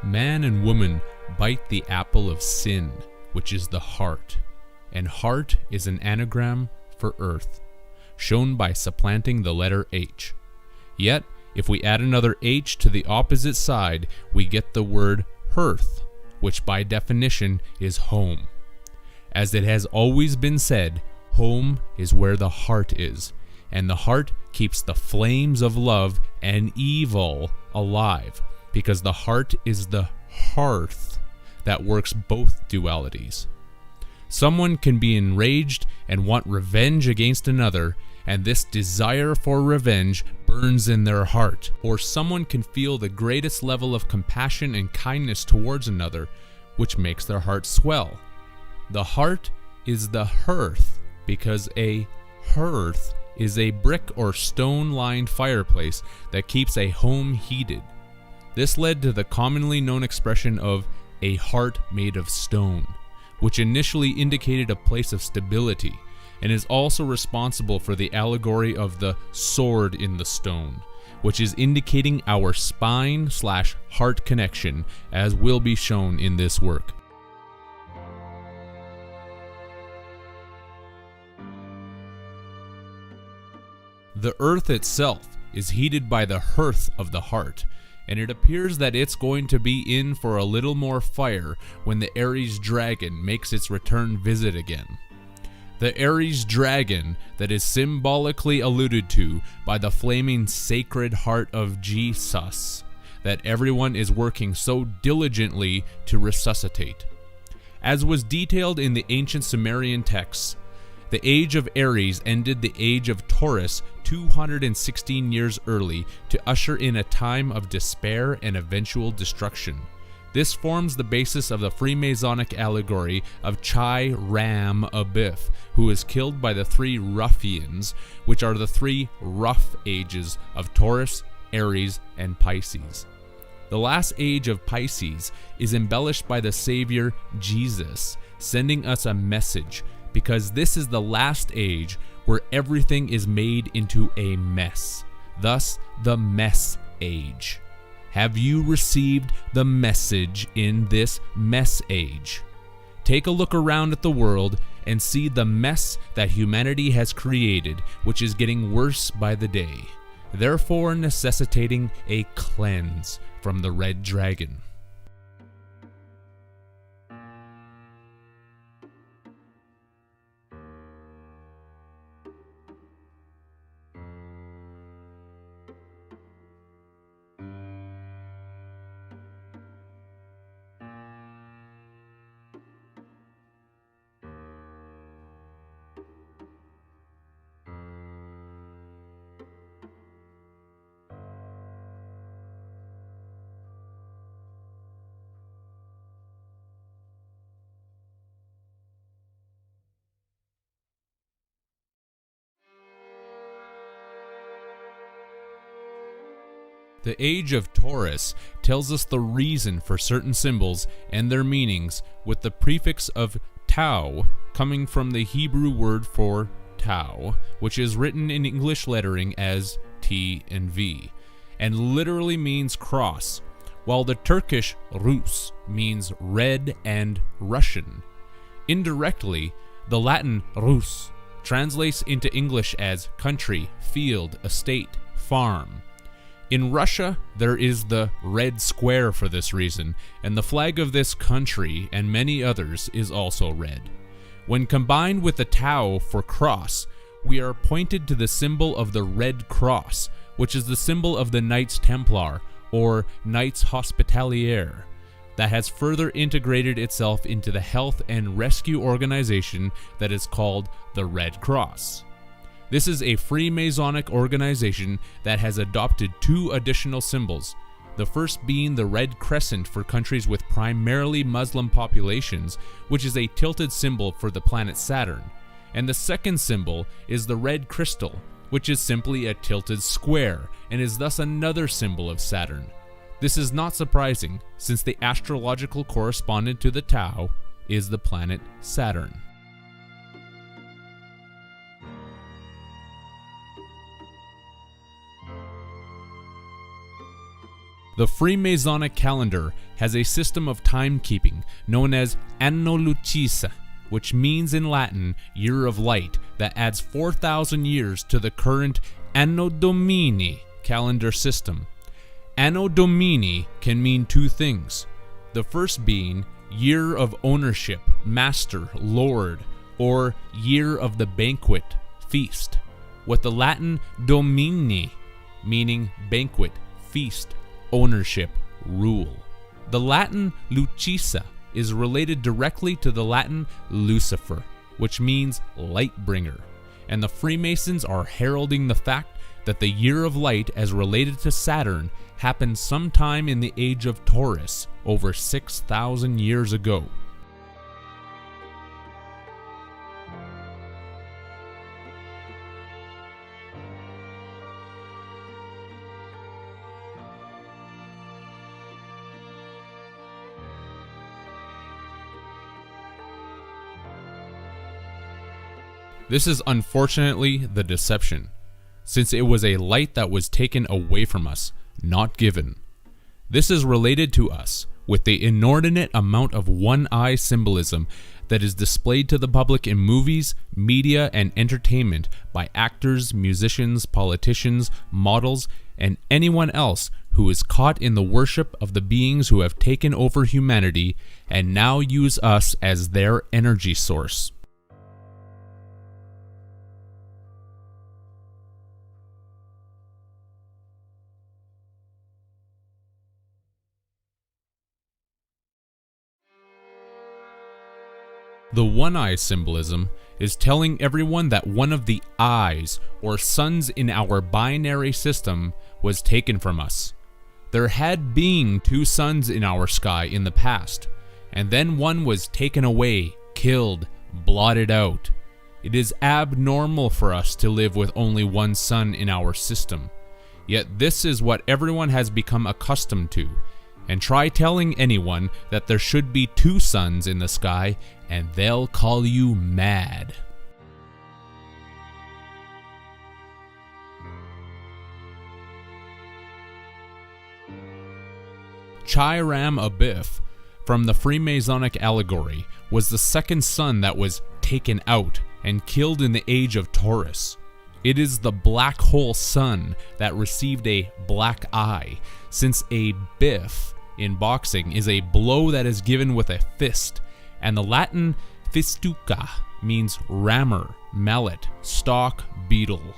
Man and woman bite the apple of sin, which is the heart, and heart is an anagram for earth, shown by supplanting the letter H. Yet, if we add another H to the opposite side, we get the word hearth, which by definition is home. As it has always been said, home is where the heart is, and the heart keeps the flames of love and evil alive, because the heart is the hearth that works both dualities. Someone can be enraged and want revenge against another, and this desire for revenge burns in their heart. Or someone can feel the greatest level of compassion and kindness towards another, which makes their heart swell. The heart is the hearth, because a hearth is a brick or stone-lined fireplace that keeps a home heated. This led to the commonly known expression of a heart made of stone, which initially indicated a place of stability, and is also responsible for the allegory of the sword in the stone, which is indicating our spine/heart connection, as will be shown in this work. The earth itself is heated by the hearth of the heart, and it appears that it's going to be in for a little more fire when the Aries dragon makes its return visit again. The Aries dragon that is symbolically alluded to by the flaming sacred heart of Jesus, that everyone is working so diligently to resuscitate. As was detailed in the ancient Sumerian texts, the age of Aries ended the age of Taurus 216 years early to usher in a time of despair and eventual destruction. This forms the basis of the Freemasonic allegory of Chiron Abiff, who is killed by the three ruffians, which are the three rough ages of Taurus, Aries, and Pisces. The last age of Pisces is embellished by the Savior Jesus, sending us a message, because this is the last age where everything is made into a mess, thus the mess age. Have you received the message in this mess age? Take a look around at the world and see the mess that humanity has created, which is getting worse by the day, therefore necessitating a cleanse from the red dragon. The age of Taurus tells us the reason for certain symbols and their meanings, with the prefix of tau coming from the Hebrew word for tau, which is written in English lettering as T and V, and literally means cross, while the Turkish Rus means red and Russian. Indirectly, the Latin Rus translates into English as country, field, estate, farm. In Russia, there is the red square for this reason, and the flag of this country and many others is also red. When combined with the tau for cross, we are pointed to the symbol of the Red Cross, which is the symbol of the Knights Templar, or Knights Hospitalier, that has further integrated itself into the health and rescue organization that is called the Red Cross. This is a Freemasonic organization that has adopted two additional symbols, the first being the Red Crescent for countries with primarily Muslim populations, which is a tilted symbol for the planet Saturn, and the second symbol is the Red Crystal, which is simply a tilted square and is thus another symbol of Saturn. This is not surprising, since the astrological correspondent to the Tau is the planet Saturn. The Freemasonic calendar has a system of timekeeping known as Anno Lucis, which means in Latin year of light, that adds 4,000 years to the current Anno Domini calendar system. Anno Domini can mean two things. The first being year of ownership, master, lord, or year of the banquet, feast, with the Latin Domini meaning banquet, feast, ownership, rule. The Latin Lucisa is related directly to the Latin Lucifer, which means light bringer, and the Freemasons are heralding the fact that the year of light as related to Saturn happened sometime in the age of Taurus over 6,000 years ago. This is unfortunately the deception, since it was a light that was taken away from us, not given. This is related to us with the inordinate amount of one-eye symbolism that is displayed to the public in movies, media, and entertainment by actors, musicians, politicians, models, and anyone else who is caught in the worship of the beings who have taken over humanity and now use us as their energy source. The one-eye symbolism is telling everyone that one of the eyes, or suns in our binary system, was taken from us. There had been two suns in our sky in the past, and then one was taken away, killed, blotted out. It is abnormal for us to live with only one sun in our system. Yet this is what everyone has become accustomed to. And try telling anyone that there should be two suns in the sky, and they'll call you mad. Chiron Abiff, from the Freemasonic allegory, was the second sun that was taken out and killed in the age of Taurus. It is the black hole sun that received a black eye, since a biff in boxing is a blow that is given with a fist, and the Latin fistuca means rammer, mallet, stalk, beetle,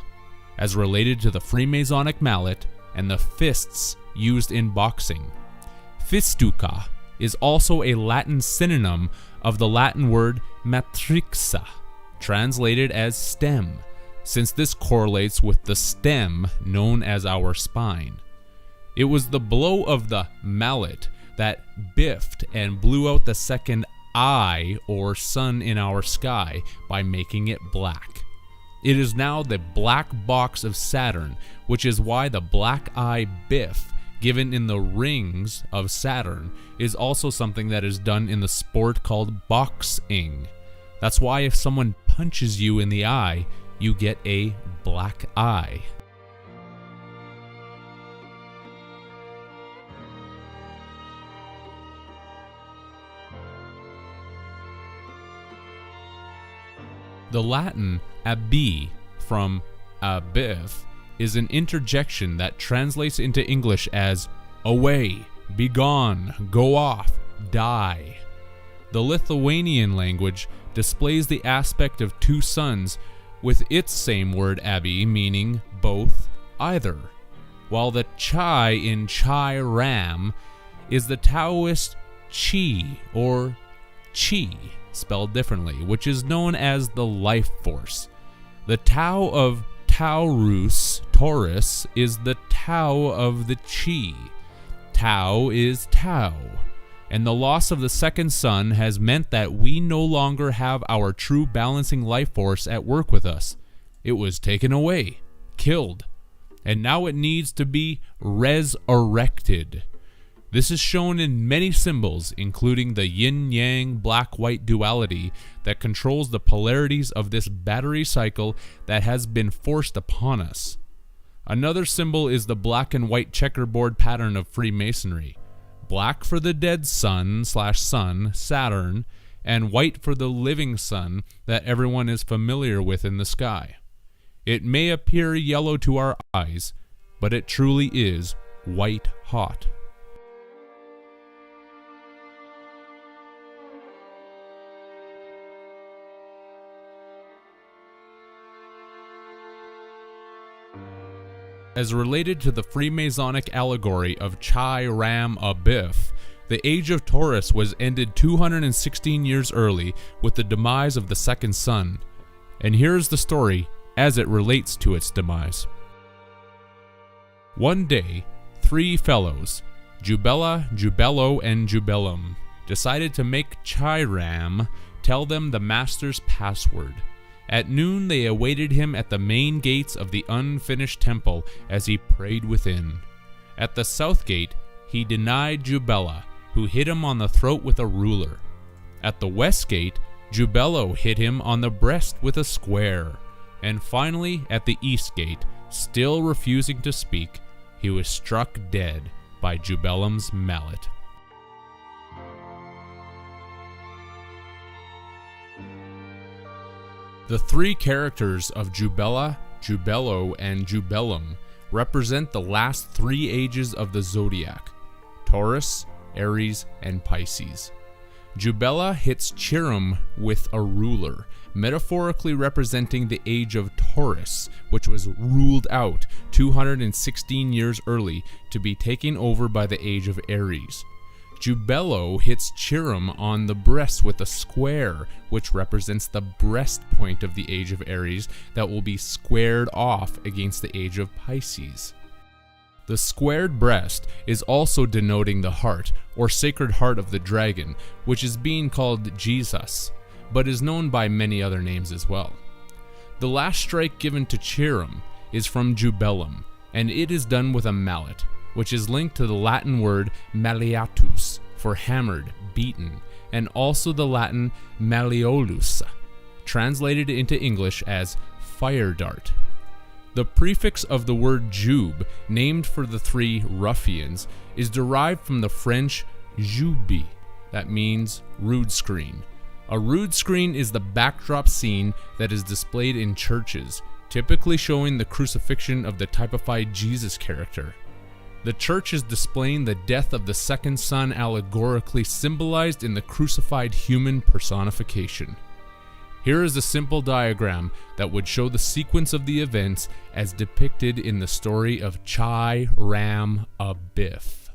as related to the Freemasonic mallet and the fists used in boxing. Fistuca is also a Latin synonym of the Latin word matrixa, translated as stem, since this correlates with the stem known as our spine. It was the blow of the mallet that biffed and blew out the second eye or sun in our sky by making it black. It is now the black box of Saturn, which is why the black eye biff given in the rings of Saturn is also something that is done in the sport called boxing. That's why if someone punches you in the eye, you get a black eye. The Latin abi, from abif, is an interjection that translates into English as away, be gone, go off, die. The Lithuanian language displays the aspect of two suns with its same word abi meaning both, either, while the chai in Chiron is the Taoist chi or chi, spelled differently, which is known as the life force. The Tao of Taurus is the Tao of the Chi. Tao is Tao, and the loss of the second sun has meant that we no longer have our true balancing life force at work with us. It was taken away, killed, and now it needs to be resurrected. This is shown in many symbols, including the yin-yang black-white duality that controls the polarities of this battery cycle that has been forced upon us. Another symbol is the black and white checkerboard pattern of Freemasonry. Black for the dead sun/sun, Saturn, and white for the living sun that everyone is familiar with in the sky. It may appear yellow to our eyes, but it truly is white hot. As related to the Freemasonic allegory of Chai Ram Abiff, the age of Taurus was ended 216 years early with the demise of the second sun. And here is the story as it relates to its demise. One day, three fellows, Jubella, Jubello, and Jubellum, decided to make Chiram tell them the master's password. At noon they awaited him at the main gates of the unfinished temple as he prayed within. At the south gate he denied Jubella, who hit him on the throat with a ruler. At the west gate, Jubello hit him on the breast with a square. And finally, at the east gate, still refusing to speak, he was struck dead by Jubellum's mallet. The three characters of Jubella, Jubello, and Jubellum represent the last three ages of the zodiac: Taurus, Aries, and Pisces. Jubella hits Chiron with a ruler, metaphorically representing the age of Taurus, which was ruled out 216 years early to be taken over by the age of Aries. Jubello hits Chiron on the breast with a square, which represents the breast point of the age of Aries that will be squared off against the age of Pisces. The squared breast is also denoting the heart, or sacred heart of the dragon, which is being called Jesus, but is known by many other names as well. The last strike given to Chiron is from Jubellum, and it is done with a mallet, which is linked to the Latin word malleatus, for hammered, beaten, and also the Latin malleolus, translated into English as fire dart. The prefix of the word jube, named for the three ruffians, is derived from the French jube, that means rood screen. A rood screen is the backdrop scene that is displayed in churches, typically showing the crucifixion of the typified Jesus character. The church is displaying the death of the second son, allegorically symbolized in the crucified human personification. Here is a simple diagram that would show the sequence of the events as depicted in the story of Chai Ram Abiff.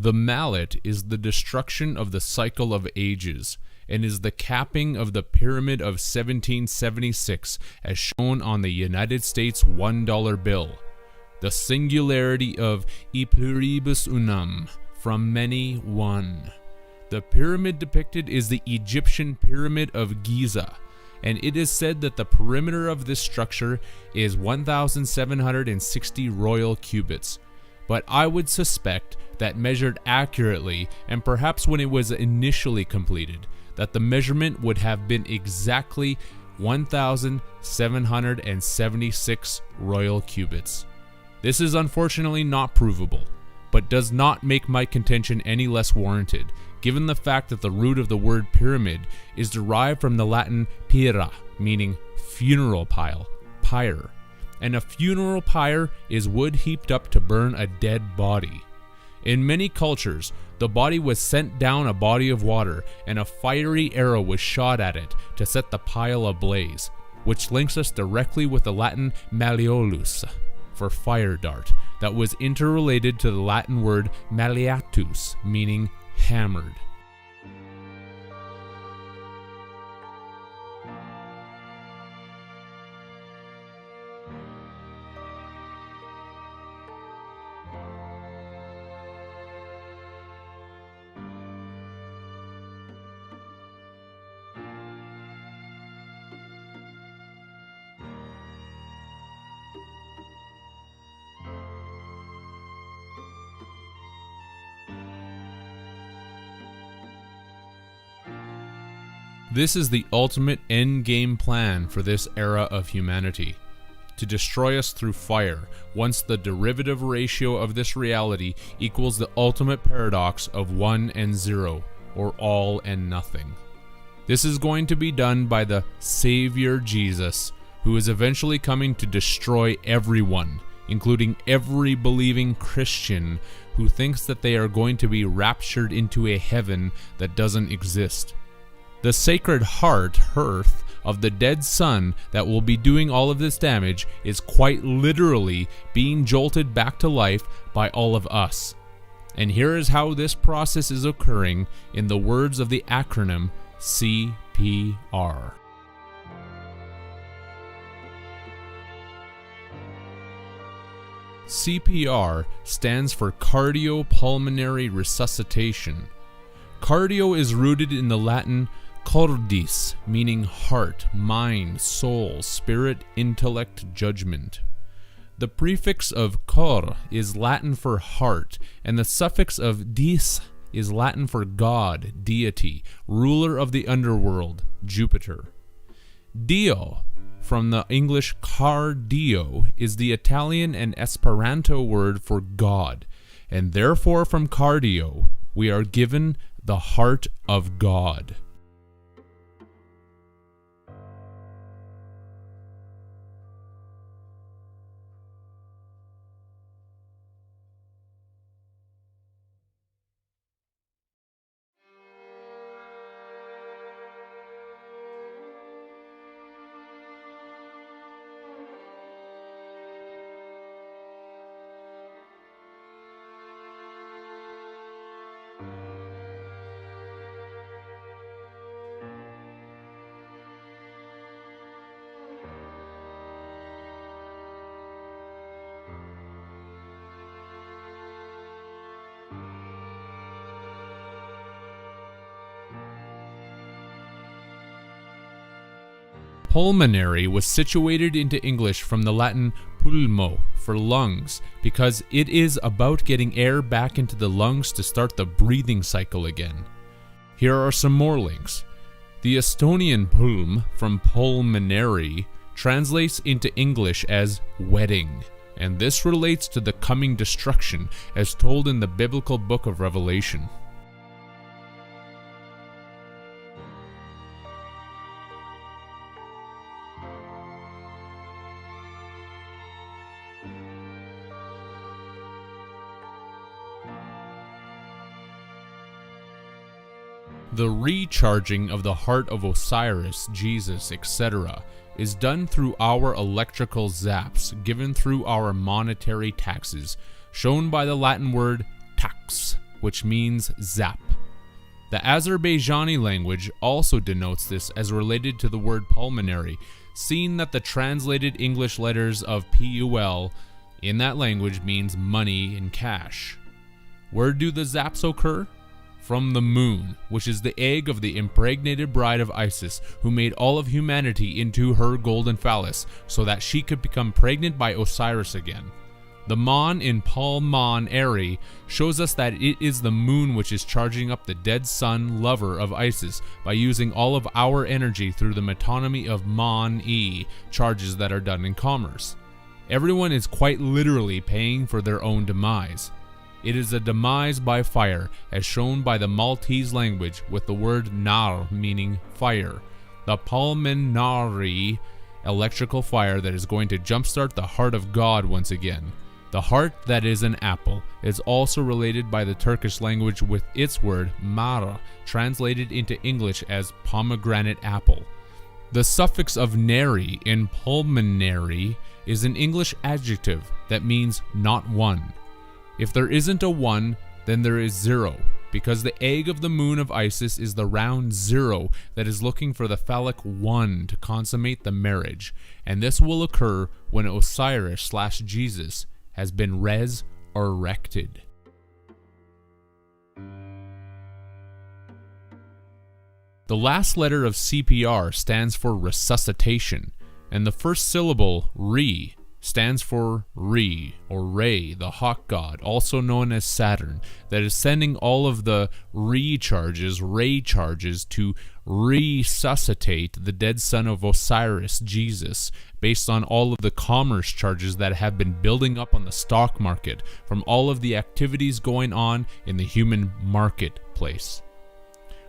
The mallet is the destruction of the cycle of ages, and is the capping of the Pyramid of 1776 as shown on the United States $1 bill. The singularity of e pluribus unum, from many one. The pyramid depicted is the Egyptian Pyramid of Giza, and it is said that the perimeter of this structure is 1,760 royal cubits. But I would suspect that measured accurately, and perhaps when it was initially completed, that the measurement would have been exactly 1,776 royal cubits. This is unfortunately not provable, but does not make my contention any less warranted, given the fact that the root of the word pyramid is derived from the Latin pira, meaning funeral pyre, and a funeral pyre is wood heaped up to burn a dead body. In many cultures, the body was sent down a body of water, and a fiery arrow was shot at it to set the pile ablaze, which links us directly with the Latin malleolus, for fire dart, that was interrelated to the Latin word malleatus, meaning hammered. This is the ultimate endgame plan for this era of humanity, to destroy us through fire, once the derivative ratio of this reality equals the ultimate paradox of 1 and 0, or all and nothing. This is going to be done by the Savior Jesus, who is eventually coming to destroy everyone, including every believing Christian who thinks that they are going to be raptured into a heaven that doesn't exist. The Sacred Heart, hearth, of the dead sun that will be doing all of this damage is quite literally being jolted back to life by all of us. And here is how this process is occurring in the words of the acronym CPR. CPR stands for cardiopulmonary resuscitation. Cardio is rooted in the Latin cordis, meaning heart, mind, soul, spirit, intellect, judgment. The prefix of cor is Latin for heart, and the suffix of dis is Latin for God, deity, ruler of the underworld, Jupiter. Dio, from the English car dio, is the Italian and Esperanto word for God, and therefore from cardio we are given the heart of God. Pulmonary was situated into English from the Latin pulmo, for lungs, because it is about getting air back into the lungs to start the breathing cycle again. Here are some more links. The Estonian pulm, from pulmonary, translates into English as wedding, and this relates to the coming destruction as told in the biblical book of Revelation. The recharging of the heart of Osiris, Jesus, etc. is done through our electrical zaps given through our monetary taxes, shown by the Latin word tax, which means zap. The Azerbaijani language also denotes this as related to the word pulmonary, seeing that the translated English letters of PUL in that language means money in cash. Where do the zaps occur? From the moon, which is the egg of the impregnated bride of Isis, who made all of humanity into her golden phallus, so that she could become pregnant by Osiris again. The Mon in pulmonary shows us that it is the moon which is charging up the dead sun lover of Isis by using all of our energy through the metonymy of Mon-E, charges that are done in commerce. Everyone is quite literally paying for their own demise. It is a demise by fire, as shown by the Maltese language with the word nar meaning fire. The pulmonary electrical fire that is going to jumpstart the heart of God once again. The heart that is an apple is also related by the Turkish language with its word mara, translated into English as pomegranate apple. The suffix of nary in pulmonary is an English adjective that means not one. If there isn't a one, then there is zero, because the egg of the moon of Isis is the round zero that is looking for the phallic one to consummate the marriage, and this will occur when Osiris/Jesus has been resurrected. The last letter of CPR stands for resuscitation, and the first syllable, re, stands for Re, or Re, the hawk god, also known as Saturn, that is sending all of the Ray charges to resuscitate the dead son of Osiris, Jesus, based on all of the commerce charges that have been building up on the stock market from all of the activities going on in the human marketplace.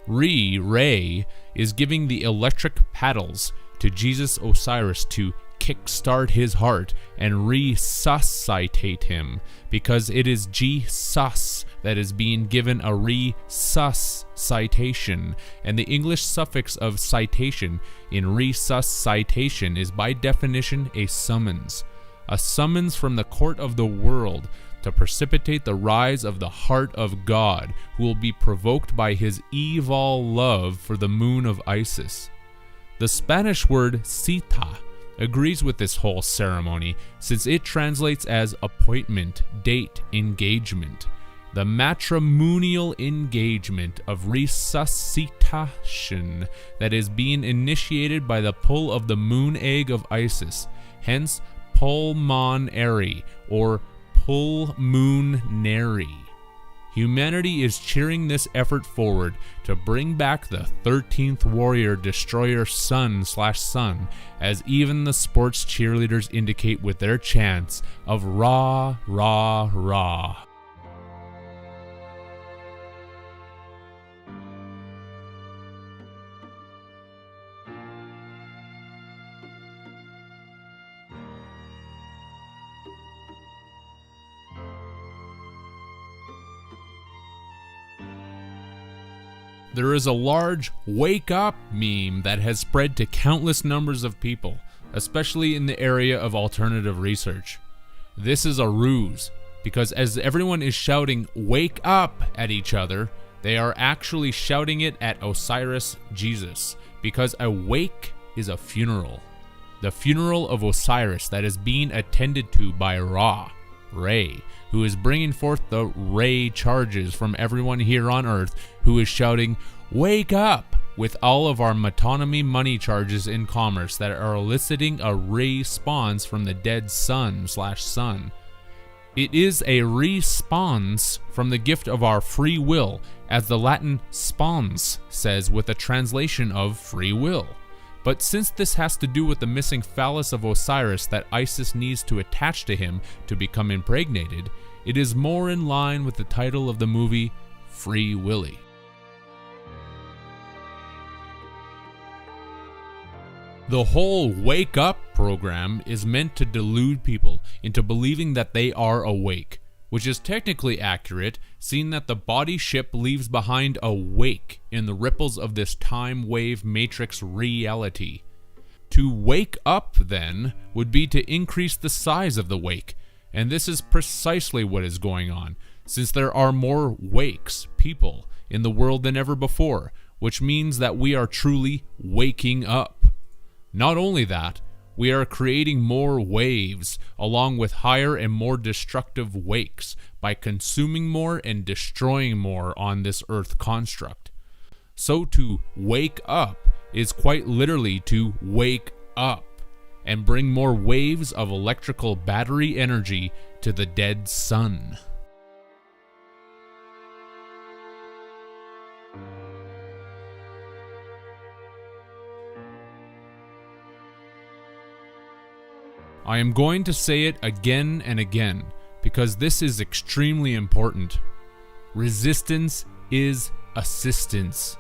Ray, is giving the electric paddles to Jesus Osiris to kickstart his heart and resuscitate him, because it is Jesus that is being given a resuscitation, and the English suffix of citation in resuscitation is by definition a summons from the court of the world to precipitate the rise of the heart of God, who will be provoked by his evil love for the moon of Isis. The Spanish word cita agrees with this whole ceremony, since it translates as appointment, date, engagement. The matrimonial engagement of resuscitation that is being initiated by the pull of the moon egg of Isis, hence pulmonary or pulmonary. Humanity is cheering this effort forward to bring back the 13th warrior destroyer sun, as even the sports cheerleaders indicate with their chants of Ra, Ra, Ra. There is a large wake up meme that has spread to countless numbers of people, especially in the area of alternative research. This is a ruse, because as everyone is shouting wake up at each other, they are actually shouting it at Osiris Jesus, because a wake is a funeral. The funeral of Osiris that is being attended to by Ra, Ray, who is bringing forth the Ray charges from everyone here on Earth who is shouting, wake up, with all of our metonymy money charges in commerce that are eliciting a response from the dead sun. It is a response from the gift of our free will, as the Latin spons says with a translation of free will. But since this has to do with the missing phallus of Osiris that Isis needs to attach to him to become impregnated, it is more in line with the title of the movie, Free Willy. The whole wake up program is meant to delude people into believing that they are awake, which is technically accurate, seeing that the body ship leaves behind a wake in the ripples of this time wave matrix reality. To wake up, then, would be to increase the size of the wake, and this is precisely what is going on, since there are more wakes, people, in the world than ever before, which means that we are truly waking up. Not only that, we are creating more waves, along with higher and more destructive wakes, by consuming more and destroying more on this earth construct. So to wake up is quite literally to wake up and bring more waves of electrical battery energy to the dead sun. I am going to say it again and again because this is extremely important. Resistance is assistance.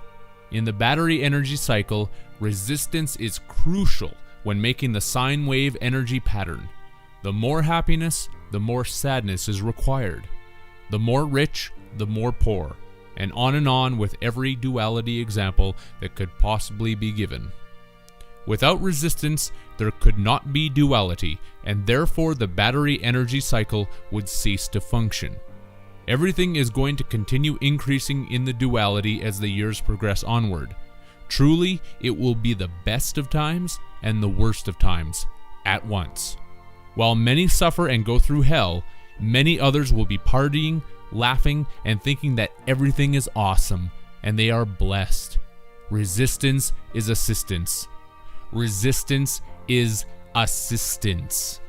In the battery energy cycle, resistance is crucial when making the sine wave energy pattern. The more happiness, the more sadness is required. The more rich, the more poor, and on with every duality example that could possibly be given. Without resistance, there could not be duality, and therefore the battery energy cycle would cease to function. Everything is going to continue increasing in the duality as the years progress onward. Truly, it will be the best of times and the worst of times at once. While many suffer and go through hell, many others will be partying, laughing, and thinking that everything is awesome, and they are blessed. Resistance is assistance. Resistance is assistance.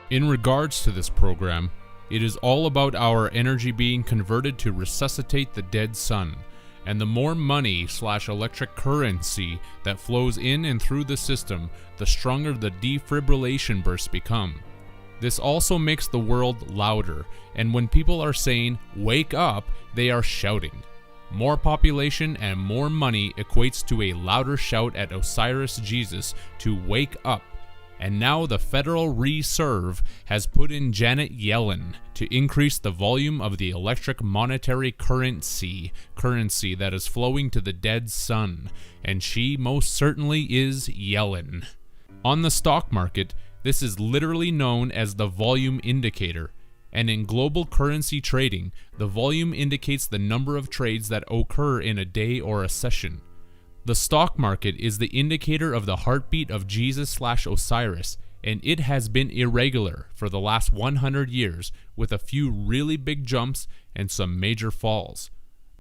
In regards to this program, it is all about our energy being converted to resuscitate the dead sun, and the more money/electric currency that flows in and through the system, the stronger the defibrillation bursts become. This also makes the world louder, and when people are saying, "wake up," they are shouting. More population and more money equates to a louder shout at Osiris Jesus to wake up. And now the Federal Reserve has put in Janet Yellen to increase the volume of the electric monetary currency that is flowing to the dead sun, and she most certainly is Yellen. On the stock market, this is literally known as the volume indicator, and in global currency trading, the volume indicates the number of trades that occur in a day or a session. The stock market is the indicator of the heartbeat of Jesus/Osiris, and it has been irregular for the last 100 years with a few really big jumps and some major falls.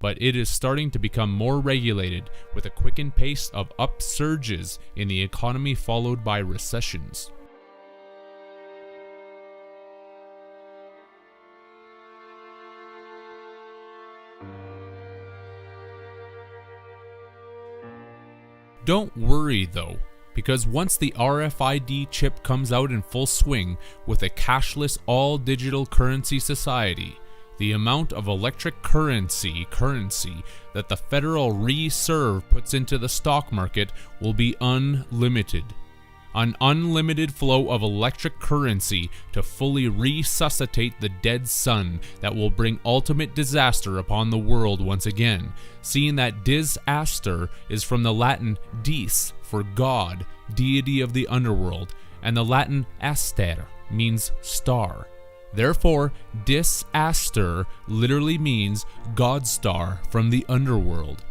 But it is starting to become more regulated with a quickened pace of upsurges in the economy followed by recessions. Don't worry though, because once the RFID chip comes out in full swing with a cashless all-digital currency society, the amount of electric currency that the Federal Reserve puts into the stock market will be unlimited. An unlimited flow of electric currency to fully resuscitate the dead sun that will bring ultimate disaster upon the world once again, seeing that disaster is from the Latin dis for God, deity of the underworld, and the Latin aster means star. Therefore, disaster literally means God star from the underworld.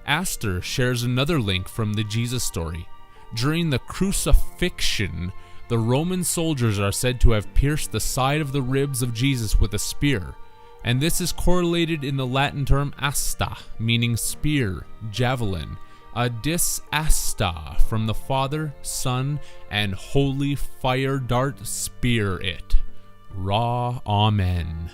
Aster shares another link from the Jesus story. During the crucifixion, the Roman soldiers are said to have pierced the side of the ribs of Jesus with a spear, and this is correlated in the Latin term asta, meaning spear, javelin, a disasta from the Father, Son, and Holy Fire Dart spear it. Ra Amen.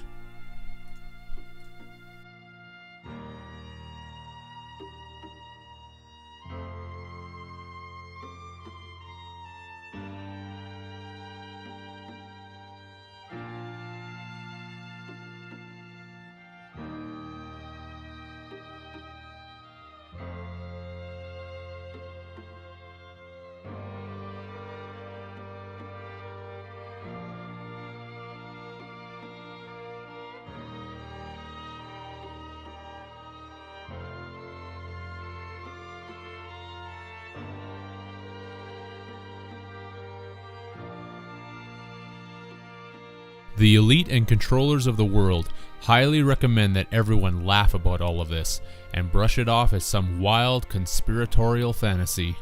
The elite and controllers of the world highly recommend that everyone laugh about all of this and brush it off as some wild conspiratorial fantasy.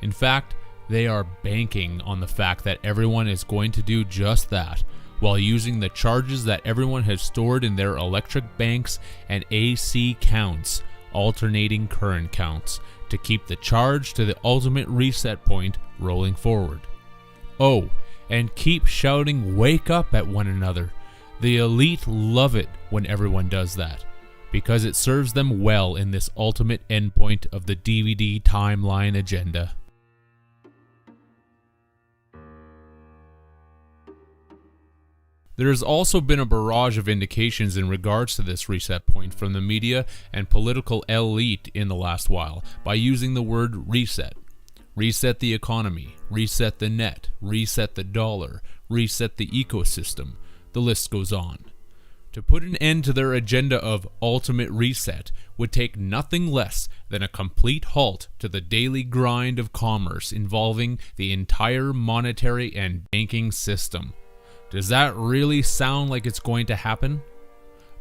In fact, they are banking on the fact that everyone is going to do just that, while using the charges that everyone has stored in their electric banks and AC counts, alternating current counts, to keep the charge to the ultimate reset point rolling forward. Oh, and keep shouting "wake up" at one another. The elite love it when everyone does that, because it serves them well in this ultimate endpoint of the DVD timeline agenda. There has also been a barrage of indications in regards to this reset point from the media and political elite in the last while by using the word reset. Reset the economy, reset the net, reset the dollar, reset the ecosystem. The list goes on. To put an end to their agenda of ultimate reset would take nothing less than a complete halt to the daily grind of commerce involving the entire monetary and banking system. Does that really sound like it's going to happen?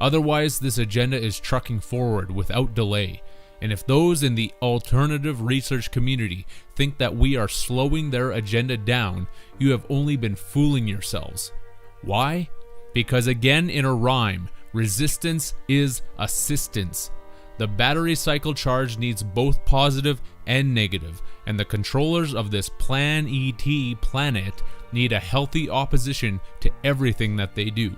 Otherwise, this agenda is trucking forward without delay. And if those in the alternative research community think that we are slowing their agenda down, you have only been fooling yourselves. Why? Because again in a rhyme, resistance is assistance. The battery cycle charge needs both positive and negative, and the controllers of this Plan ET planet need a healthy opposition to everything that they do.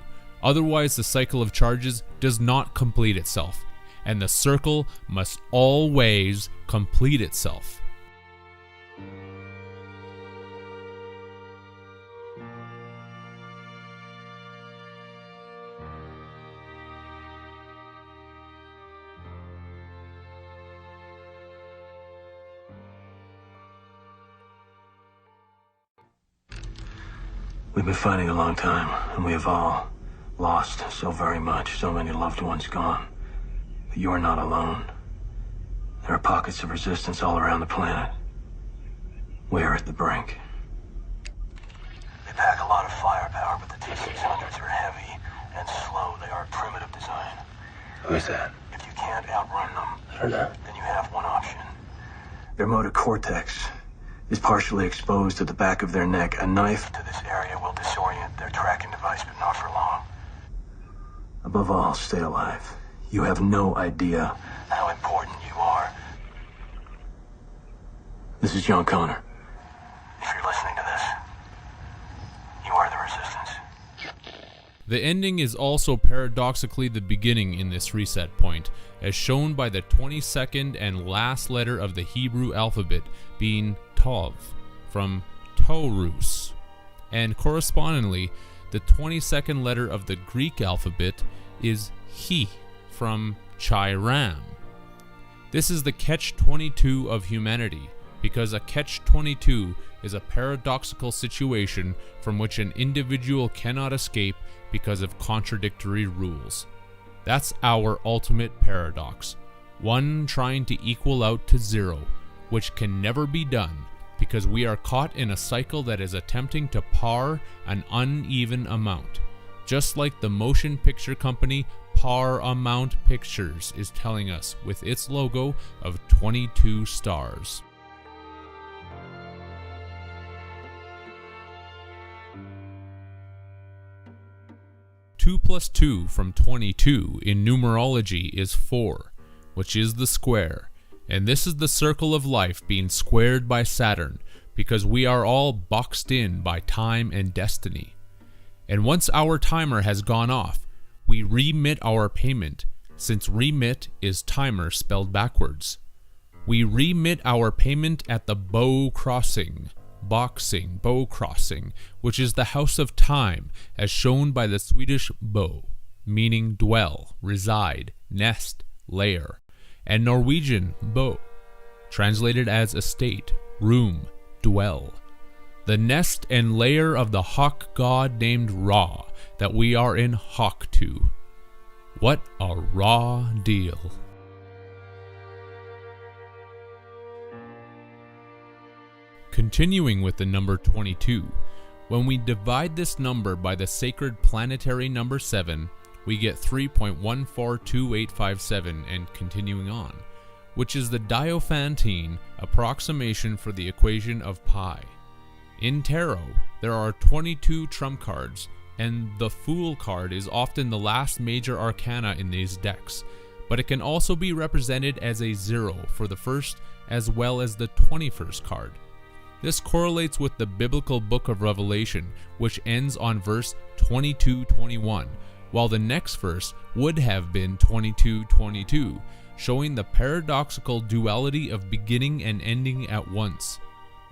Otherwise, the cycle of charges does not complete itself, and the circle must always complete itself. We've been fighting a long time, and we have all lost so very much, so many loved ones gone. But you are not alone. There are pockets of resistance all around the planet. We are at the brink. They pack a lot of firepower, but the T-600s are heavy and slow. They are primitive design. Who is that? If you can't outrun them, then you have one option. Their motor cortex is partially exposed to the back of their neck. A knife to this area will disorient their tracking device, but not for long. Above all, stay alive. You have no idea how important you are. This is John Connor. If you're listening to this, you are the resistance. The ending is also paradoxically the beginning in this reset point, as shown by the 22nd and last letter of the Hebrew alphabet being Tov, from Taurus, and correspondingly, the 22nd letter of the Greek alphabet is He, from Chiron. This is the catch-22 of humanity, because a catch-22 is a paradoxical situation from which an individual cannot escape because of contradictory rules. That's our ultimate paradox, one trying to equal out to zero, which can never be done because we are caught in a cycle that is attempting to par an uneven amount, just like the motion picture company Paramount Pictures is telling us with its logo of 22 stars. Two plus 2 from 22 in numerology is 4, which is the square, And this is the circle of life being squared by Saturn, because we are all boxed in by time and destiny. And once our timer has gone off, we remit our payment, since remit is timer spelled backwards. We remit our payment at the bow crossing, which is the house of time, as shown by the Swedish bo, meaning dwell, reside, nest, lair, and Norwegian bo, translated as estate, room, dwell. The nest and lair of the hawk god named Ra, that we are in hawk to. What a raw deal. Continuing with the number 22, when we divide this number by the sacred planetary number 7, we get 3.142857 and continuing on, which is the Diophantine approximation for the equation of pi. In tarot, there are 22 trump cards, and the Fool card is often the last major arcana in these decks, but it can also be represented as a 0 for the first as well as the 21st card. This correlates with the biblical book of Revelation, which ends on verse 22:21, while the next verse would have been 22:22, showing the paradoxical duality of beginning and ending at once.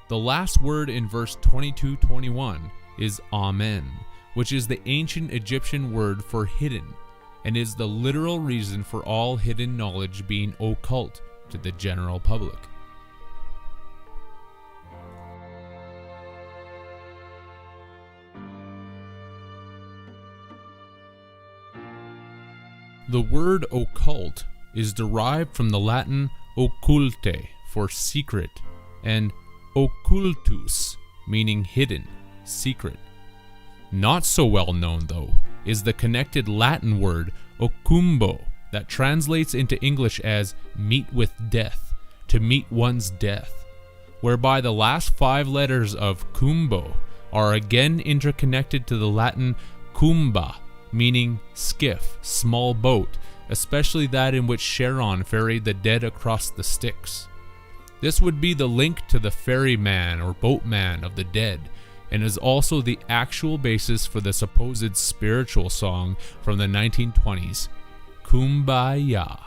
The last word in verse 22:21 is Amen, which is the ancient Egyptian word for hidden, and is the literal reason for all hidden knowledge being occult to the general public. The word occult is derived from the Latin occulte for secret, and occultus meaning hidden, secret. Not so well known though is the connected Latin word occumbo that translates into English as meet with death, to meet one's death, whereby the last 5 letters of cumbo are again interconnected to the Latin cumba, meaning skiff, small boat, especially that in which Chiron ferried the dead across the Styx. This would be the link to the ferryman or boatman of the dead, and is also the actual basis for the supposed spiritual song from the 1920s, Kumbaya.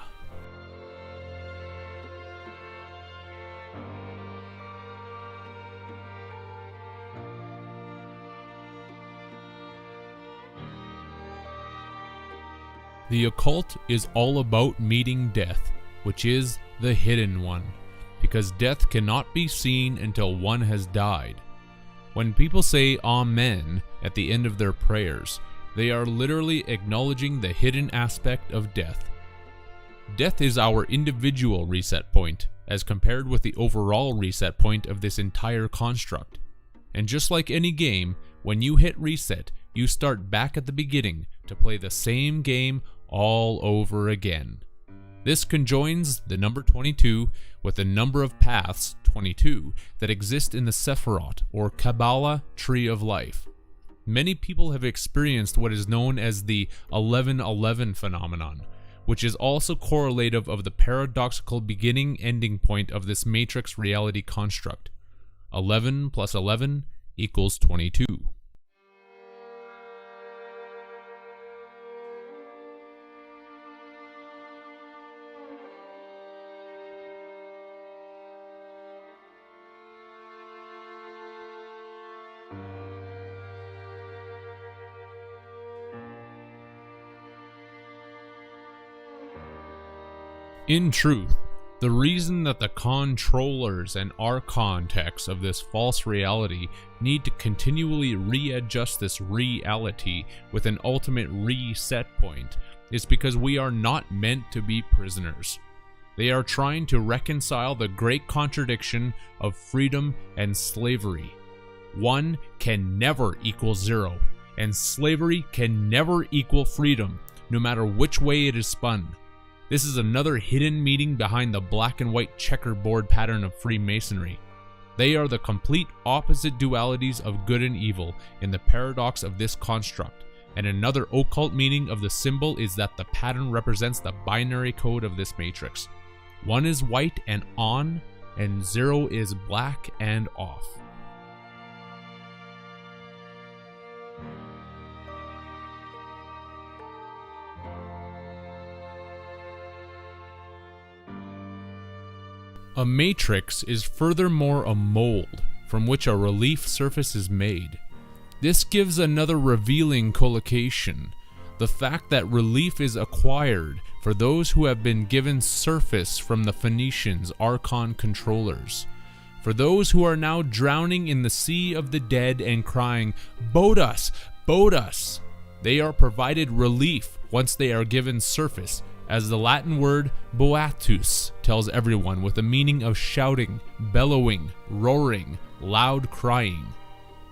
The occult is all about meeting death, which is the hidden one, because death cannot be seen until one has died. When people say Amen at the end of their prayers, they are literally acknowledging the hidden aspect of death. Death is our individual reset point, as compared with the overall reset point of this entire construct. And just like any game, when you hit reset, you start back at the beginning to play the same game all over again. This conjoins the number 22 with the number of paths, 22, that exist in the Sephirot or Kabbalah tree of life. Many people have experienced what is known as the 11:11 phenomenon, which is also correlative of the paradoxical beginning-ending point of this matrix reality construct. 11 plus 11 equals 22. In truth, the reason that the controllers and archontecs of this false reality need to continually readjust this reality with an ultimate reset point is because we are not meant to be prisoners. They are trying to reconcile the great contradiction of freedom and slavery. 1 can never equal 0, and slavery can never equal freedom, no matter which way it is spun. This is another hidden meaning behind the black and white checkerboard pattern of Freemasonry. They are the complete opposite dualities of good and evil in the paradox of this construct, and another occult meaning of the symbol is that the pattern represents the binary code of this matrix. 1 is white and on, and 0 is black and off. A matrix is furthermore a mold from which a relief surface is made. This gives another revealing collocation, the fact that relief is acquired for those who have been given surface from the Phoenicians' Archon controllers. For those who are now drowning in the sea of the dead and crying, "Boat us! Boat us!" they are provided relief once they are given surface, as the Latin word boatus tells everyone, with the meaning of shouting, bellowing, roaring, loud crying.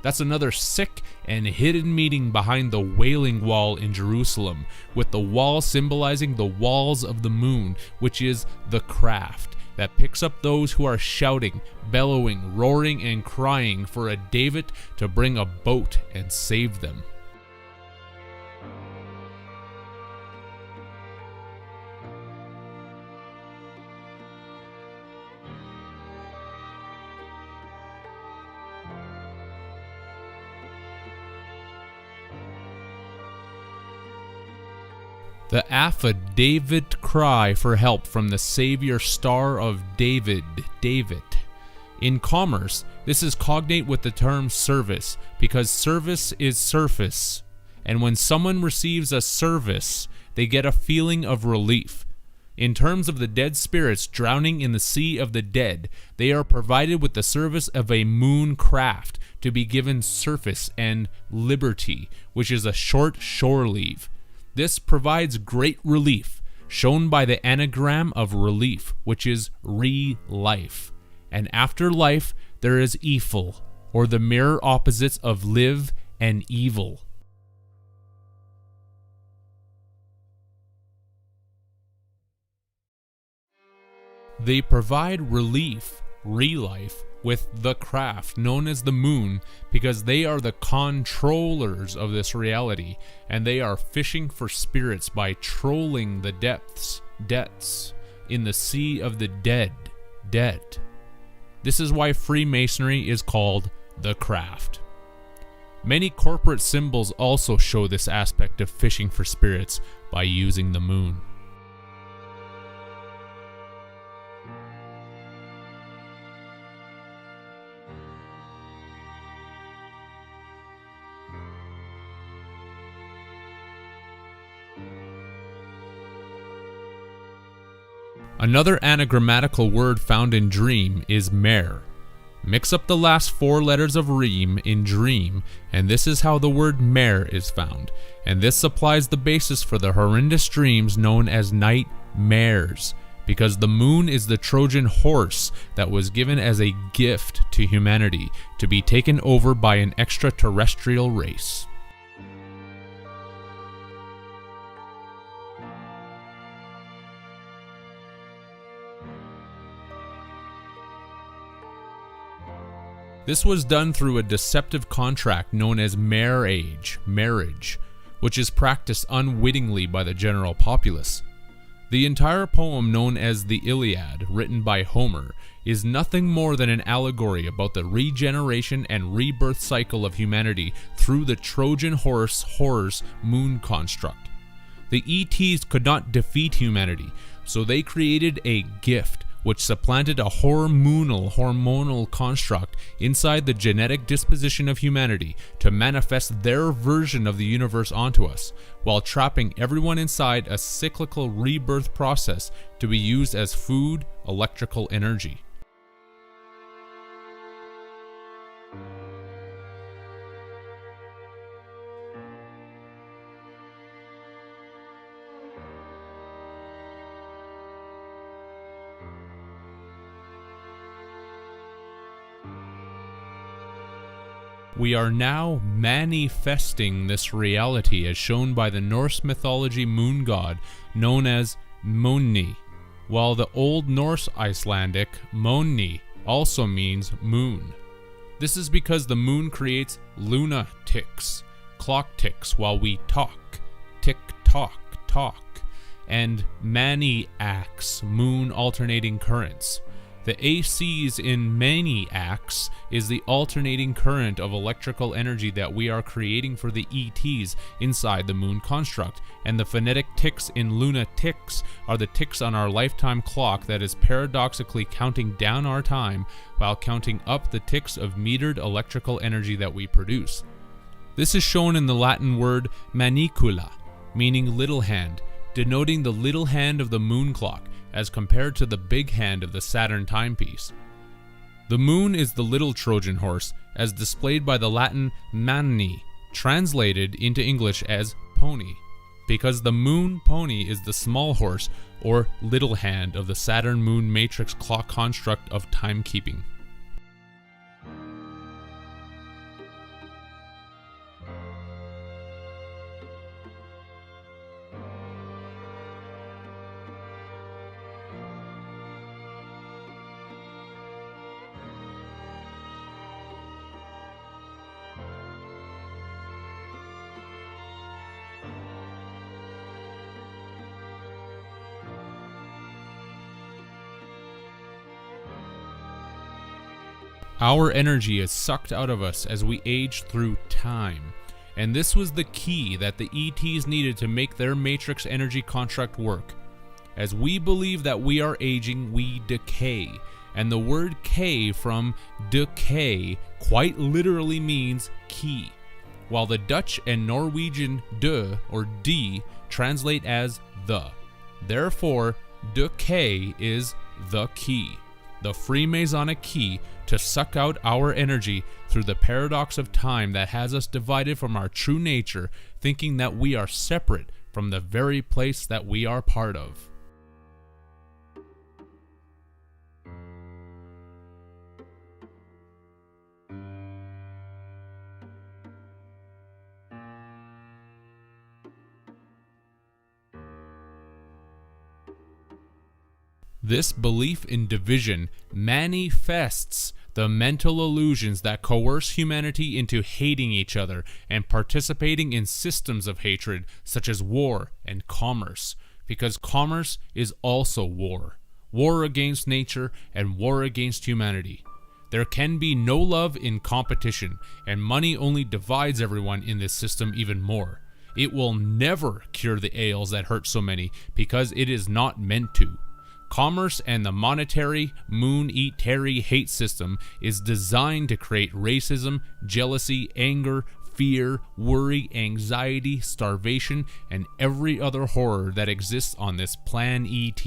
That's another sick and hidden meaning behind the Wailing Wall in Jerusalem, with the wall symbolizing the walls of the moon, which is the craft that picks up those who are shouting, bellowing, roaring, and crying for a David to bring a boat and save them. The affidavit cry for help from the Savior Star of David, David. In commerce, this is cognate with the term service, because service is surface, and when someone receives a service, they get a feeling of relief. In terms of the dead spirits drowning in the sea of the dead, they are provided with the service of a moon craft to be given surface and liberty, which is a short shore leave. This provides great relief, shown by the anagram of relief, which is re-life. And after life, there is evil, or the mirror opposites of live and evil. They provide relief, re-life, with the craft known as the moon, because they are the controllers of this reality, and they are fishing for spirits by trolling the depths in the sea of the dead. This is why Freemasonry is called the craft. Many corporate symbols also show this aspect of fishing for spirits by using the moon. Another anagrammatical word found in dream is mare. Mix up the last 4 letters of reem in dream, and this is how the word mare is found, and this supplies the basis for the horrendous dreams known as nightmares, because the moon is the Trojan horse that was given as a gift to humanity to be taken over by an extraterrestrial race. This was done through a deceptive contract known as marriage, which is practiced unwittingly by the general populace. The entire poem known as the Iliad, written by Homer, is nothing more than an allegory about the regeneration and rebirth cycle of humanity through the Trojan horse moon construct. The ETs could not defeat humanity, so they created a gift which supplanted a hormonal construct inside the genetic disposition of humanity to manifest their version of the universe onto us, while trapping everyone inside a cyclical rebirth process to be used as food, electrical energy. We are now manifesting this reality as shown by the Norse mythology moon god known as Monni, while the Old Norse Icelandic Monni also means moon. This is because the moon creates lunatics, clock ticks while we talk, tick tock, talk, and maniacs, moon alternating currents. The ACs in maniacs is the alternating current of electrical energy that we are creating for the ETs inside the moon construct, and the phonetic ticks in lunatics are the ticks on our lifetime clock that is paradoxically counting down our time while counting up the ticks of metered electrical energy that we produce. This is shown in the Latin word manicula, meaning little hand, denoting the little hand of the moon clock as compared to the big hand of the Saturn timepiece. The moon is the little Trojan horse, as displayed by the Latin manni, translated into English as pony, because the moon pony is the small horse or little hand of the Saturn moon matrix clock construct of timekeeping. Our energy is sucked out of us as we age through time, and this was the key that the ETs needed to make their matrix energy construct work. As we believe that we are aging, we decay, and the word K from decay quite literally means key, while the Dutch and Norwegian de or d translate as the. Therefore, decay is the key, the Freemasonic key to suck out our energy through the paradox of time that has us divided from our true nature, thinking that we are separate from the very place that we are part of. This belief in division manifests the mental illusions that coerce humanity into hating each other and participating in systems of hatred such as war and commerce, because commerce is also war. War against nature and war against humanity. There can be no love in competition, and money only divides everyone in this system even more. It will never cure the ails that hurt so many because it is not meant to. Commerce and the monetary, moon-eat-terry hate system is designed to create racism, jealousy, anger, fear, worry, anxiety, starvation, and every other horror that exists on this plan ET.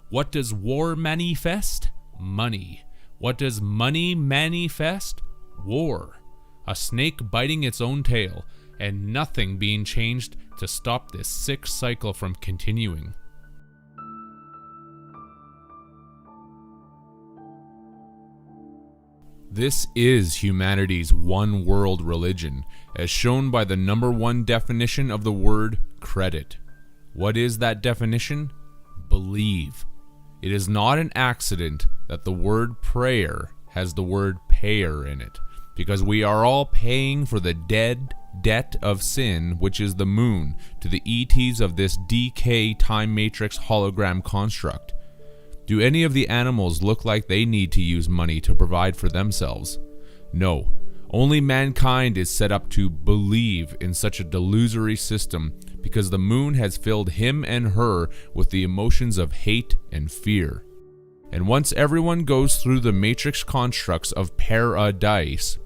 What does war manifest? Money. What does money manifest? War. A snake biting its own tail, and nothing being changed to stop this sick cycle from continuing. This is humanity's one world religion, as shown by the number one definition of the word credit. What is that definition? Believe. It is not an accident that the word prayer has the word payer in it, because we are all paying for the debt of sin, which is the moon, to the ETs of this DK time matrix hologram construct. Do any of the animals look like they need to use money to provide for themselves? No. Only mankind is set up to believe in such a delusory system because the moon has filled him and her with the emotions of hate and fear. And once everyone goes through the matrix constructs of paradise,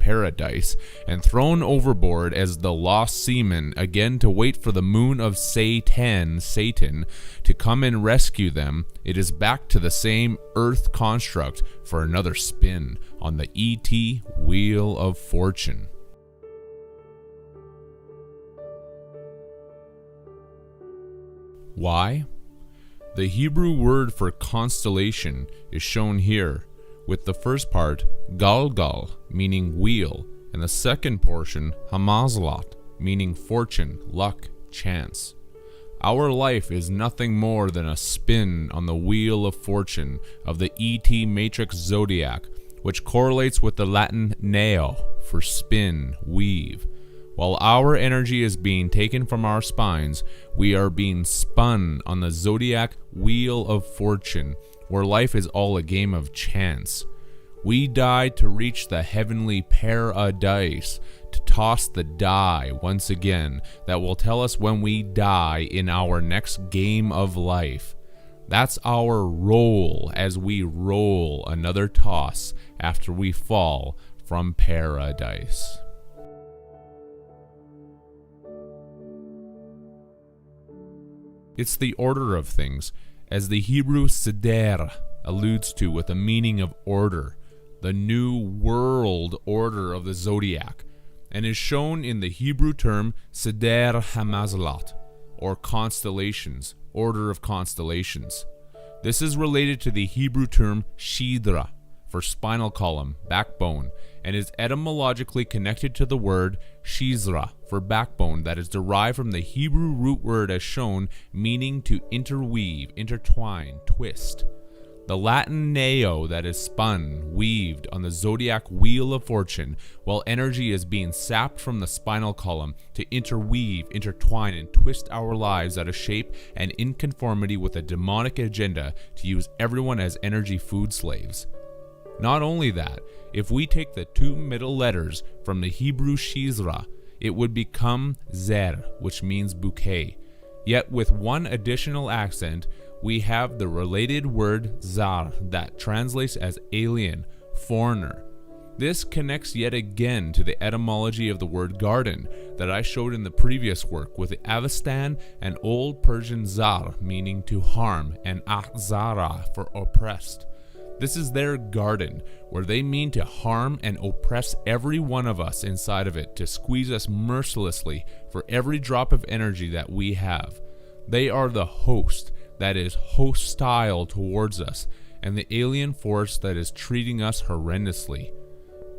and thrown overboard as the lost seamen again to wait for the moon of Satan, to come and rescue them, it is back to the same earth construct for another spin on the ET Wheel of Fortune. Why? The Hebrew word for constellation is shown here, with the first part, galgal, meaning wheel, and the second portion, hamazlat, meaning fortune, luck, chance. Our life is nothing more than a spin on the wheel of fortune of the ET matrix zodiac, which correlates with the Latin neo, for spin, weave, While our energy is being taken from our spines, we are being spun on the zodiac wheel of fortune, where life is all a game of chance. We die to reach the heavenly paradise, to toss the die once again that will tell us when we die in our next game of life. That's our role as we roll another toss after we fall from paradise. It's the order of things, as the Hebrew seder alludes to, with a meaning of order, the new world order of the zodiac, and is shown in the Hebrew term seder hamazalot, or constellations, order of constellations. This is related to the Hebrew term shidra, for spinal column, backbone, and is etymologically connected to the word shizra, for backbone, that is derived from the Hebrew root word as shown, meaning to interweave, intertwine, twist. The Latin neo, that is spun, weaved on the zodiac wheel of fortune, while energy is being sapped from the spinal column to interweave, intertwine, and twist our lives out of shape and in conformity with a demonic agenda to use everyone as energy food slaves. Not only that, if we take the two middle letters from the Hebrew shizra, it would become zer, which means bouquet. Yet with one additional accent, we have the related word zar that translates as alien, foreigner. This connects yet again to the etymology of the word garden that I showed in the previous work, with Avestan and Old Persian zar meaning to harm and ahzara for oppressed. This is their garden, where they mean to harm and oppress every one of us inside of it, to squeeze us mercilessly for every drop of energy that we have. They are the host that is hostile towards us, and the alien force that is treating us horrendously.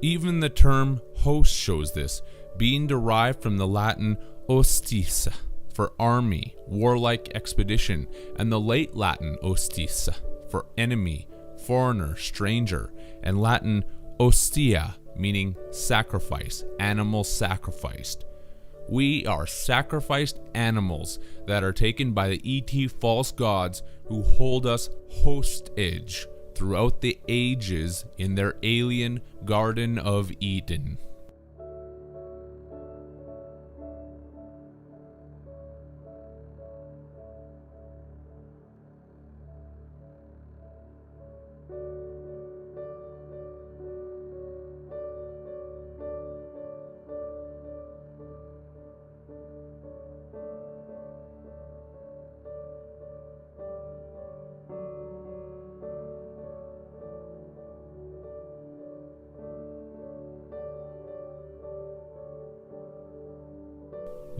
Even the term host shows this, being derived from the Latin hostis, for army, warlike expedition, and the late Latin hostis, for enemy, foreigner, stranger, and Latin ostia, meaning sacrifice, animal sacrificed. We are sacrificed animals that are taken by the ET false gods who hold us hostage throughout the ages in their alien Garden of Eden.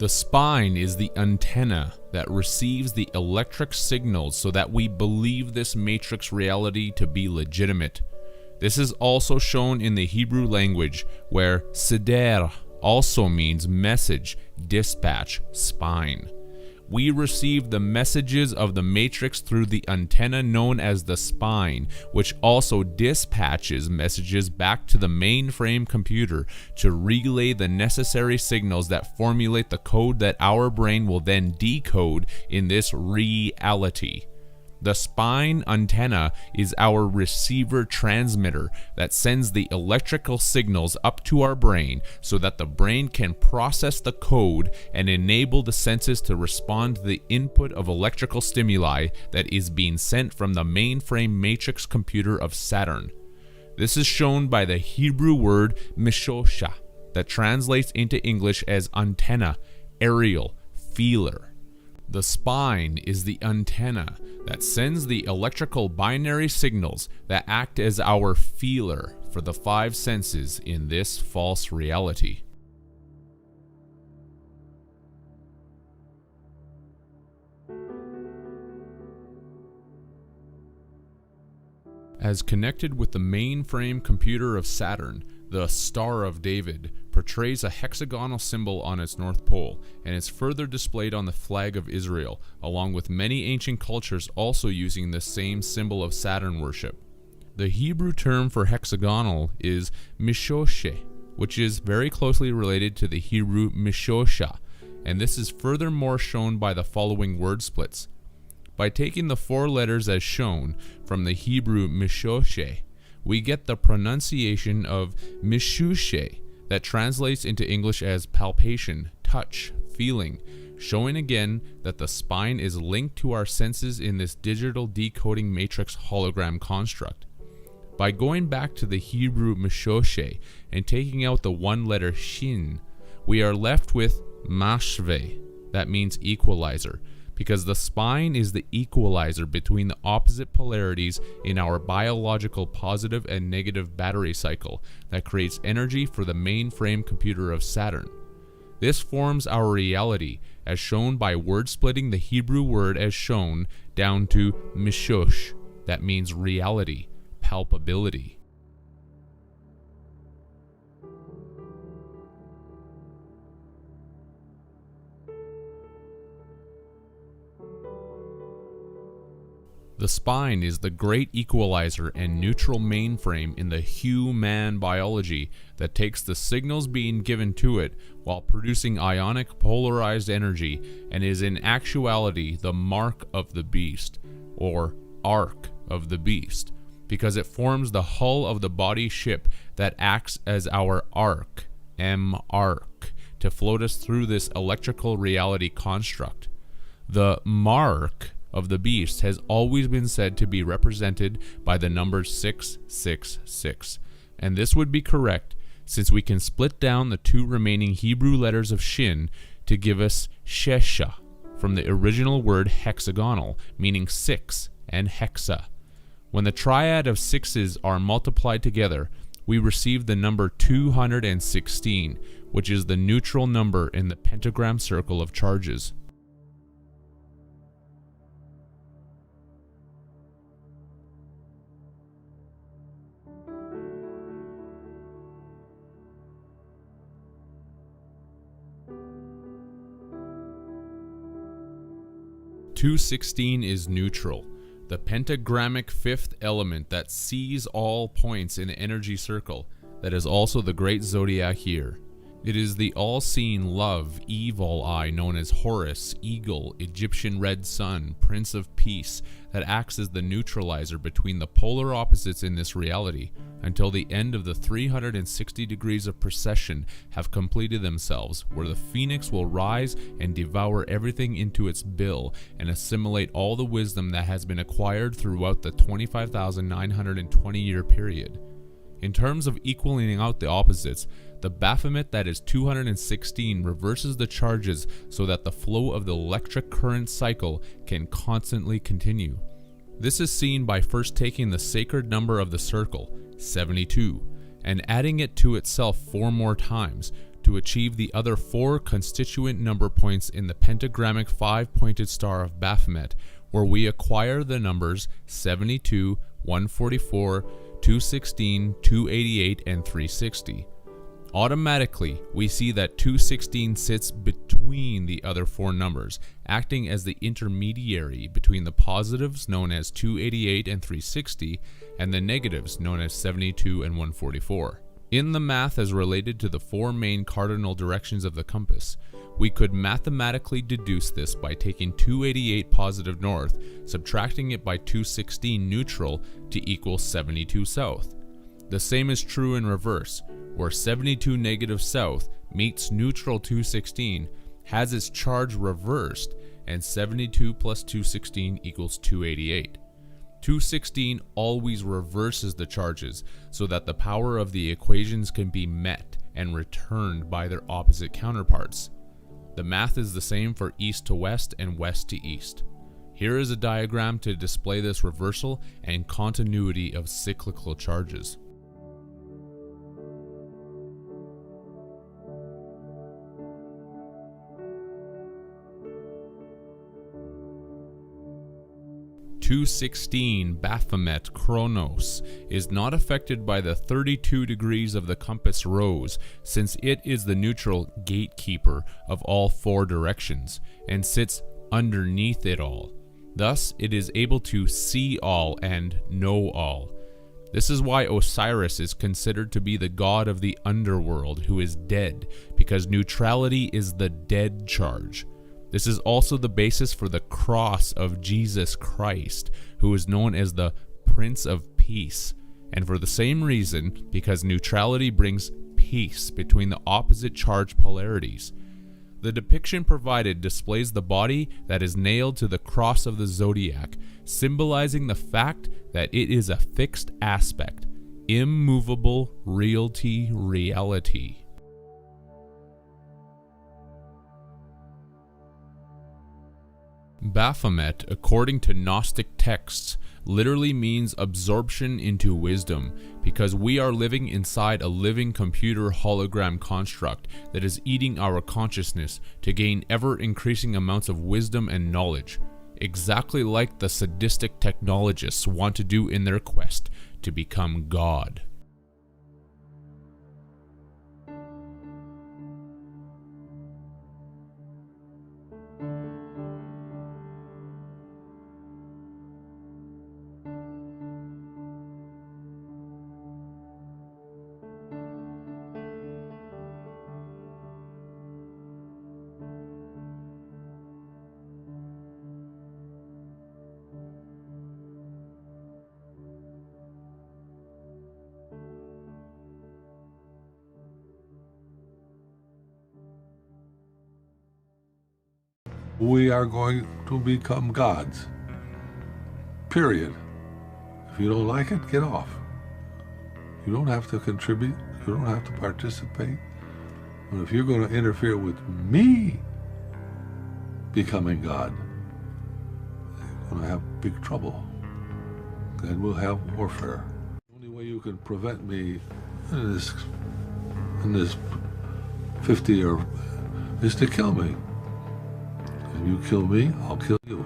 The spine is the antenna that receives the electric signals so that we believe this matrix reality to be legitimate. This is also shown in the Hebrew language, where seder also means message, dispatch, spine. We receive the messages of the matrix through the antenna known as the spine, which also dispatches messages back to the mainframe computer to relay the necessary signals that formulate the code that our brain will then decode in this reality. The spine antenna is our receiver transmitter that sends the electrical signals up to our brain so that the brain can process the code and enable the senses to respond to the input of electrical stimuli that is being sent from the mainframe matrix computer of Saturn. This is shown by the Hebrew word mishosha that translates into English as antenna, aerial, feeler. The spine is the antenna that sends the electrical binary signals that act as our feeler for the five senses in this false reality. As connected with the mainframe computer of Saturn, the Star of David portrays a hexagonal symbol on its north pole, and is further displayed on the flag of Israel, along with many ancient cultures also using the same symbol of Saturn worship. The Hebrew term for hexagonal is mishoshe, which is very closely related to the Hebrew mishosha, and this is furthermore shown by the following word splits. By taking the 4 letters as shown from the Hebrew mishoshe, we get the pronunciation of mishushe that translates into English as palpation, touch, feeling, showing again that the spine is linked to our senses in this digital decoding matrix hologram construct. By going back to the Hebrew mishoshe and taking out the 1 letter shin, we are left with mashve, that means equalizer, because the spine is the equalizer between the opposite polarities in our biological positive and negative battery cycle that creates energy for the mainframe computer of Saturn. This forms our reality, as shown by word splitting the Hebrew word as shown down to mishosh, that means reality, palpability. The spine is the great equalizer and neutral mainframe in the human biology that takes the signals being given to it while producing ionic polarized energy and is in actuality the mark of the beast, or ark of the beast, because it forms the hull of the body ship that acts as our ark, M-ark, to float us through this electrical reality construct. The mark of the beast has always been said to be represented by the number 666, and this would be correct since we can split down the 2 remaining Hebrew letters of shin to give us shesha, from the original word hexagonal, meaning 6, and hexa. When the triad of 6s are multiplied together, we receive the number 216, which is the neutral number in the pentagram circle of charges. "216 is neutral, the pentagrammic 5th element that sees all points in the energy circle, that is also the great zodiac year. It is the all-seeing love, evil eye known as Horus, Eagle, Egyptian Red Sun, Prince of Peace, that acts as the neutralizer between the polar opposites in this reality, until the end of the 360 degrees of precession have completed themselves, where the phoenix will rise and devour everything into its bill and assimilate all the wisdom that has been acquired throughout the 25,920-year period. In terms of equaling out the opposites, the Baphomet that is 216 reverses the charges so that the flow of the electric current cycle can constantly continue. This is seen by first taking the sacred number of the circle, 72, and adding it to itself 4 more times to achieve the other 4 constituent number points in the pentagrammic 5-pointed star of Baphomet, where we acquire the numbers 72, 144, 216, 288, and 360. Automatically, we see that 216 sits between the other 4 numbers, acting as the intermediary between the positives known as 288 and 360 and the negatives known as 72 and 144. In the math as related to the 4 main cardinal directions of the compass, we could mathematically deduce this by taking 288 positive north, subtracting it by 216 neutral to equal 72 south. The same is true in reverse, where 72 negative south meets neutral 216, has its charge reversed, and 72 plus 216 equals 288. 216 always reverses the charges so that the power of the equations can be met and returned by their opposite counterparts. The math is the same for east to west and west to east. Here is a diagram to display this reversal and continuity of cyclical charges. (216) Baphomet Chronos is not affected by the 32 degrees of the compass rose, since it is the neutral gatekeeper of all 4 directions and sits underneath it all. Thus, it is able to see all and know all. This is why Osiris is considered to be the god of the underworld who is dead, because neutrality is the dead charge. This is also the basis for the cross of Jesus Christ, who is known as the Prince of Peace, and for the same reason, because neutrality brings peace between the opposite charge polarities. The depiction provided displays the body that is nailed to the cross of the zodiac, symbolizing the fact that it is a fixed aspect, immovable reality. Baphomet, according to Gnostic texts, literally means absorption into wisdom, because we are living inside a living computer hologram construct that is eating our consciousness to gain ever-increasing amounts of wisdom and knowledge, exactly like the sadistic technologists want to do in their quest to become God. We are going to become gods. Period. If you don't like it, get off. You don't have to contribute. You don't have to participate. But if you're going to interfere with me becoming God, you're going to have big trouble. Then we'll have warfare. The only way you can prevent me in this 50 or is to kill me. If you kill me, I'll kill you.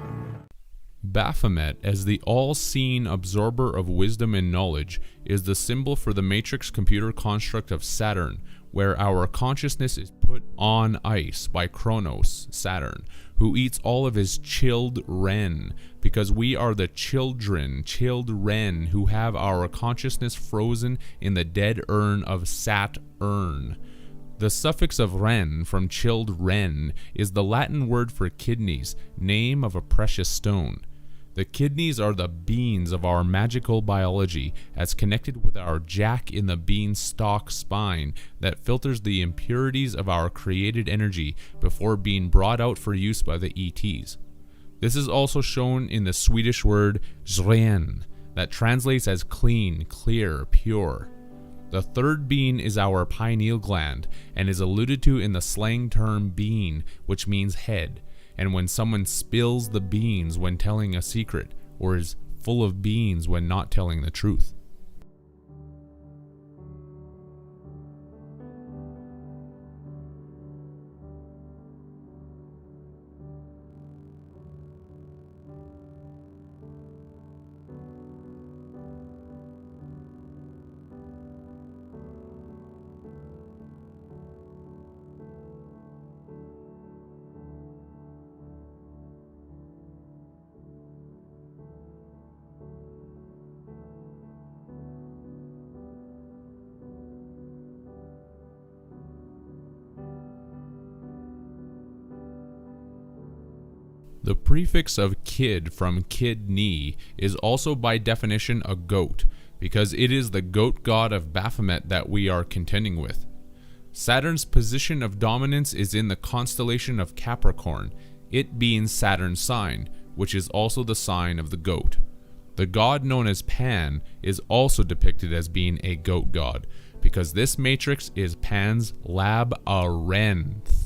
Baphomet, as the all-seeing absorber of wisdom and knowledge, is the symbol for the matrix computer construct of Saturn, where our consciousness is put on ice by Kronos, Saturn, who eats all of his chilled Ren, because we are the chilled Ren who have our consciousness frozen in the dead urn of Saturn. The suffix of Ren from chilled Ren is the Latin word for kidneys, name of a precious stone. The kidneys are the beans of our magical biology, as connected with our jack in the beanstalk spine that filters the impurities of our created energy before being brought out for use by the ETs. This is also shown in the Swedish word "ren," that translates as clean, clear, pure. The third bean is our pineal gland, and is alluded to in the slang term bean, which means head, and when someone spills the beans when telling a secret, or is full of beans when not telling the truth. The prefix of kid from kidney is also by definition a goat, because it is the goat god of Baphomet that we are contending with. Saturn's position of dominance is in the constellation of Capricorn, it being Saturn's sign, which is also the sign of the goat. The god known as Pan is also depicted as being a goat god, because this matrix is Pan's labyrinth.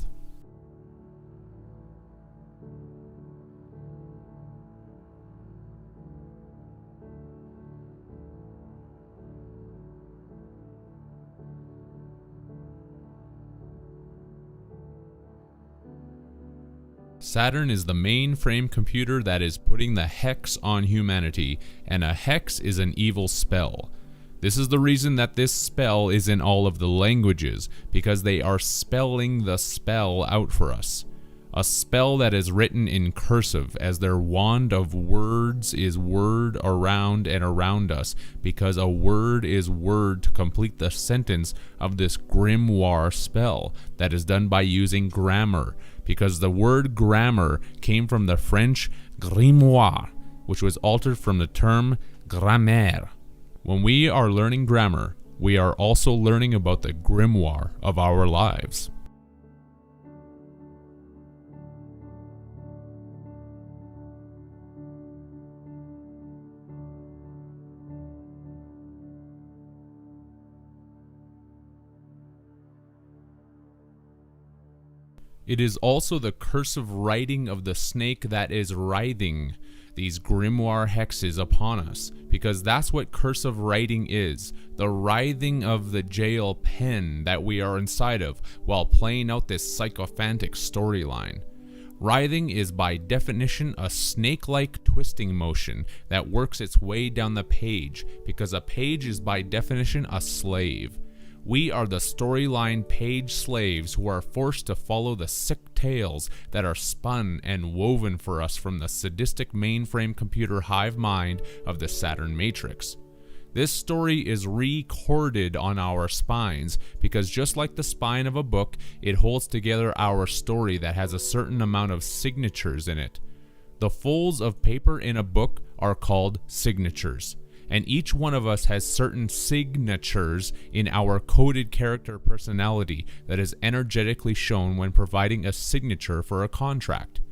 Saturn is the mainframe computer that is putting the hex on humanity, and a hex is an evil spell. This is the reason that this spell is in all of the languages, because they are spelling the spell out for us. a spell that is written in cursive, as their wand of words is word around and around us, because a word is word to complete the sentence of this grimoire spell that is done by using grammar, because the word grammar came from the French grimoire, which was altered from the term grammaire. When we are learning grammar, we are also learning about the grimoire of our lives. It is also the cursive writing of the snake that is writhing these grimoire hexes upon us, because that's what cursive writing is, the writhing of the jail pen that we are inside of while playing out this sycophantic storyline. Writhing is by definition a snake-like twisting motion that works its way down the page, because a page is by definition a slave. We are the storyline page slaves who are forced to follow the sick tales that are spun and woven for us from the sadistic mainframe computer hive mind of the Saturn Matrix. This story is recorded on our spines because just like the spine of a book, it holds together our story that has a certain amount of signatures in it. The folds of paper in a book are called signatures. And each one of us has certain signatures in our coded character personality that is energetically shown when providing a signature for a contract.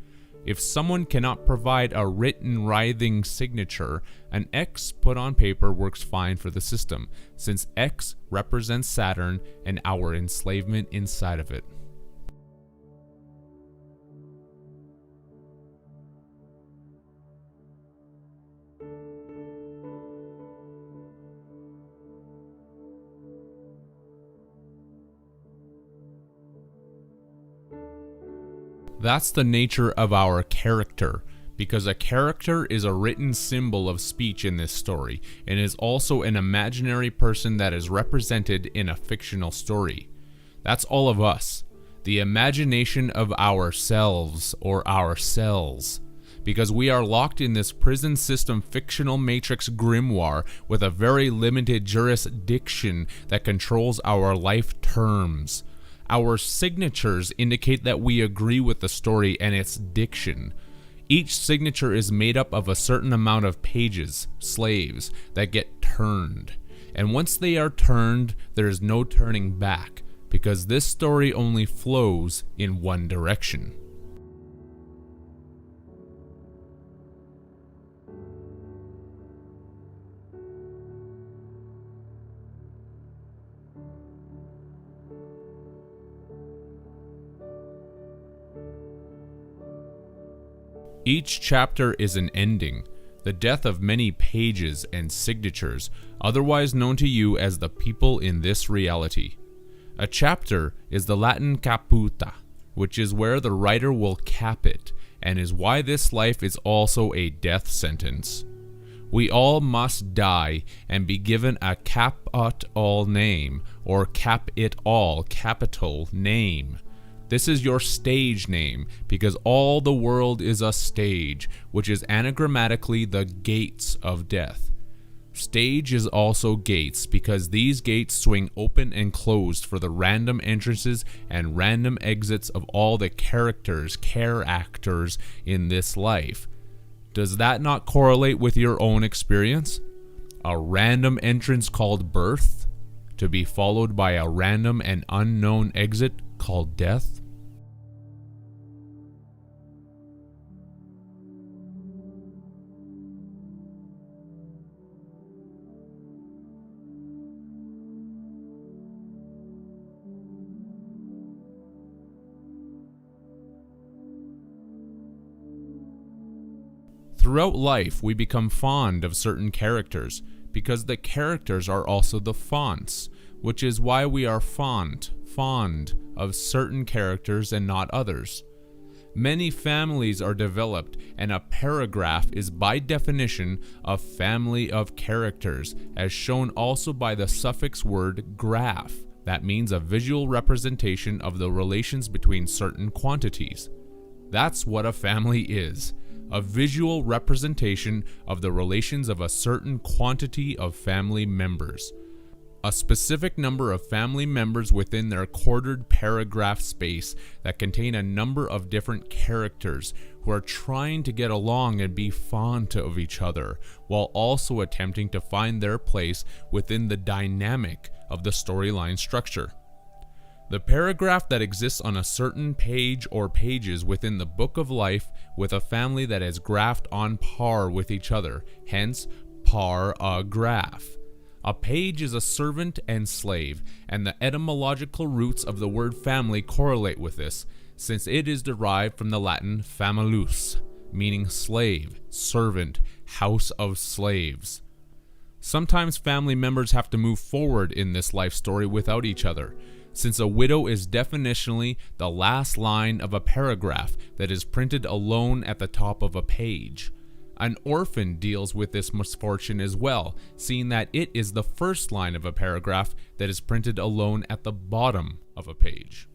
If someone cannot provide a written writhing signature, an X put on paper works fine for the system, since X represents Saturn and our enslavement inside of it. That's the nature of our character, because a character is a written symbol of speech in this story, and is also an imaginary person that is represented in a fictional story. That's all of us, the imagination of ourselves or our cells, because we are locked in this prison system fictional matrix grimoire with a very limited jurisdiction that controls our life terms. Our signatures indicate that we agree with the story and its diction. Each signature is made up of a certain amount of pages, slaves, that get turned. And once they are turned, there is no turning back, because this story only flows in one direction. Each chapter is an ending, the death of many pages and signatures, otherwise known to you as the people in this reality. A chapter is the Latin caputa, which is where the writer will cap it, and is why this life is also a death sentence. We all must die and be given a cap-ut-all name, or cap-it-all capital name. This is your stage name, because all the world is a stage, which is anagrammatically the gates of death. Stage is also gates, because these gates swing open and closed for the random entrances and random exits of all the characters, care-actors in this life. Does that not correlate with your own experience? A random entrance called birth, to be followed by a random and unknown exit called death? Throughout life, we become fond of certain characters, because the characters are also the fonts, which is why we are fond of certain characters and not others. Many families are developed, and a paragraph is by definition a family of characters, as shown also by the suffix word graph. That means a visual representation of the relations between certain quantities. That's what a family is. A visual representation of the relations of a certain quantity of family members. A specific number of family members within their quartered paragraph space that contain a number of different characters who are trying to get along and be fond of each other, while also attempting to find their place within the dynamic of the storyline structure. The paragraph that exists on a certain page or pages within the book of life with a family that is graphed on par with each other, hence par-a-graph. A page is a servant and slave, and the etymological roots of the word family correlate with this, since it is derived from the Latin famulus, meaning slave, servant, house of slaves. Sometimes family members have to move forward in this life story without each other, since a widow is definitionally the last line of a paragraph that is printed alone at the top of a page. An orphan deals with this misfortune as well, seeing that it is the first line of a paragraph that is printed alone at the bottom of a page.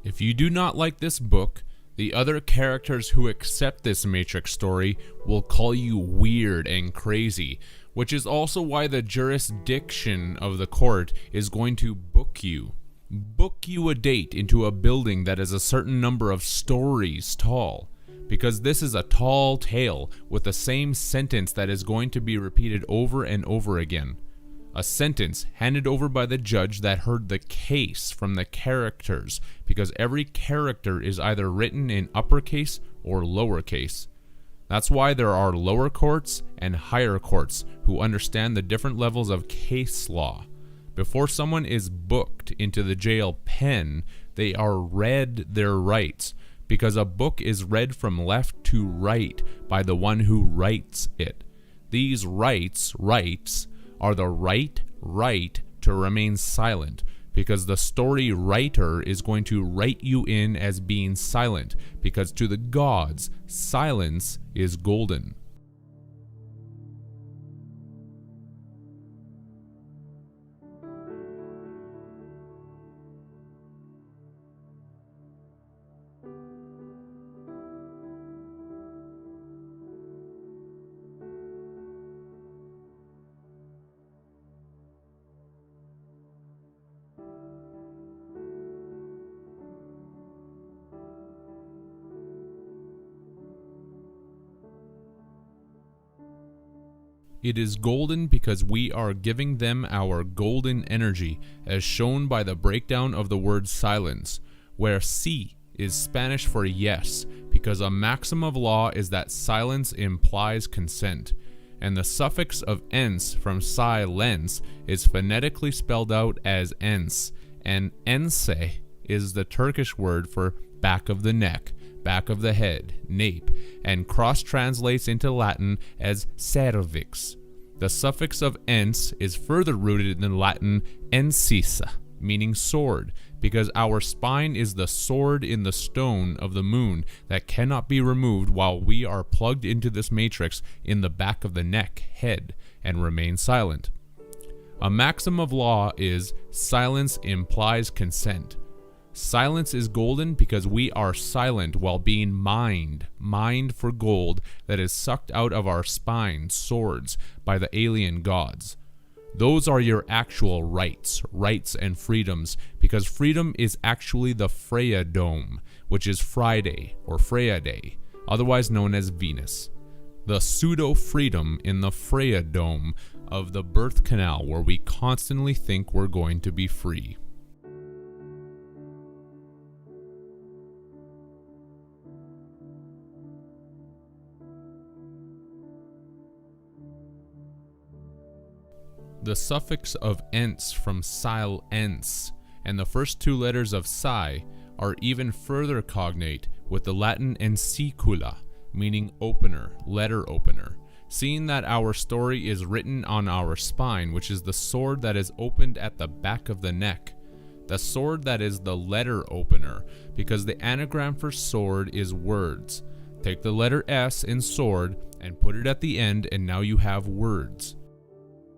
If you do not like this book, the other characters who accept this Matrix story will call you weird and crazy, which is also why the jurisdiction of the court is going to book you. Book you a date into a building that is a certain number of stories tall, because this is a tall tale with the same sentence that is going to be repeated over and over again. A sentence handed over by the judge that heard the case from the characters, because every character is either written in uppercase or lowercase. That's why there are lower courts and higher courts who understand the different levels of case law. Before someone is booked into the jail pen, they are read their rights, because a book is read from left to right by the one who writes it. These rights are the right to remain silent, because the story writer is going to write you in as being silent, because to the gods, silence is golden. It is golden because we are giving them our golden energy, as shown by the breakdown of the word silence, where sí is Spanish for yes, because a maxim of law is that silence implies consent, and the suffix of ens from silence is phonetically spelled out as ens, and ense is the Turkish word for back of the neck, back of the head, nape, and cross-translates into Latin as cervix. The suffix of ens is further rooted in Latin encisa, meaning sword, because our spine is the sword in the stone of the moon that cannot be removed while we are plugged into this matrix in the back of the neck, head, and remain silent. A maxim of law is silence implies consent. Silence is golden because we are silent while being mined for gold that is sucked out of our spine, swords, by the alien gods. Those are your actual rights and freedoms, because freedom is actually the Freya Dome, which is Friday or Freya Day, otherwise known as Venus. The pseudo-freedom in the Freya Dome of the birth canal, where we constantly think we're going to be free. The suffix of "ence" from silence and the first two letters of psi are even further cognate with the Latin ensicula, meaning opener, letter opener. Seeing that our story is written on our spine, which is the sword that is opened at the back of the neck, the sword that is the letter opener, because the anagram for sword is words. Take the letter S in sword and put it at the end, and now you have words.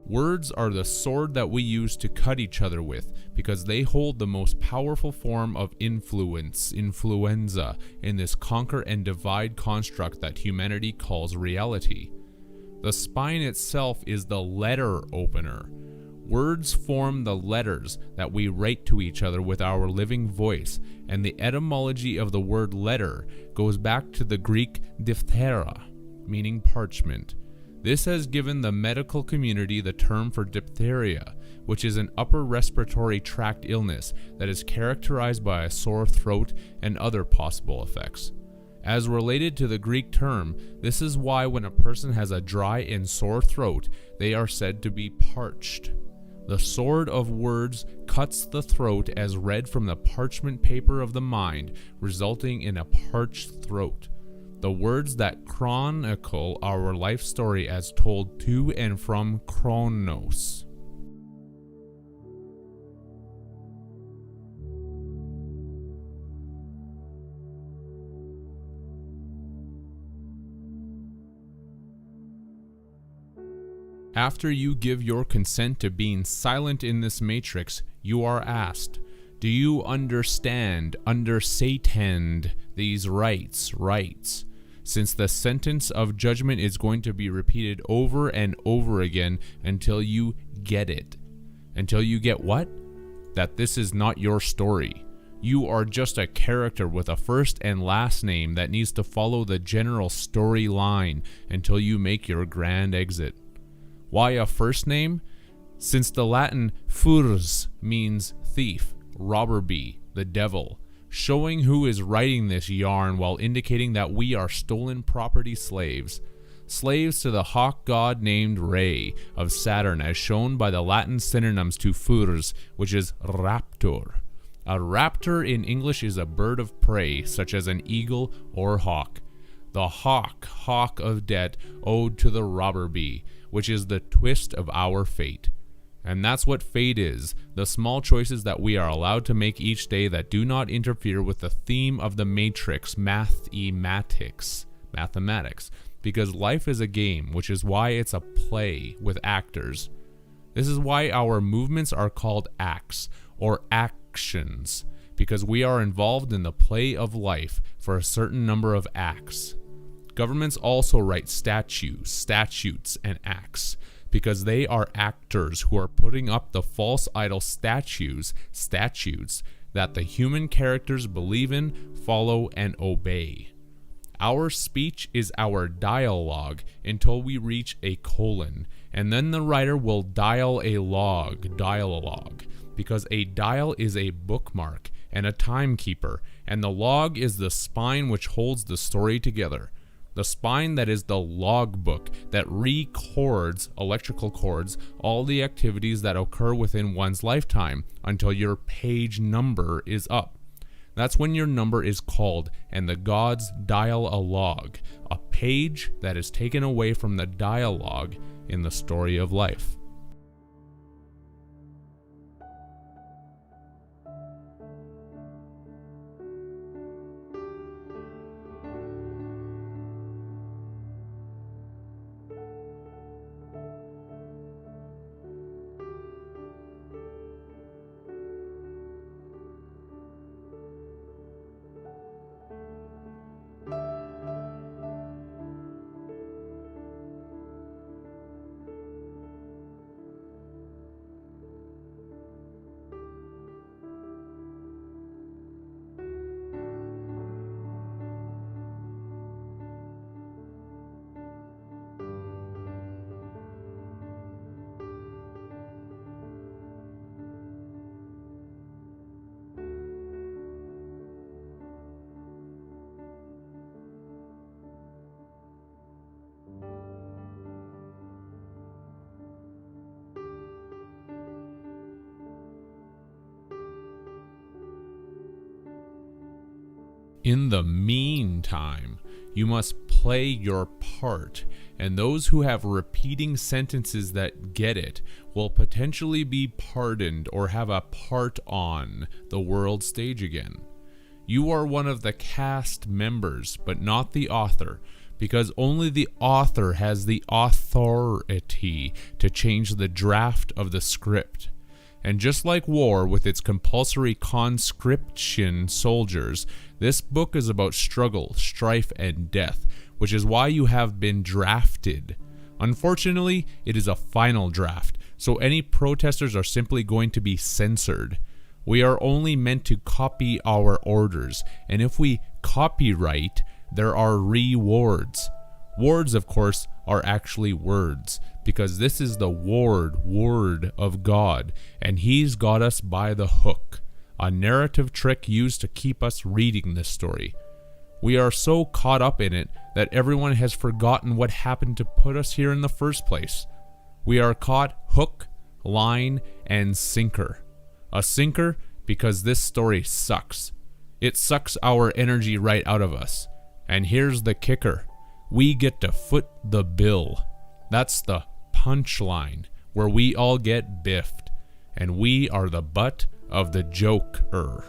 Words are the sword that we use to cut each other with, because they hold the most powerful form of influenza, in this conquer and divide construct that humanity calls reality. The spine itself is the letter opener. Words form the letters that we write to each other with our living voice, and the etymology of the word letter goes back to the Greek diphthera, meaning parchment. This has given the medical community the term for diphtheria, which is an upper respiratory tract illness that is characterized by a sore throat and other possible effects. As related to the Greek term, this is why when a person has a dry and sore throat, they are said to be parched. The sword of words cuts the throat as read from the parchment paper of the mind, resulting in a parched throat. The words that chronicle our life story as told to and from Chronos. After you give your consent to being silent in this matrix, you are asked, do you understand these rights? Since the sentence of judgment is going to be repeated over and over again until you get it. Until you get what? That this is not your story. You are just a character with a first and last name that needs to follow the general storyline until you make your grand exit. Why a first name? Since the Latin furs means thief, robber bee, the devil, showing who is writing this yarn while indicating that we are stolen property slaves. Slaves to the hawk god named Re of Saturn, as shown by the Latin synonyms to furs, which is raptor. A raptor in English is a bird of prey, such as an eagle or hawk. The hawk of debt owed to the robber bee, which is the twist of our fate. And that's what fate is, the small choices that we are allowed to make each day that do not interfere with the theme of the matrix, mathematics, because life is a game, which is why it's a play with actors. This is why our movements are called acts, or actions, because we are involved in the play of life for a certain number of acts. Governments also write statutes, and acts, because they are actors who are putting up the false idol statutes that the human characters believe in, follow, and obey. Our speech is our dialogue until we reach a colon, and then the writer will dial a log, because a dial is a bookmark and a timekeeper, and the log is the spine which holds the story together. The spine that is the logbook that records, electrical cords, all the activities that occur within one's lifetime until your page number is up. That's when your number is called, and the gods dial a log, a page that is taken away from the dialogue in the story of life. In the meantime, you must play your part, and those who have repeating sentences that get it will potentially be pardoned or have a part on the world stage again. You are one of the cast members, but not the author, because only the author has the authority to change the draft of the script. And just like war with its compulsory conscription soldiers, this book is about struggle, strife, and death, which is why you have been drafted. Unfortunately, it is a final draft, so any protesters are simply going to be censored. We are only meant to copy our orders, and if we copyright, there are rewards. Wards, of course, are actually words, because this is the word of God, and He's got us by the hook, a narrative trick used to keep us reading this story. We are so caught up in it that everyone has forgotten what happened to put us here in the first place. We are caught hook, line, and sinker. A sinker because this story sucks. It sucks our energy right out of us. And here's the kicker. We get to foot the bill. That's the punchline, where we all get biffed. And we are the butt of the joker.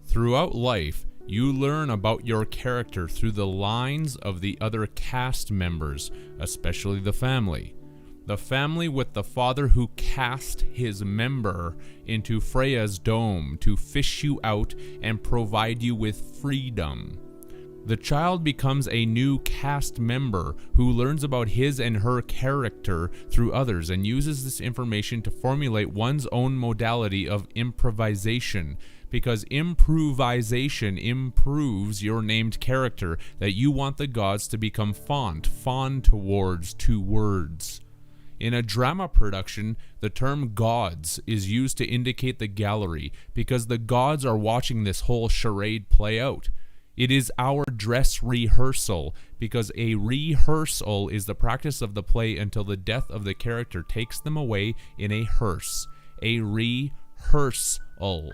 Throughout life, you learn about your character through the lines of the other cast members, especially the family. The family with the father who cast his member into Freya's dome to fish you out and provide you with freedom. The child becomes a new cast member who learns about his and her character through others and uses this information to formulate one's own modality of improvisation, because improvisation improves your named character that you want the gods to become fond towards two words. In a drama production, the term gods is used to indicate the gallery because the gods are watching this whole charade play out. It is our dress rehearsal, because a rehearsal is the practice of the play until the death of the character takes them away in a hearse. A rehearsal.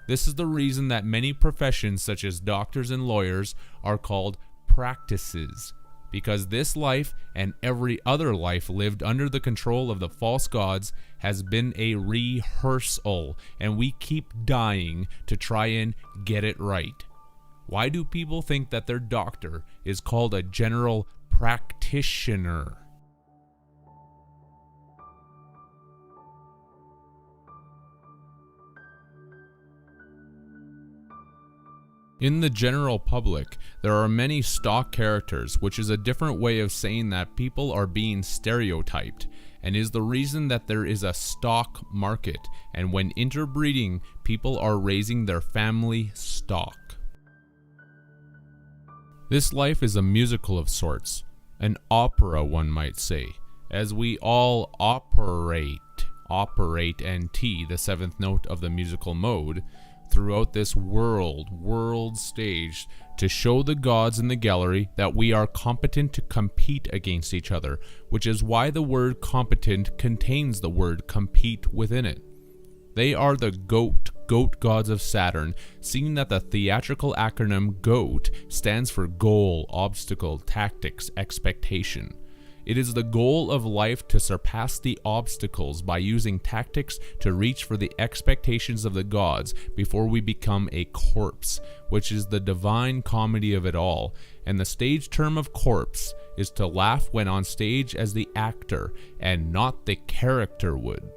This is the reason that many professions, such as doctors and lawyers, are called practices, because this life and every other life lived under the control of the false gods has been a rehearsal, and we keep dying to try and get it right. Why do people think that their doctor is called a general practitioner? In the general public, there are many stock characters, which is a different way of saying that people are being stereotyped, and is the reason that there is a stock market, and when interbreeding, people are raising their family stock. This life is a musical of sorts, an opera one might say, as we all operate and T, the seventh note of the musical mode, throughout this world stage to show the gods in the gallery that we are competent to compete against each other, which is why the word competent contains the word compete within it. They are the goat gods of Saturn, seeing that the theatrical acronym GOAT stands for goal, obstacle, tactics, expectation. It is the goal of life to surpass the obstacles by using tactics to reach for the expectations of the gods before we become a corpse, which is the divine comedy of it all. And the stage term of corpse is to laugh when on stage as the actor and not the character would.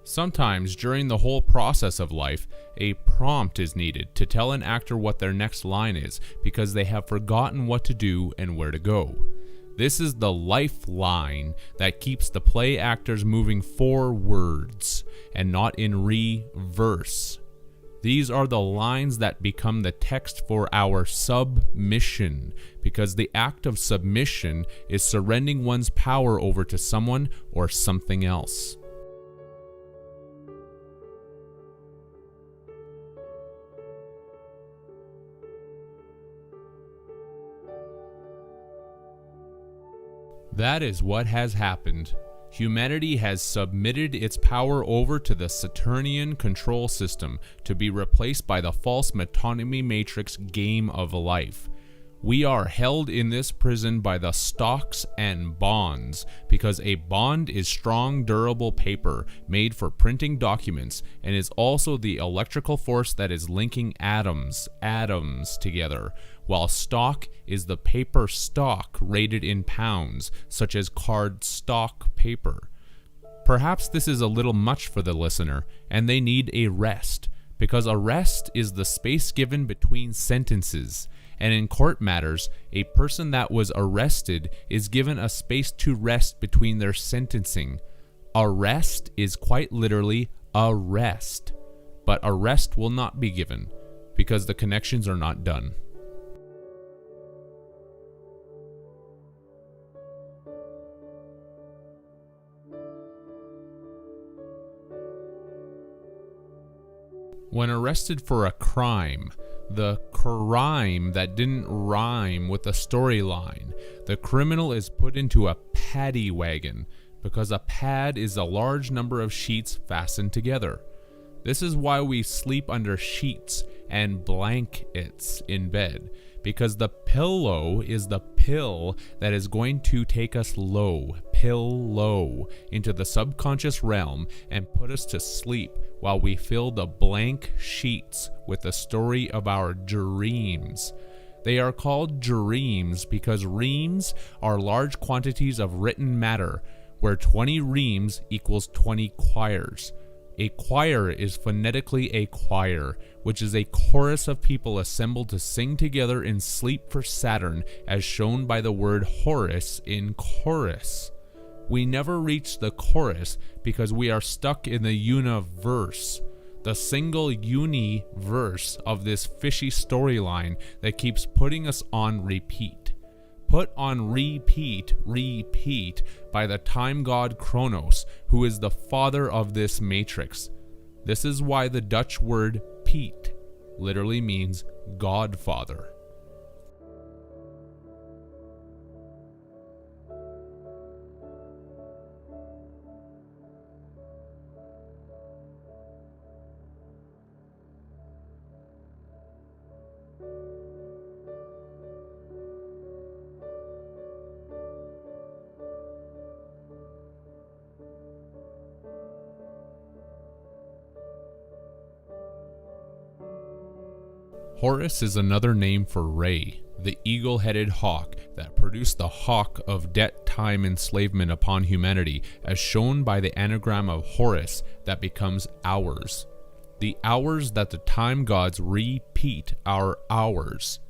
Sometimes, during the whole process of life, a prompt is needed to tell an actor what their next line is because they have forgotten what to do and where to go. This is the lifeline that keeps the play actors moving forwards and not in reverse. These are the lines that become the text for our submission, because the act of submission is surrendering one's power over to someone or something else. That is what has happened. Humanity has submitted its power over to the Saturnian control system to be replaced by the false metonymy matrix game of life. We are held in this prison by the stocks and bonds, because a bond is strong, durable paper made for printing documents and is also the electrical force that is linking atoms together, while stock is the paper stock rated in pounds, such as card stock paper. Perhaps this is a little much for the listener, and they need a rest, because a rest is the space given between sentences. And in court matters, a person that was arrested is given a space to rest between their sentencing. Arrest is quite literally a rest, but arrest will not be given because the connections are not done. When arrested for a crime, the crime that didn't rhyme with the storyline, the criminal is put into a paddy wagon, because a pad is a large number of sheets fastened together. This is why we sleep under sheets and blankets in bed, because the pillow is the pill that is going to take us low, into the subconscious realm and put us to sleep while we fill the blank sheets with the story of our dreams. They are called dreams because reams are large quantities of written matter, where 20 reams equals 20 choirs. A choir is phonetically a choir, which is a chorus of people assembled to sing together in sleep for Saturn, as shown by the word Horus in chorus. We never reach the chorus because we are stuck in the universe, the single universe of this fishy storyline that keeps putting us on repeat. Put on repeat by the time god Kronos, who is the father of this matrix. This is why the Dutch word Piet literally means godfather. Horus is another name for Re, the eagle-headed hawk that produced the hawk of debt, time, enslavement upon humanity, as shown by the anagram of Horus that becomes hours. The hours that the time gods repeat are hours.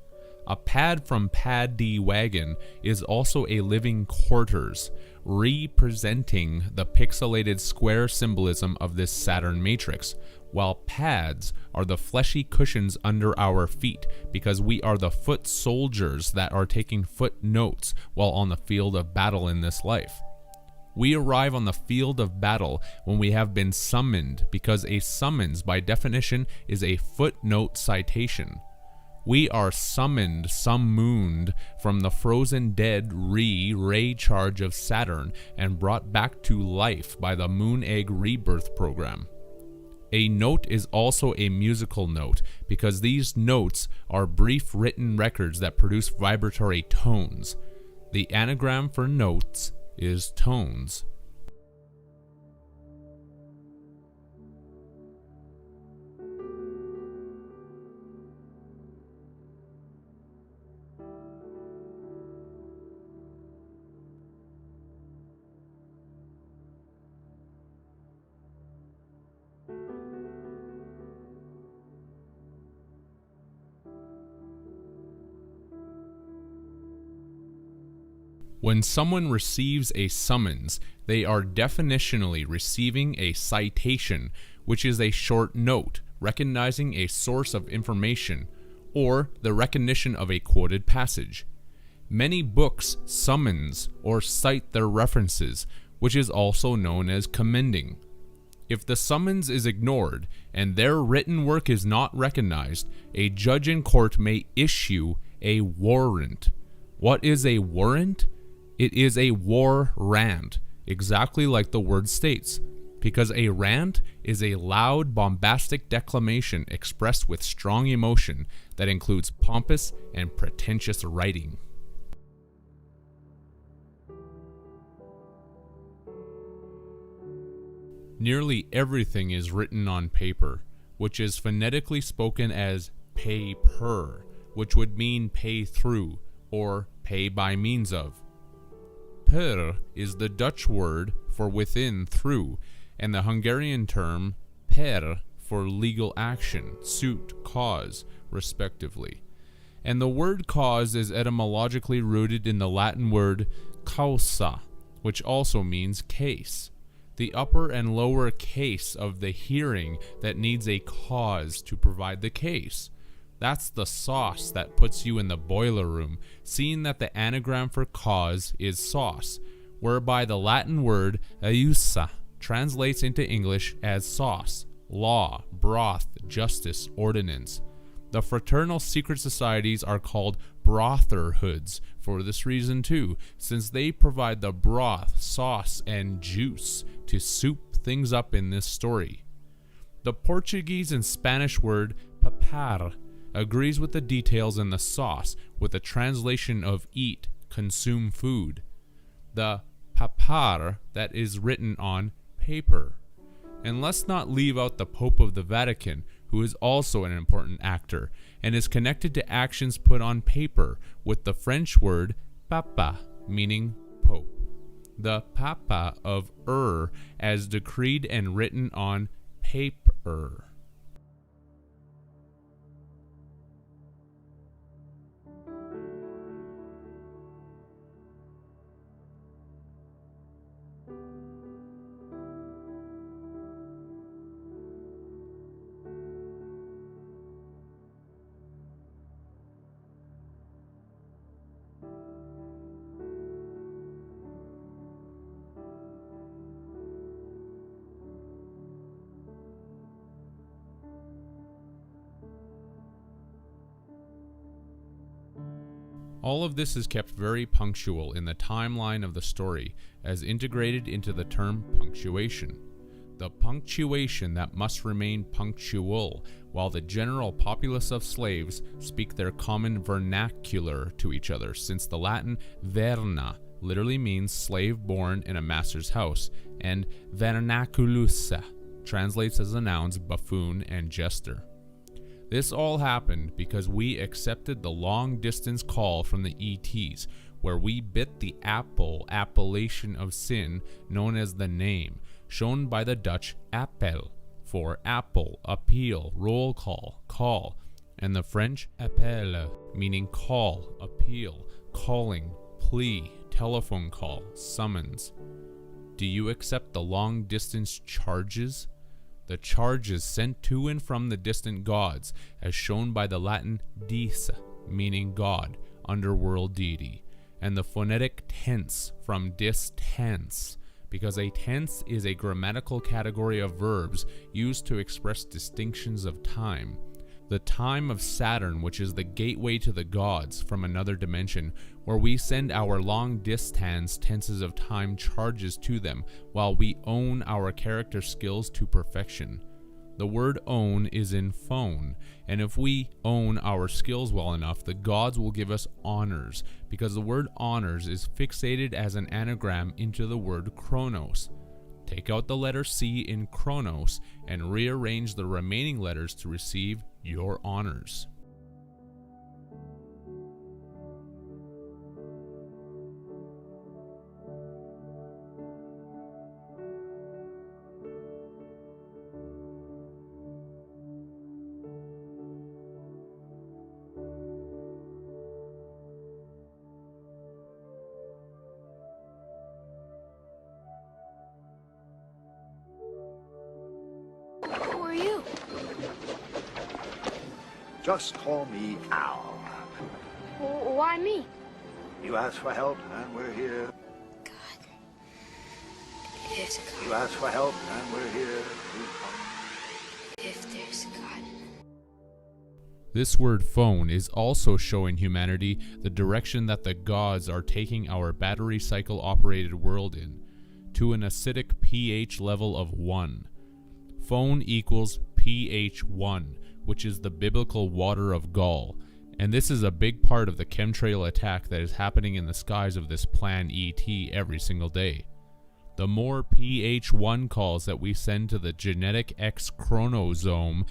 A pad from paddy wagon is also a living quarters, representing the pixelated square symbolism of this Saturn matrix, while pads are the fleshy cushions under our feet because we are the foot soldiers that are taking footnotes while on the field of battle in this life. We arrive on the field of battle when we have been summoned, because a summons by definition is a footnote citation. We are summoned from the frozen dead ray charge of Saturn and brought back to life by the Moon Egg Rebirth program. A note is also a musical note because these notes are brief written records that produce vibratory tones. The anagram for notes is tones. When someone receives a summons, they are definitionally receiving a citation, which is a short note recognizing a source of information, or the recognition of a quoted passage. Many books summons or cite their references, which is also known as commending. If the summons is ignored and their written work is not recognized, a judge in court may issue a warrant. What is a warrant? It is a war rant, exactly like the word states, because a rant is a loud, bombastic declamation expressed with strong emotion that includes pompous and pretentious writing. Nearly everything is written on paper, which is phonetically spoken as pay per, which would mean pay through or pay by means of. Per is the Dutch word for within, through, and the Hungarian term per for legal action, suit, cause, respectively. And the word cause is etymologically rooted in the Latin word causa, which also means case, the upper and lower case of the hearing that needs a cause to provide the case. That's the sauce that puts you in the boiler room, seeing that the anagram for cause is sauce, whereby the Latin word iusa translates into English as sauce, law, broth, justice, ordinance. The fraternal secret societies are called brotherhoods for this reason too, since they provide the broth, sauce, and juice to soup things up in this story. The Portuguese and Spanish word papar agrees with the details in the sauce with the translation of eat, consume food. The papar that is written on paper. And let's not leave out the Pope of the Vatican, who is also an important actor and is connected to actions put on paper with the French word papa, meaning Pope. The papa of as decreed and written on paper. All of this is kept very punctual in the timeline of the story, as integrated into the term punctuation. The punctuation that must remain punctual, while the general populace of slaves speak their common vernacular to each other, since the Latin verna literally means slave born in a master's house, and vernaculus translates as the nouns buffoon and jester. This all happened because we accepted the long-distance call from the ETs, where we bit the appellation of sin known as the name, shown by the Dutch appel, for apple, appeal, roll call, and the French appel, meaning call, appeal, calling, plea, telephone call, summons. Do you accept the long-distance charges? The charges sent to and from the distant gods, as shown by the Latin dis, meaning God, underworld deity, and the phonetic tense from dis tense, because a tense is a grammatical category of verbs used to express distinctions of time. The time of Saturn, which is the gateway to the gods from another dimension, where we send our long distance tenses of time charges to them, while we own our character skills to perfection. The word own is in phone, and if we own our skills well enough, the gods will give us honors, because the word honors is fixated as an anagram into the word chronos. Take out the letter C in chronos and rearrange the remaining letters to receive your honors. Just call me Al. Why me? You asked for help, and we're here. God. There's a You God. asked for help, and we're here. If there's a God. This word phone is also showing humanity the direction that the gods are taking our battery cycle operated world in, to an acidic pH level of 1. Phone equals pH 1, which is the biblical water of gall, and this is a big part of the chemtrail attack that is happening in the skies of this plan ET every single day. The more pH 1 calls that we send to the genetic X chromosome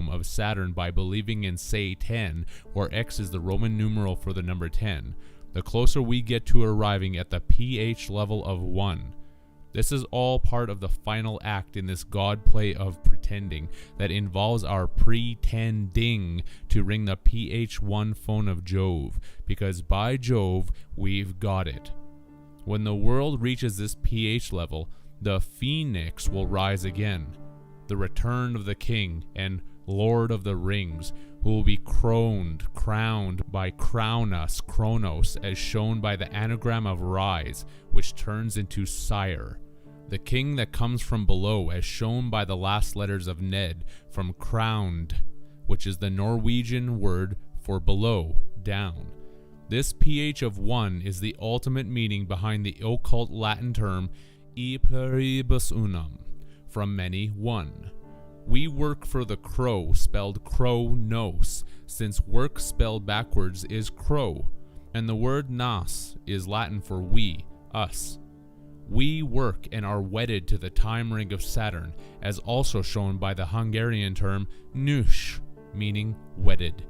of Saturn by believing in, say, 10, where X is the Roman numeral for the number 10, the closer we get to arriving at the pH level of 1. This is all part of the final act in this god play of pretending that involves our pretending to ring the pH 1 phone of Jove, because by Jove, we've got it. When the world reaches this pH level, the phoenix will rise again, the return of the king and Lord of the Rings, who will be crowned by Crownus, Kronos, as shown by the anagram of rise, which turns into sire. The king that comes from below, as shown by the last letters of Ned, from crowned, which is the Norwegian word for below, down. This pH of 1 is the ultimate meaning behind the occult Latin term e pluribus unum, from many one. We work for the crow, spelled crow-nos, since work spelled backwards is crow, and the word nas is Latin for we, us. We work and are wedded to the time ring of Saturn, as also shown by the Hungarian term nős, meaning wedded.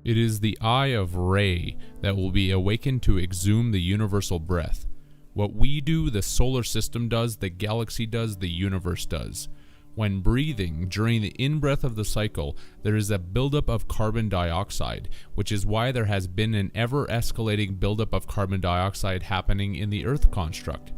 It is the eye of Re that will be awakened to exhume the universal breath. What we do, the solar system does, the galaxy does, the universe does. When breathing, during the in-breath of the cycle, there is a buildup of carbon dioxide, which is why there has been an ever-escalating buildup of carbon dioxide happening in the Earth construct.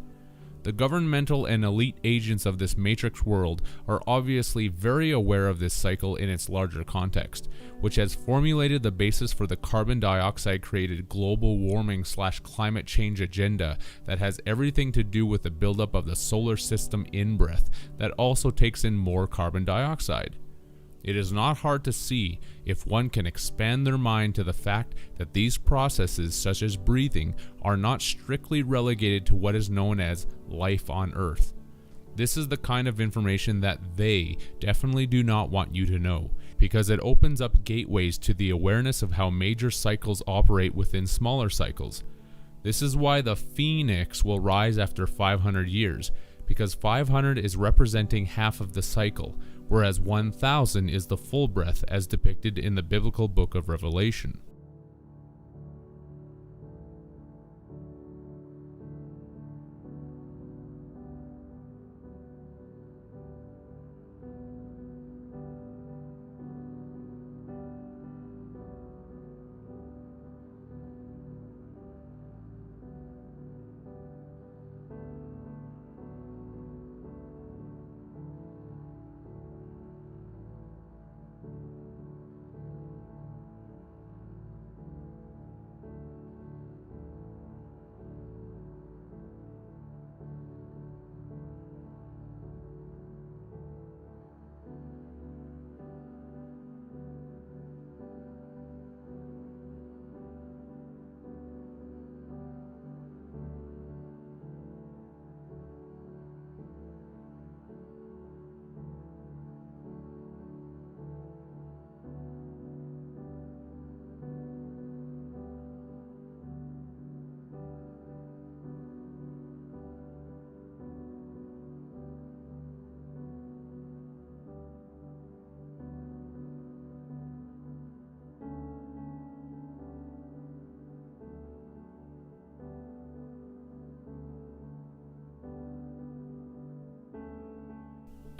The governmental and elite agents of this matrix world are obviously very aware of this cycle in its larger context, which has formulated the basis for the carbon dioxide created global warming / climate change agenda that has everything to do with the buildup of the solar system in-breath that also takes in more carbon dioxide. It is not hard to see if one can expand their mind to the fact that these processes, such as breathing, are not strictly relegated to what is known as life on Earth. This is the kind of information that they definitely do not want you to know, because it opens up gateways to the awareness of how major cycles operate within smaller cycles. This is why the phoenix will rise after 500 years, because 500 is representing half of the cycle, whereas 1,000 is the full breath as depicted in the biblical book of Revelation.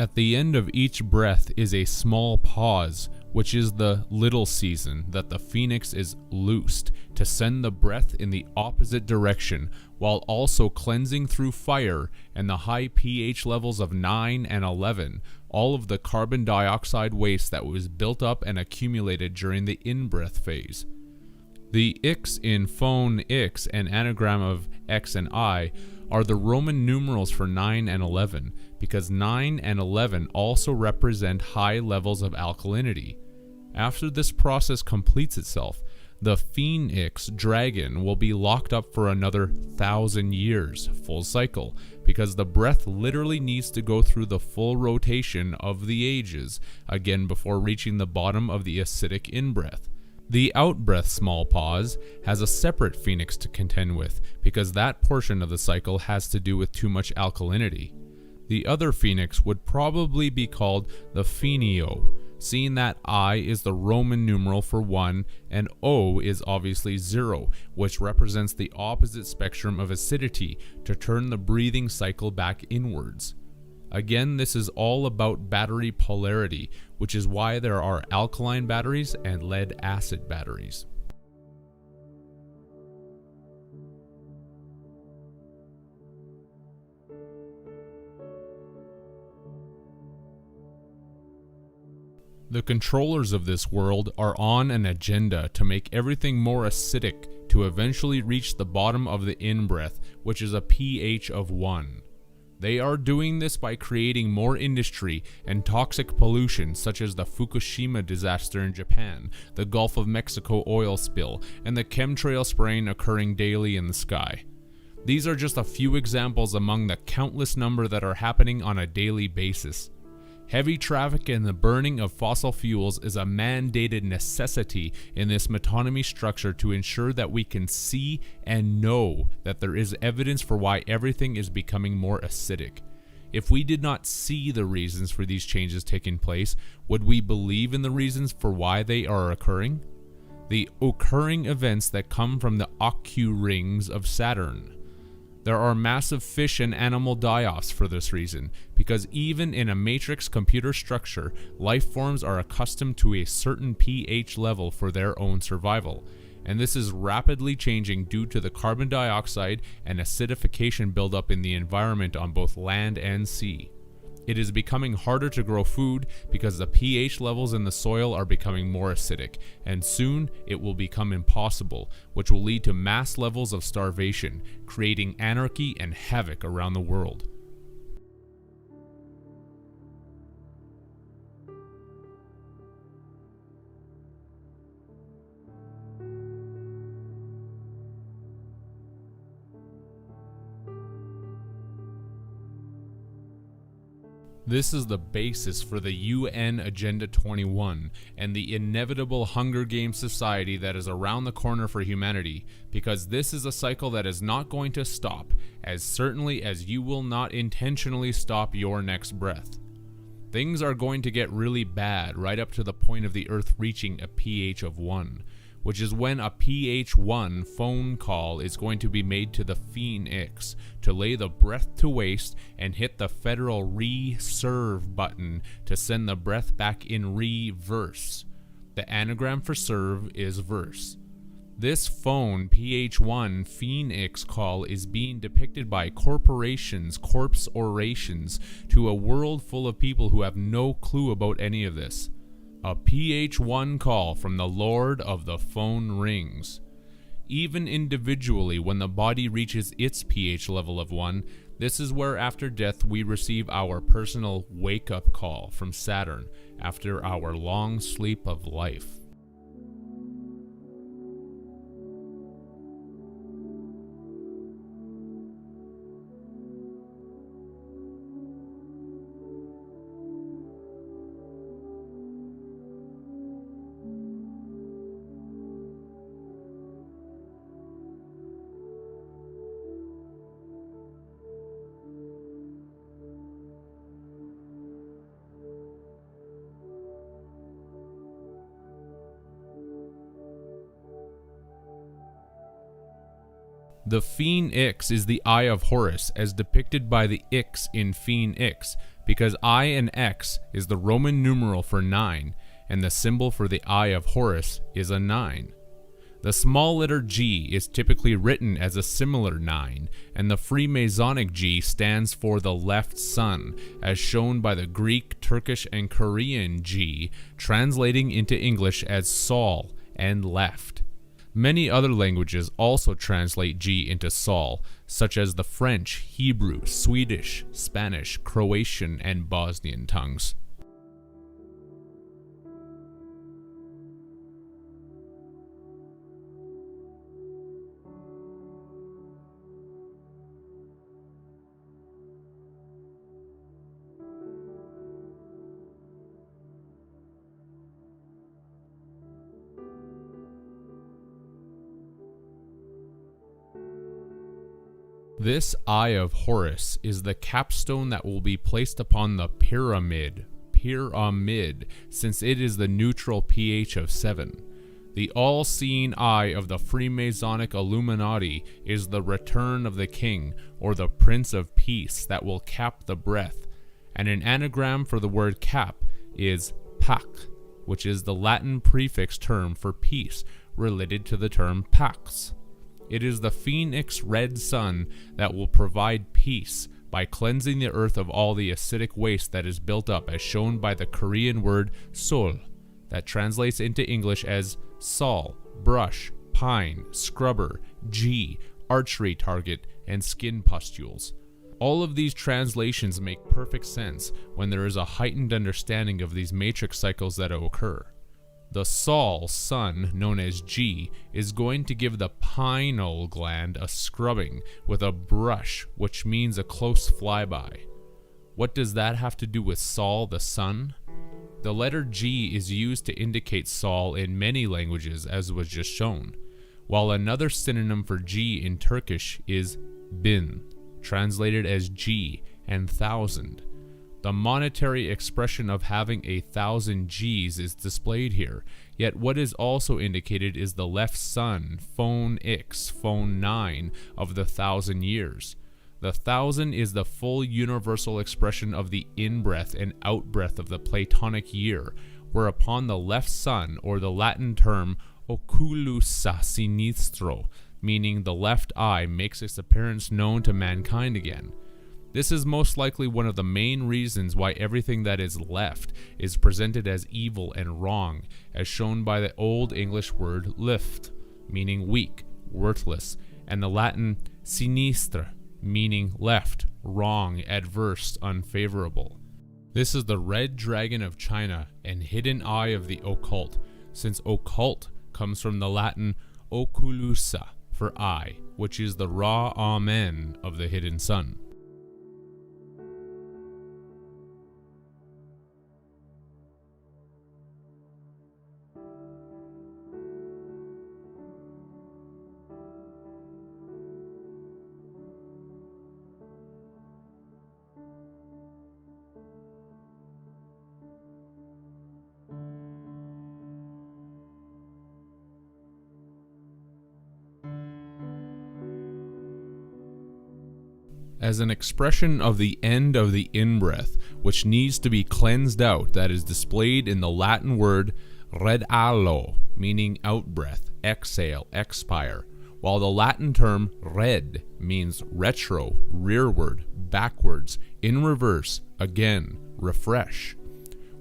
At the end of each breath is a small pause, which is the little season that the phoenix is loosed to send the breath in the opposite direction, while also cleansing through fire and the high pH levels of 9 and 11, all of the carbon dioxide waste that was built up and accumulated during the in-breath phase. The X in phone X and anagram of X and I are the Roman numerals for 9 and 11, because 9 and 11 also represent high levels of alkalinity. After this process completes itself, the phoenix dragon will be locked up for another 1,000 years, full cycle, because the breath literally needs to go through the full rotation of the ages again before reaching the bottom of the acidic in-breath. The out-breath small pause has a separate phoenix to contend with, because that portion of the cycle has to do with too much alkalinity. The other phoenix would probably be called the phenio, seeing that I is the Roman numeral for 1 and O is obviously 0, which represents the opposite spectrum of acidity to turn the breathing cycle back inwards. Again, this is all about battery polarity, which is why there are alkaline batteries and lead-acid batteries. The controllers of this world are on an agenda to make everything more acidic to eventually reach the bottom of the in-breath, which is a pH of 1. They are doing this by creating more industry and toxic pollution, such as the Fukushima disaster in Japan, the Gulf of Mexico oil spill, and the chemtrail spraying occurring daily in the sky. These are just a few examples among the countless number that are happening on a daily basis. Heavy traffic and the burning of fossil fuels is a mandated necessity in this metonymy structure to ensure that we can see and know that there is evidence for why everything is becoming more acidic. If we did not see the reasons for these changes taking place, would we believe in the reasons for why they are occurring? The occurring events that come from the Ocu rings of Saturn. There are massive fish and animal die-offs for this reason, because even in a matrix computer structure, life forms are accustomed to a certain pH level for their own survival, and this is rapidly changing due to the carbon dioxide and acidification buildup in the environment on both land and sea. It is becoming harder to grow food because the pH levels in the soil are becoming more acidic, and soon it will become impossible, which will lead to mass levels of starvation, creating anarchy and havoc around the world. This is the basis for the UN Agenda 21 and the inevitable Hunger Games society that is around the corner for humanity, because this is a cycle that is not going to stop, as certainly as you will not intentionally stop your next breath. Things are going to get really bad right up to the point of the Earth reaching a pH of 1, which is when a pH 1 phone call is going to be made to the Phoenix to lay the breath to waste and hit the federal re-serve button to send the breath back in reverse. The anagram for serve is verse. This phone pH 1 Phoenix call is being depicted by corporations' corpse orations to a world full of people who have no clue about any of this. A pH 1 call from the Lord of the phone rings. Even individually, when the body reaches its pH level of 1, this is where after death we receive our personal wake-up call from Saturn after our long sleep of life. The Phoenix is the Eye of Horus, as depicted by the X in Phoenix, because I and X is the Roman numeral for 9, and the symbol for the Eye of Horus is a 9. The small letter G is typically written as a similar 9, and the Freemasonic G stands for the left sun, as shown by the Greek, Turkish, and Korean G, translating into English as Sol and left. Many other languages also translate G into Sol, such as the French, Hebrew, Swedish, Spanish, Croatian, and Bosnian tongues. This Eye of Horus is the capstone that will be placed upon the pyramid, since it is the neutral pH of 7. The all-seeing eye of the Freemasonic Illuminati is the return of the king, or the Prince of Peace, that will cap the breath, and an anagram for the word cap is pax, which is the Latin prefix term for peace, related to the term pax. It is the Phoenix red sun that will provide peace by cleansing the earth of all the acidic waste that is built up, as shown by the Korean word sol, that translates into English as sol, brush, pine, scrubber, G, archery target, and skin pustules. All of these translations make perfect sense when there is a heightened understanding of these matrix cycles that occur. The Sol, sun, known as G, is going to give the pineal gland a scrubbing with a brush, which means a close flyby. What does that have to do with Sol, the sun? The letter G is used to indicate Sol in many languages, as was just shown, while another synonym for G in Turkish is bin, translated as G and thousand. The monetary expression of having 1,000 Gs is displayed here, yet what is also indicated is the left sun, phone X, phone 9, of the 1,000 years. The 1,000 is the full universal expression of the in-breath and out-breath of the Platonic year, whereupon the left sun, or the Latin term oculus sinistro, meaning the left eye, makes its appearance known to mankind again. This is most likely one of the main reasons why everything that is left is presented as evil and wrong, as shown by the Old English word lift, meaning weak, worthless, and the Latin sinistra, meaning left, wrong, adverse, unfavorable. This is the red dragon of China and hidden eye of the occult, since occult comes from the Latin oculusa for eye, which is the raw amen of the hidden sun. As an expression of the end of the in-breath, which needs to be cleansed out, that is displayed in the Latin word redalo, meaning out-breath, exhale, expire, while the Latin term red means retro, rearward, backwards, in reverse, again, refresh.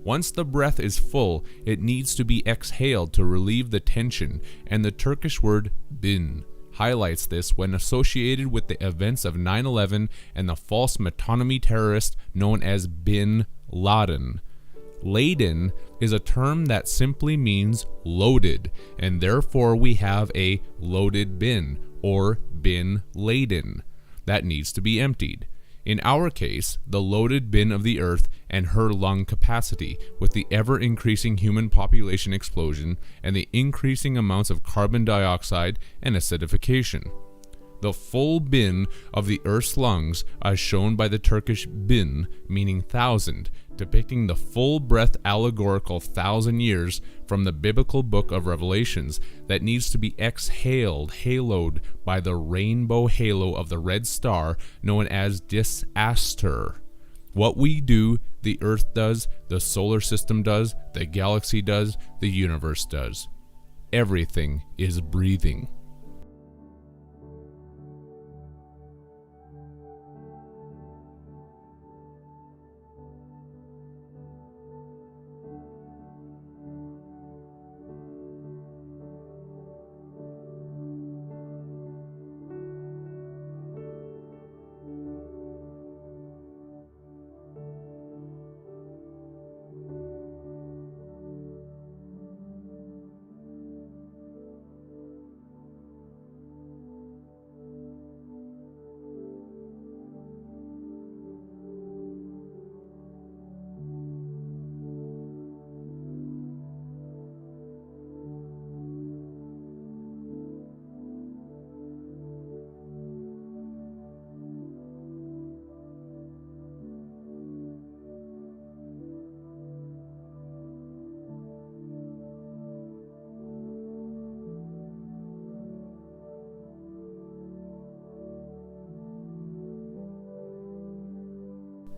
Once the breath is full, it needs to be exhaled to relieve the tension, and the Turkish word bin highlights this when associated with the events of 9/11 and the false metonymy terrorist known as Bin Laden. Laden is a term that simply means loaded, and therefore we have a loaded bin, or bin laden, that needs to be emptied. In our case, the loaded bin of the earth and her lung capacity, with the ever-increasing human population explosion and the increasing amounts of carbon dioxide and acidification. The full bin of the Earth's lungs, as shown by the Turkish bin, meaning 1,000, depicting the full breath allegorical 1,000 years from the biblical book of Revelations that needs to be exhaled, haloed by the rainbow halo of the red star known as disaster. What we do, the Earth does, the solar system does, the galaxy does, the universe does. Everything is breathing.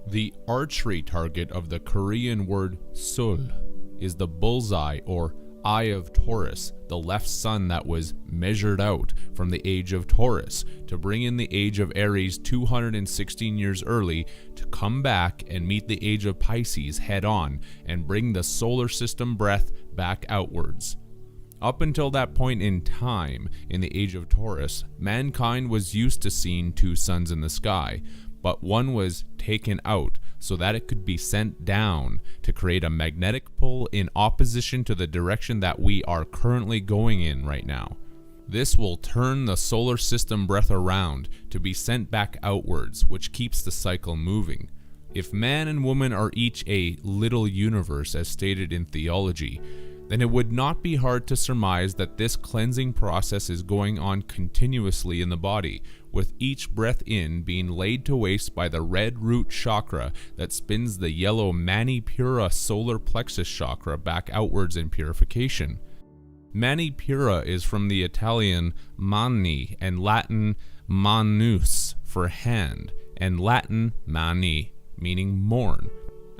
The archery target of the Korean word sol is the bullseye or eye of Taurus, the left sun that was measured out from the age of Taurus to bring in the age of Aries 216 years early to come back and meet the age of Pisces head on and bring the solar system breath back outwards. Up until that point in time, in the age of Taurus, mankind was used to seeing two suns in the sky, but one was taken out so that it could be sent down to create a magnetic pull in opposition to the direction that we are currently going in right now. This will turn the solar system breath around to be sent back outwards, which keeps the cycle moving. If man and woman are each a little universe, as stated in theology, then it would not be hard to surmise that this cleansing process is going on continuously in the body, with each breath in being laid to waste by the red root chakra that spins the yellow Manipura solar plexus chakra back outwards in purification. Manipura is from the Italian mani and Latin manus for hand, and Latin mani meaning morn,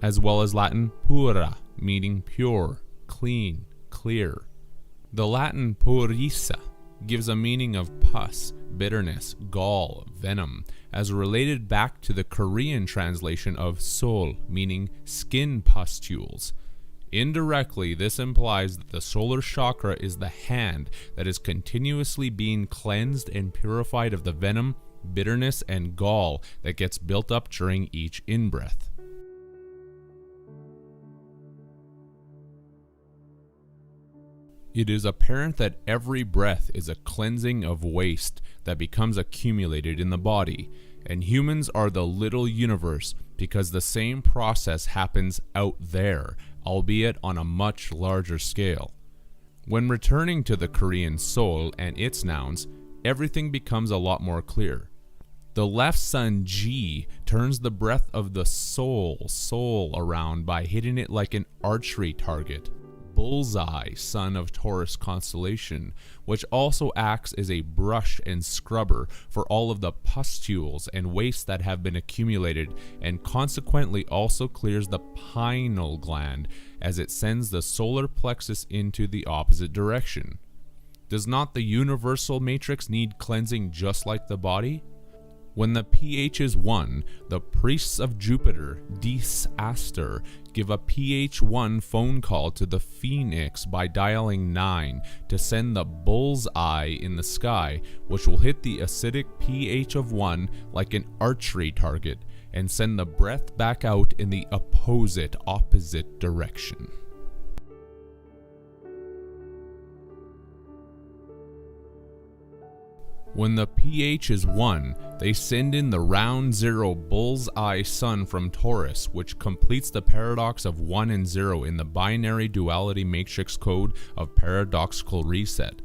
as well as Latin pura meaning pure, clean, clear. The Latin purissa gives a meaning of pus, bitterness, gall, venom, as related back to the Korean translation of sol, meaning skin pustules. Indirectly, this implies that the solar chakra is the hand that is continuously being cleansed and purified of the venom, bitterness, and gall that gets built up during each in-breath. It is apparent that every breath is a cleansing of waste that becomes accumulated in the body, and humans are the little universe because the same process happens out there, albeit on a much larger scale. When returning to the Korean sol and its nouns, everything becomes a lot more clear. The left sun G turns the breath of the soul around by hitting it like an archery target. Bullseye, sun of Taurus constellation, which also acts as a brush and scrubber for all of the pustules and waste that have been accumulated, and consequently also clears the pineal gland as it sends the solar plexus into the opposite direction. Does not the universal matrix need cleansing just like the body? When the pH is 1, the priests of Jupiter, disaster, give a pH 1 phone call to the phoenix by dialing 9 to send the bull's eye in the sky, which will hit the acidic pH of 1 like an archery target and send the breath back out in the opposite direction. When the pH is 1, they send in the round 0 bull's eye sun from Taurus, which completes the paradox of 1 and 0 in the binary duality matrix code of paradoxical reset.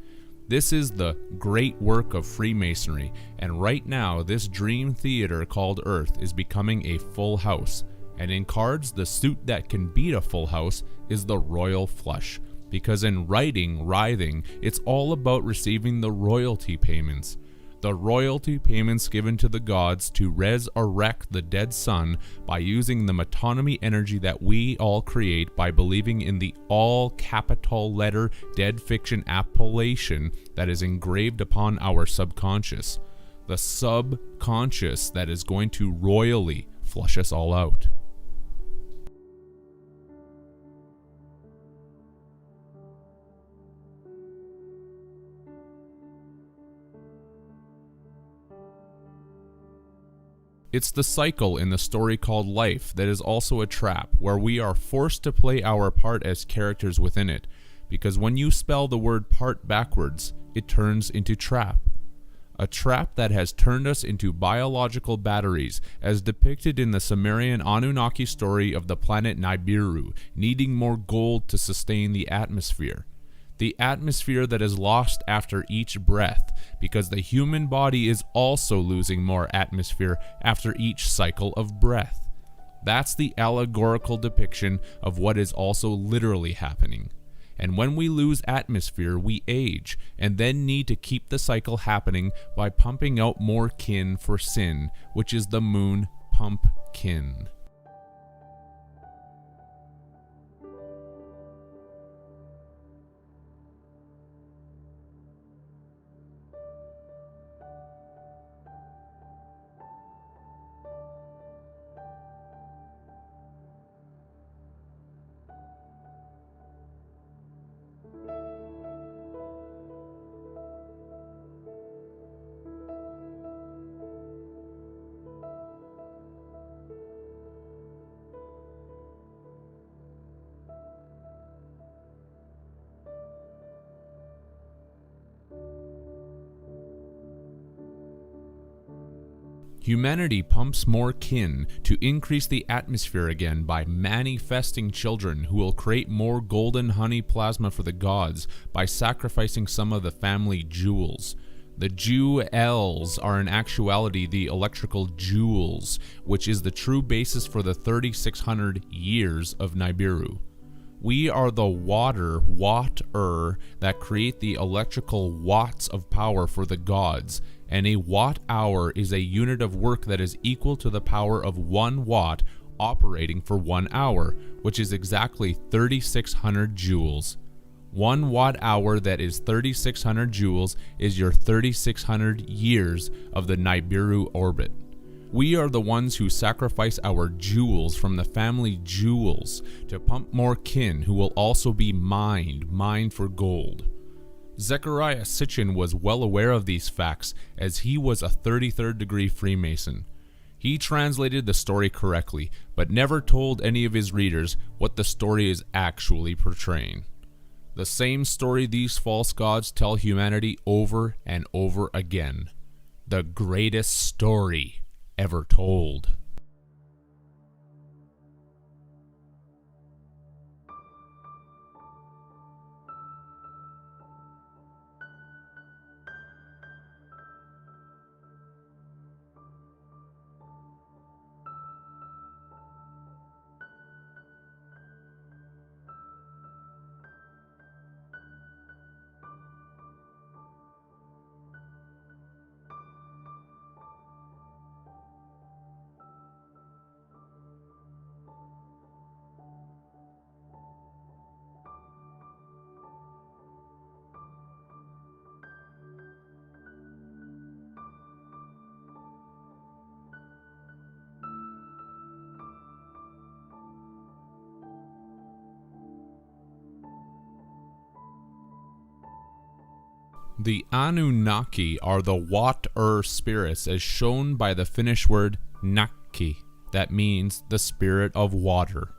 This is the great work of Freemasonry, and right now this dream theater called Earth is becoming a full house. And in cards, the suit that can beat a full house is the royal flush, because in writhing, it's all about receiving the royalty payments. The royalty payments given to the gods to resurrect the dead sun by using the metonymy energy that we all create by believing in the all capital letter dead fiction appellation that is engraved upon our subconscious. The subconscious that is going to royally flush us all out. It's the cycle in the story called life that is also a trap, where we are forced to play our part as characters within it, because when you spell the word part backwards, it turns into trap. A trap that has turned us into biological batteries, as depicted in the Sumerian Anunnaki story of the planet Nibiru, needing more gold to sustain the atmosphere. The atmosphere that is lost after each breath, because the human body is also losing more atmosphere after each cycle of breath. That's the allegorical depiction of what is also literally happening. And when we lose atmosphere, we age, and then need to keep the cycle happening by pumping out more kin for sin, which is the moon pumpkin. Humanity pumps more kin to increase the atmosphere again by manifesting children who will create more golden honey plasma for the gods by sacrificing some of the family jewels. The jewels are in actuality the electrical jewels, which is the true basis for the 3600 years of Nibiru. We are the water that create the electrical watts of power for the gods, and a watt-hour is a unit of work that is equal to the power of 1 watt operating for 1 hour, which is exactly 3600 joules. 1 watt-hour that is 3600 joules is your 3600 years of the Nibiru orbit. We are the ones who sacrifice our jewels from the family jewels to pump more kin who will also be mined for gold. Zechariah Sitchin was well aware of these facts, as he was a 33rd degree Freemason. He translated the story correctly, but never told any of his readers what the story is actually portraying. The same story these false gods tell humanity over and over again. The greatest story ever told. The Anunnaki are the water spirits, as shown by the Finnish word nakki, that means the spirit of water.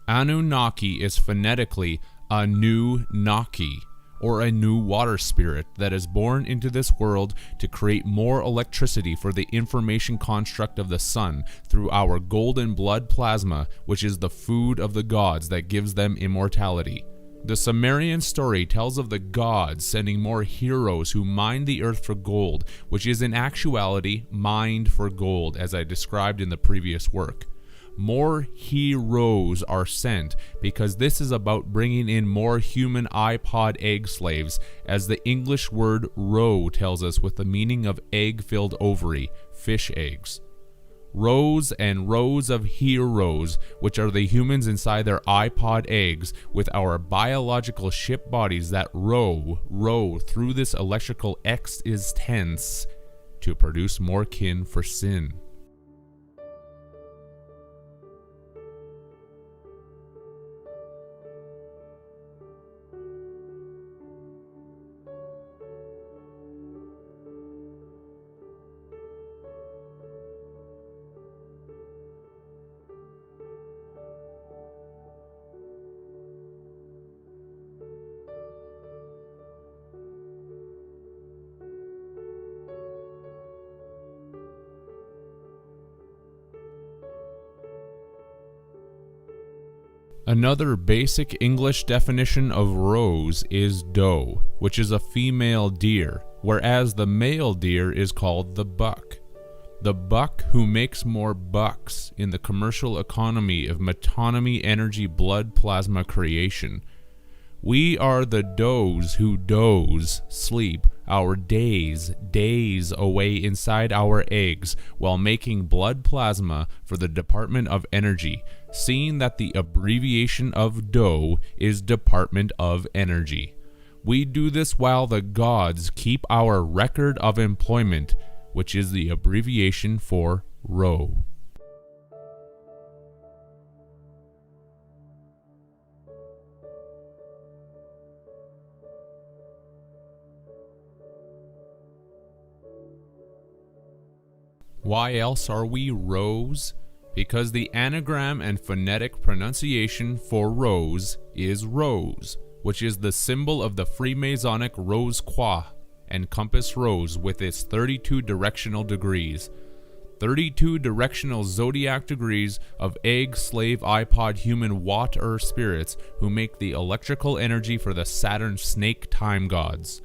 Anunnaki is phonetically Anu-Naki, or a new water spirit that is born into this world to create more electricity for the information construct of the sun through our golden blood plasma, which is the food of the gods that gives them immortality. The Sumerian story tells of the gods sending more heroes who mined the earth for gold, which is in actuality mined for gold, as I described in the previous work. More heroes are sent because this is about bringing in more human iPod egg slaves, as the English word roe tells us, with the meaning of egg-filled ovary, fish eggs. Rows and rows of heroes, which are the humans inside their iPod eggs, with our biological ship bodies that row through this electrical X is tense to produce more kin for sin. Another basic English definition of roes is doe, which is a female deer, whereas the male deer is called the buck. The buck who makes more bucks in the commercial economy of metonymy energy blood plasma creation. We are the does who doze, sleep, our days away inside our eggs while making blood plasma for the Department of Energy, seeing that the abbreviation of DOE is Department of Energy. We do this while the gods keep our record of employment, which is the abbreviation for ROE. Why else are we rose? Because the anagram and phonetic pronunciation for rose is rose, which is the symbol of the Freemasonic Rose Croix and compass rose with its 32 directional degrees. 32 directional zodiac degrees of egg, slave, iPod, human, water spirits who make the electrical energy for the Saturn snake time gods.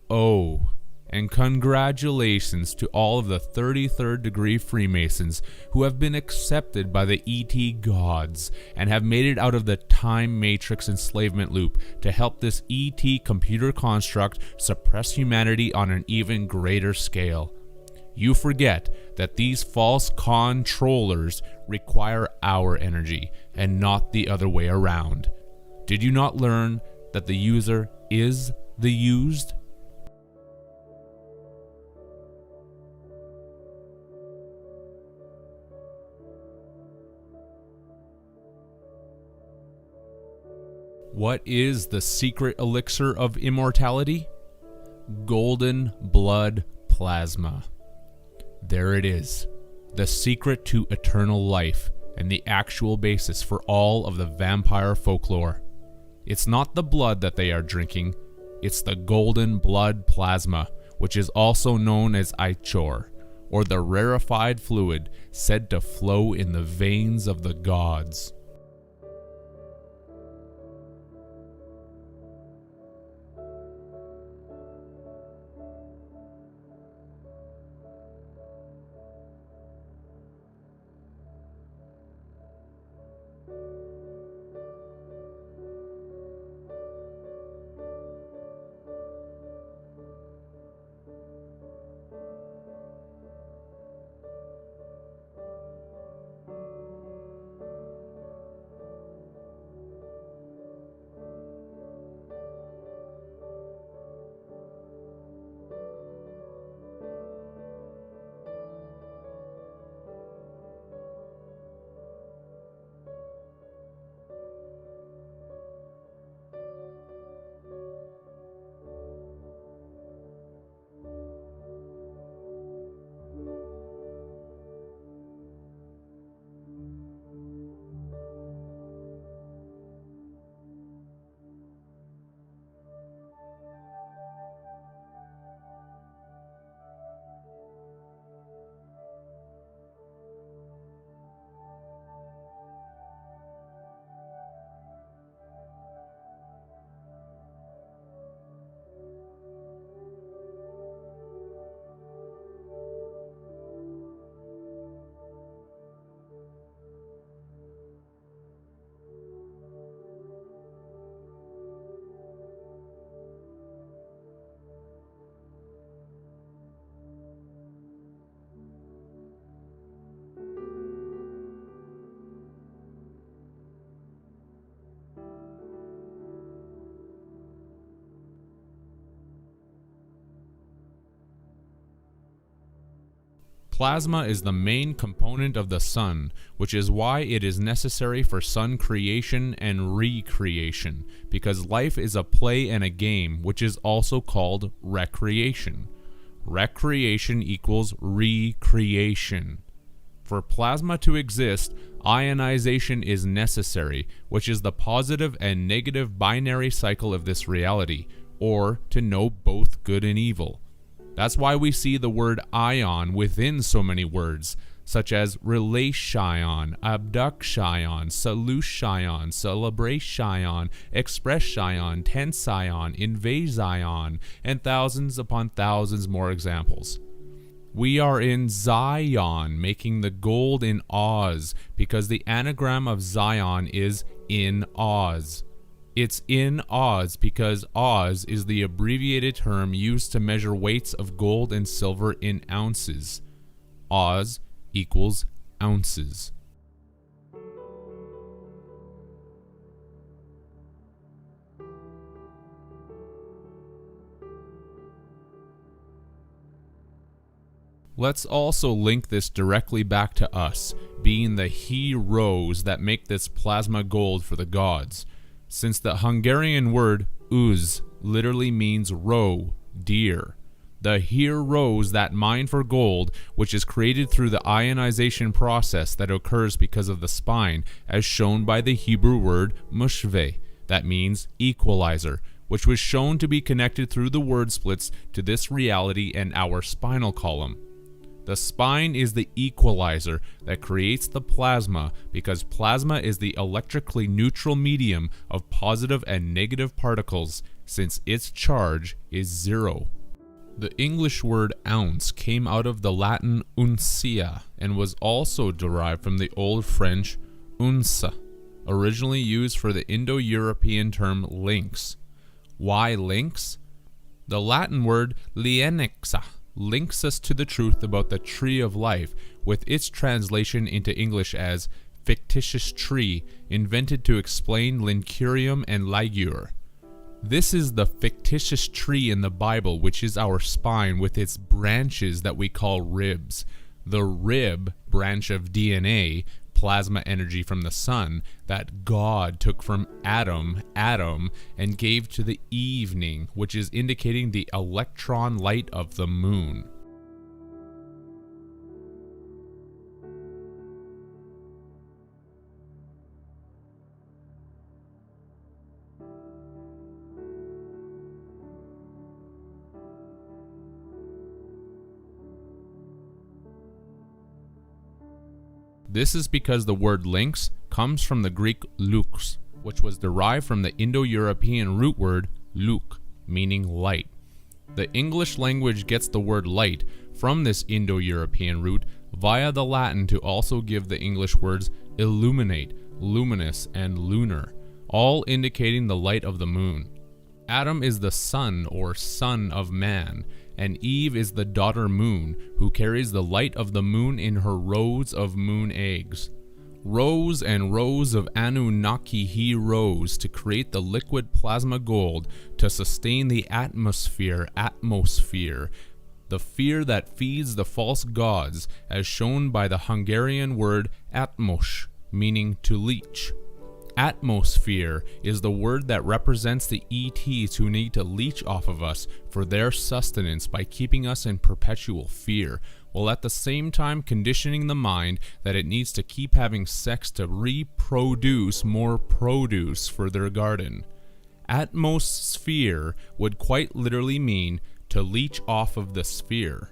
Oh, and congratulations to all of the 33rd degree Freemasons who have been accepted by the ET gods and have made it out of the time matrix enslavement loop to help this ET computer construct suppress humanity on an even greater scale. You forget that these false controllers require our energy and not the other way around. Did you not learn that the user is the used? What is the secret elixir of immortality? Golden blood plasma. There it is, the secret to eternal life and the actual basis for all of the vampire folklore. It's not the blood that they are drinking, it's the golden blood plasma, which is also known as ichor, or the rarefied fluid said to flow in the veins of the gods. Plasma is the main component of the sun, which is why it is necessary for sun creation and recreation, because life is a play and a game, which is also called recreation. Recreation equals recreation. For plasma to exist, ionization is necessary, which is the positive and negative binary cycle of this reality, or to know both good and evil. That's why we see the word ion within so many words, such as relation, abduction, solution, celebration, expression, tension, invasion, and thousands upon thousands more examples. We are in Zion, making the gold in Oz, because the anagram of Zion is in Oz. It's in Oz because Oz is the abbreviated term used to measure weights of gold and silver in ounces. Oz equals ounces. Let's also link this directly back to us, being the heroes that make this plasma gold for the gods. Since the Hungarian word uz literally means roe, deer. The heroes that mine for gold, which is created through the ionization process that occurs because of the spine, as shown by the Hebrew word mushve, that means equalizer, which was shown to be connected through the word splits to this reality and our spinal column. The spine is the equalizer that creates the plasma because plasma is the electrically neutral medium of positive and negative particles since its charge is zero. The English word ounce came out of the Latin uncia and was also derived from the Old French unce, originally used for the Indo-European term lynx. Why lynx? The Latin word lienixa links us to the truth about the tree of life, with its translation into English as fictitious tree, invented to explain lincurium and ligure. This is the fictitious tree in the Bible, which is our spine with its branches that we call ribs. The rib branch of DNA, plasma energy from the sun, that God took from Adam, and gave to the evening, which is indicating the electron light of the moon. This is because the word lynx comes from the Greek lux, which was derived from the Indo-European root word luk, meaning light. The English language gets the word light from this Indo-European root via the Latin to also give the English words illuminate, luminous, and lunar, all indicating the light of the moon. Adam is the son or son of man, and Eve is the daughter moon, who carries the light of the moon in her rows of moon eggs. Rows and rows of Anunnaki heroes to create the liquid plasma gold to sustain the atmosphere, the fear that feeds the false gods, as shown by the Hungarian word atmos, meaning to leech. Atmosphere is the word that represents the ETs who need to leech off of us for their sustenance by keeping us in perpetual fear, while at the same time conditioning the mind that it needs to keep having sex to reproduce more produce for their garden. Atmosphere would quite literally mean to leech off of the sphere.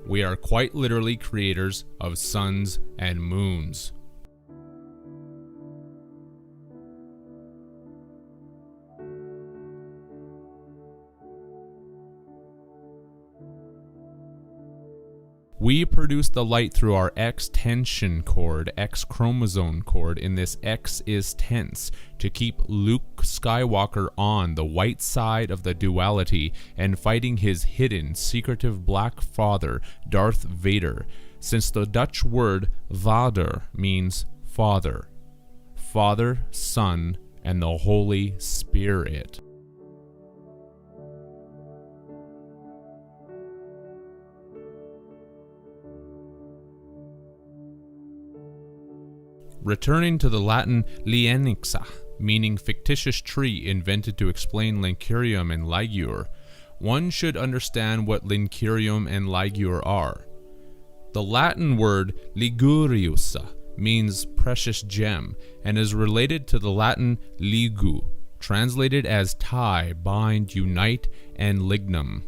We are quite literally creators of suns and moons. We produce the light through our X tension cord, X chromosome cord, in this X is tense, to keep Luke Skywalker on the white side of the duality and fighting his hidden, secretive black father, Darth Vader, since the Dutch word vader means father. Father, Son, and the Holy Spirit. Returning to the Latin lienixa, meaning fictitious tree invented to explain Lincurium and Ligure, one should understand what Lincurium and Ligure are. The Latin word ligurius means precious gem and is related to the Latin ligu, translated as tie, bind, unite, and lignum,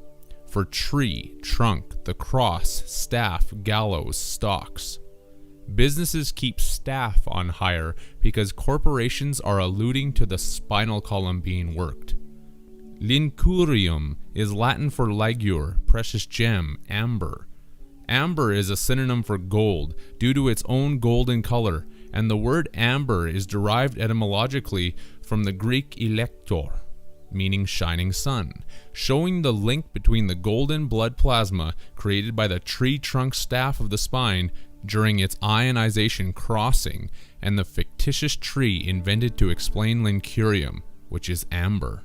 for tree, trunk, the cross, staff, gallows, stalks. Businesses keep staff on hire because corporations are alluding to the spinal column being worked. Lincurium is Latin for ligure, precious gem, amber. Amber is a synonym for gold due to its own golden color, and the word amber is derived etymologically from the Greek elector, meaning shining sun, showing the link between the golden blood plasma created by the tree trunk staff of the spine during its ionization crossing and the fictitious tree invented to explain Lincurium, which is amber.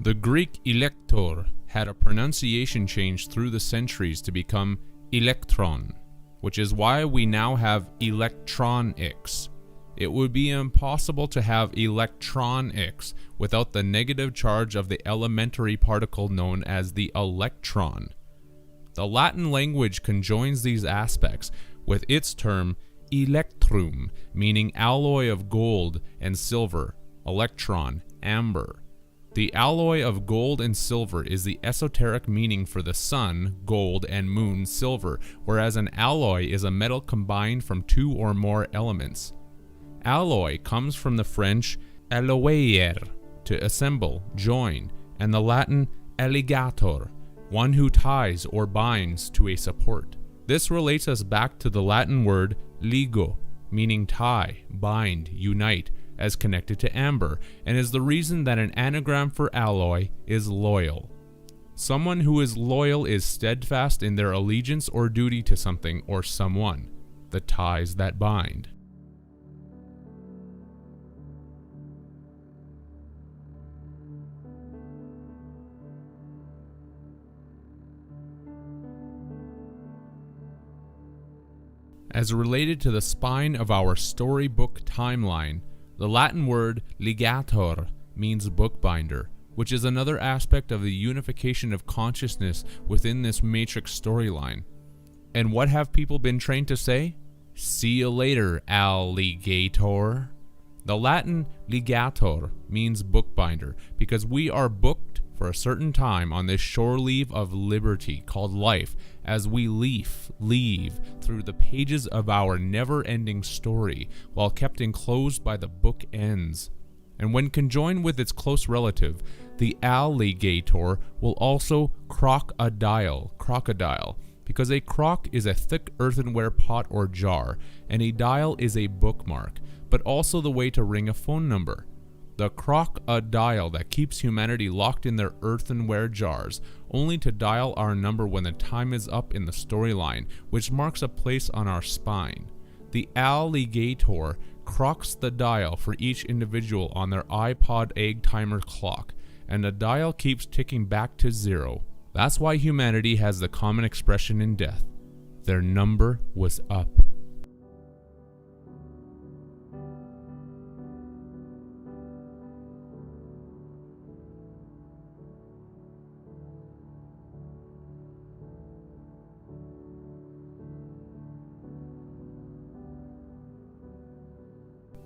The Greek elector had a pronunciation change through the centuries to become electron, which is why we now have electronics. It would be impossible to have electronics without the negative charge of the elementary particle known as the electron. The Latin language conjoins these aspects with its term electrum, meaning alloy of gold and silver, electron, amber. The alloy of gold and silver is the esoteric meaning for the sun, gold, and moon, silver, whereas an alloy is a metal combined from two or more elements. Alloy comes from the French alloyer, to assemble, join, and the Latin alligator, one who ties or binds to a support. This relates us back to the Latin word ligo, meaning tie, bind, unite, as connected to amber, and is the reason that an anagram for alloy is loyal. Someone who is loyal is steadfast in their allegiance or duty to something or someone, the ties that bind. As related to the spine of our storybook timeline, the Latin word ligator means bookbinder, which is another aspect of the unification of consciousness within this matrix storyline. And what have people been trained to say? See you later, alligator. The Latin ligator means bookbinder because we are booked for a certain time on this shore leave of liberty called life as we leave through the pages of our never-ending story while kept enclosed by the book ends. And when conjoined with its close relative, the alligator will also crocodile, because a crock is a thick earthenware pot or jar, and a dial is a bookmark, but also the way to ring a phone number. The crocodile that keeps humanity locked in their earthenware jars, only to dial our number when the time is up in the storyline, which marks a place on our spine. The alligator crocs the dial for each individual on their iPod egg timer clock, and the dial keeps ticking back to 0. That's why humanity has the common expression in death: their number was up.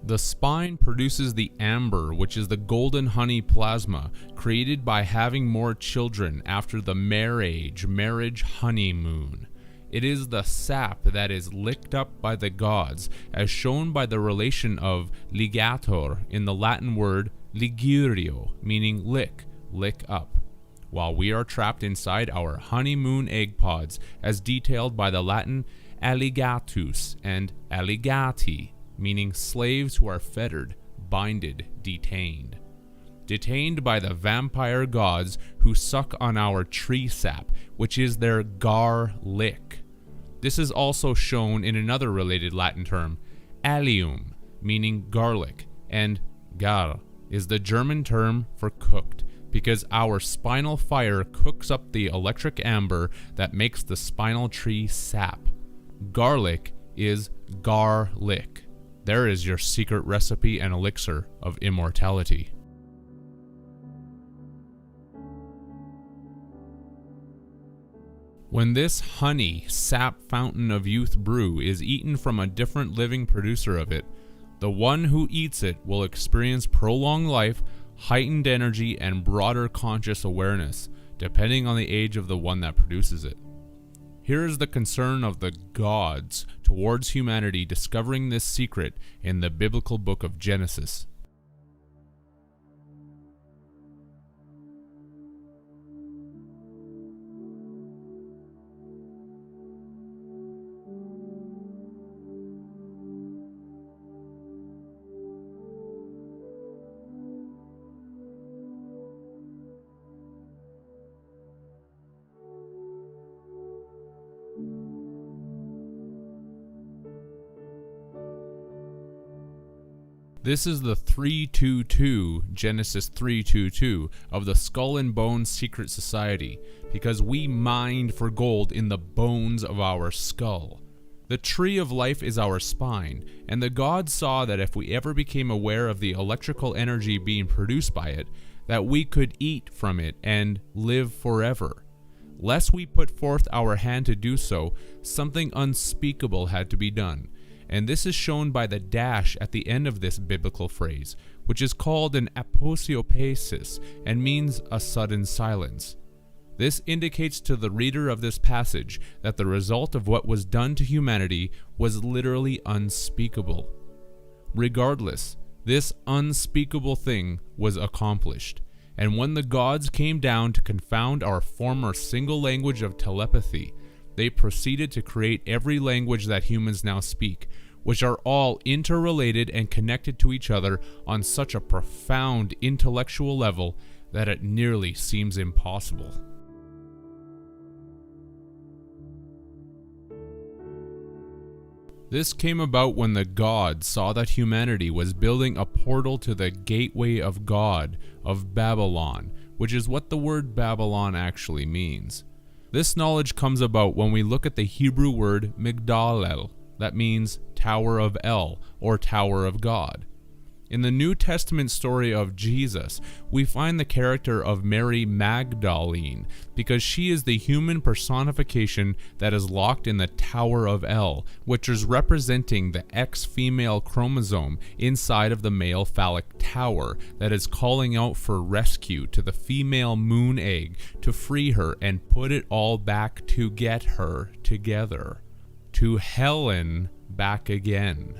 The spine produces the amber, which is the golden honey plasma, created by having more children after the marriage honeymoon. It is the sap that is licked up by the gods, as shown by the relation of ligator in the Latin word ligurio, meaning lick up, while we are trapped inside our honeymoon egg pods, as detailed by the Latin alligatus and alligati, meaning slaves who are fettered, binded, detained. detained by the vampire gods who suck on our tree sap, which is their garlic. This is also shown in another related Latin term, allium, meaning garlic, and gar is the German term for cooked, because our spinal fire cooks up the electric amber that makes the spinal tree sap. Garlic is garlic. There is your secret recipe and elixir of immortality. When this honey, sap fountain of youth brew is eaten from a different living producer of it, the one who eats it will experience prolonged life, heightened energy, and broader conscious awareness, depending on the age of the one that produces it. Here is the concern of the gods towards humanity discovering this secret in the biblical book of Genesis. This is the 322, Genesis 3:22, of the Skull and Bones Secret Society, because we mined for gold in the bones of our skull. The tree of life is our spine, and the gods saw that if we ever became aware of the electrical energy being produced by it, that we could eat from it and live forever. Lest we put forth our hand to do so, something unspeakable had to be done. And this is shown by the dash at the end of this biblical phrase, which is called an aposiopesis and means a sudden silence. This indicates to the reader of this passage that the result of what was done to humanity was literally unspeakable. Regardless, this unspeakable thing was accomplished, and when the gods came down to confound our former single language of telepathy, they proceeded to create every language that humans now speak, which are all interrelated and connected to each other on such a profound intellectual level that it nearly seems impossible. This came about when the gods saw that humanity was building a portal to the gateway of God of Babylon, which is what the word Babylon actually means. This knowledge comes about when we look at the Hebrew word Migdal, that means Tower of El, or Tower of God. In the New Testament story of Jesus, we find the character of Mary Magdalene, because she is the human personification that is locked in the Tower of El, which is representing the X female chromosome inside of the male phallic tower that is calling out for rescue to the female moon egg to free her and put it all back to get her together. To Helen back again.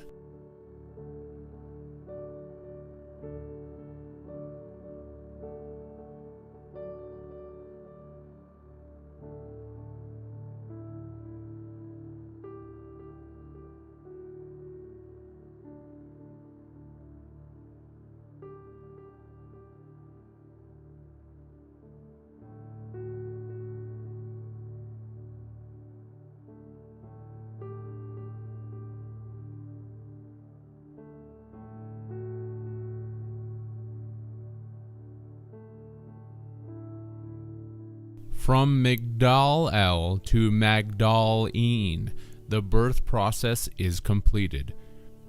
From Migdal El to Magdalene, the birth process is completed.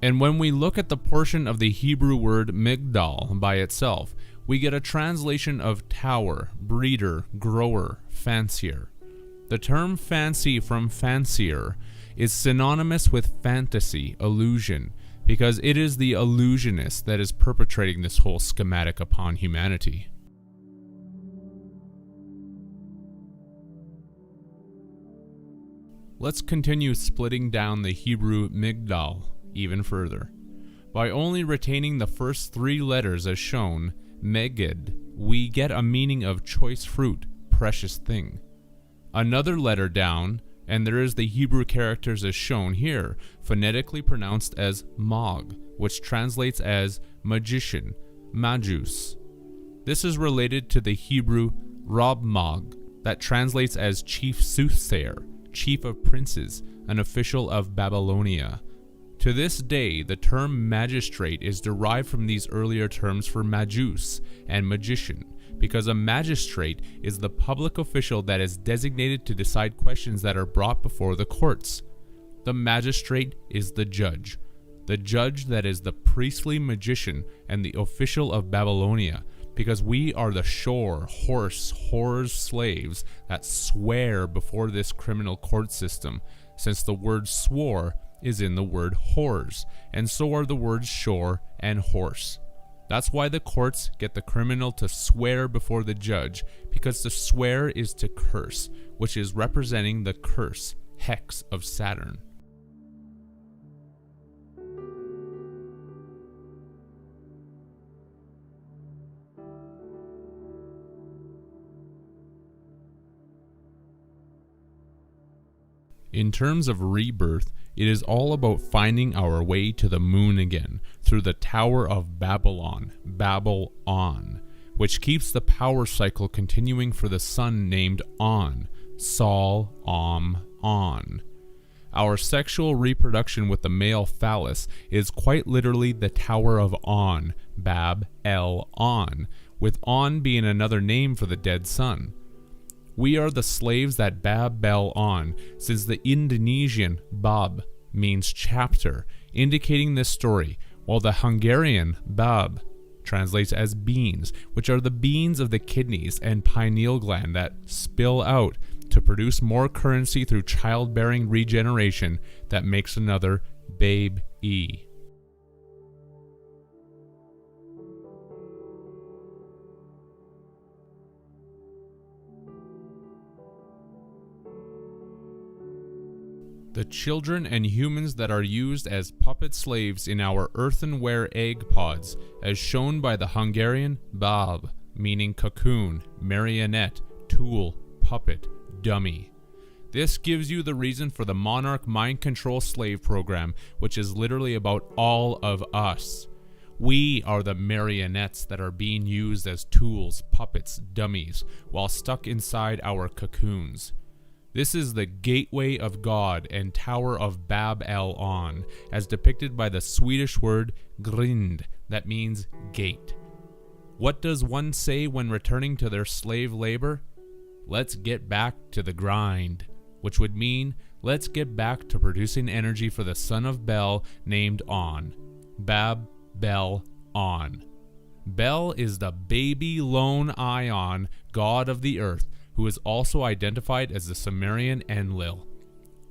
And when we look at the portion of the Hebrew word Migdal by itself, we get a translation of tower, breeder, grower, fancier. The term fancy from fancier is synonymous with fantasy, illusion, because it is the illusionist that is perpetrating this whole schematic upon humanity. Let's continue splitting down the Hebrew Migdal even further. By only retaining the first three letters as shown, Megid, we get a meaning of choice fruit, precious thing. Another letter down, and there is the Hebrew characters as shown here, phonetically pronounced as Mag, which translates as magician, magus. This is related to the Hebrew Rabmag, that translates as chief soothsayer, chief of princes, an official of Babylonia. To this day, the term magistrate is derived from these earlier terms for majus and magician, because a magistrate is the public official that is designated to decide questions that are brought before the courts. The magistrate is the judge that is the priestly magician and the official of Babylonia, because we are the whore's slaves that swear before this criminal court system, since the word swore is in the word whores, and so are the words shore and horse. That's why the courts get the criminal to swear before the judge, because to swear is to curse, which is representing the curse, hex of Saturn. In terms of rebirth, it is all about finding our way to the moon again through the Tower of Babylon, Babel-on, which keeps the power cycle continuing for the sun named On, Sol, On. Our sexual reproduction with the male phallus is quite literally the Tower of On, Bab-el-on, with On being another name for the dead sun. We are the slaves that Bab-el-on, since the Indonesian Bab means chapter, indicating this story, while the Hungarian Bab translates as beans, which are the beans of the kidneys and pineal gland that spill out to produce more currency through childbearing regeneration that makes another babe-e. The children and humans that are used as puppet slaves in our earthenware egg pods, as shown by the Hungarian bab, meaning cocoon, marionette, tool, puppet, dummy. This gives you the reason for the monarch mind control slave program, which is literally about all of us. We are the marionettes that are being used as tools, puppets, dummies, while stuck inside our cocoons. This is the gateway of God and Tower of Bab-el-on, as depicted by the Swedish word grind, that means gate. What does one say when returning to their slave labor? Let's get back to the grind, which would mean let's get back to producing energy for the son of Bel named On, Bab-el-on. Bel is the baby lone ion, god of the earth, who is also identified as the Sumerian Enlil.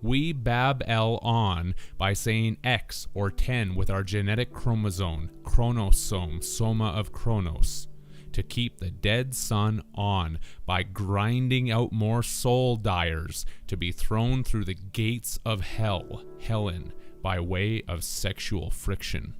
We Bab-el-on by saying X or 10 with our genetic chromosome, chronosome, soma of Chronos, to keep the dead sun on by grinding out more soul dyers to be thrown through the gates of hell, Helen, by way of sexual friction.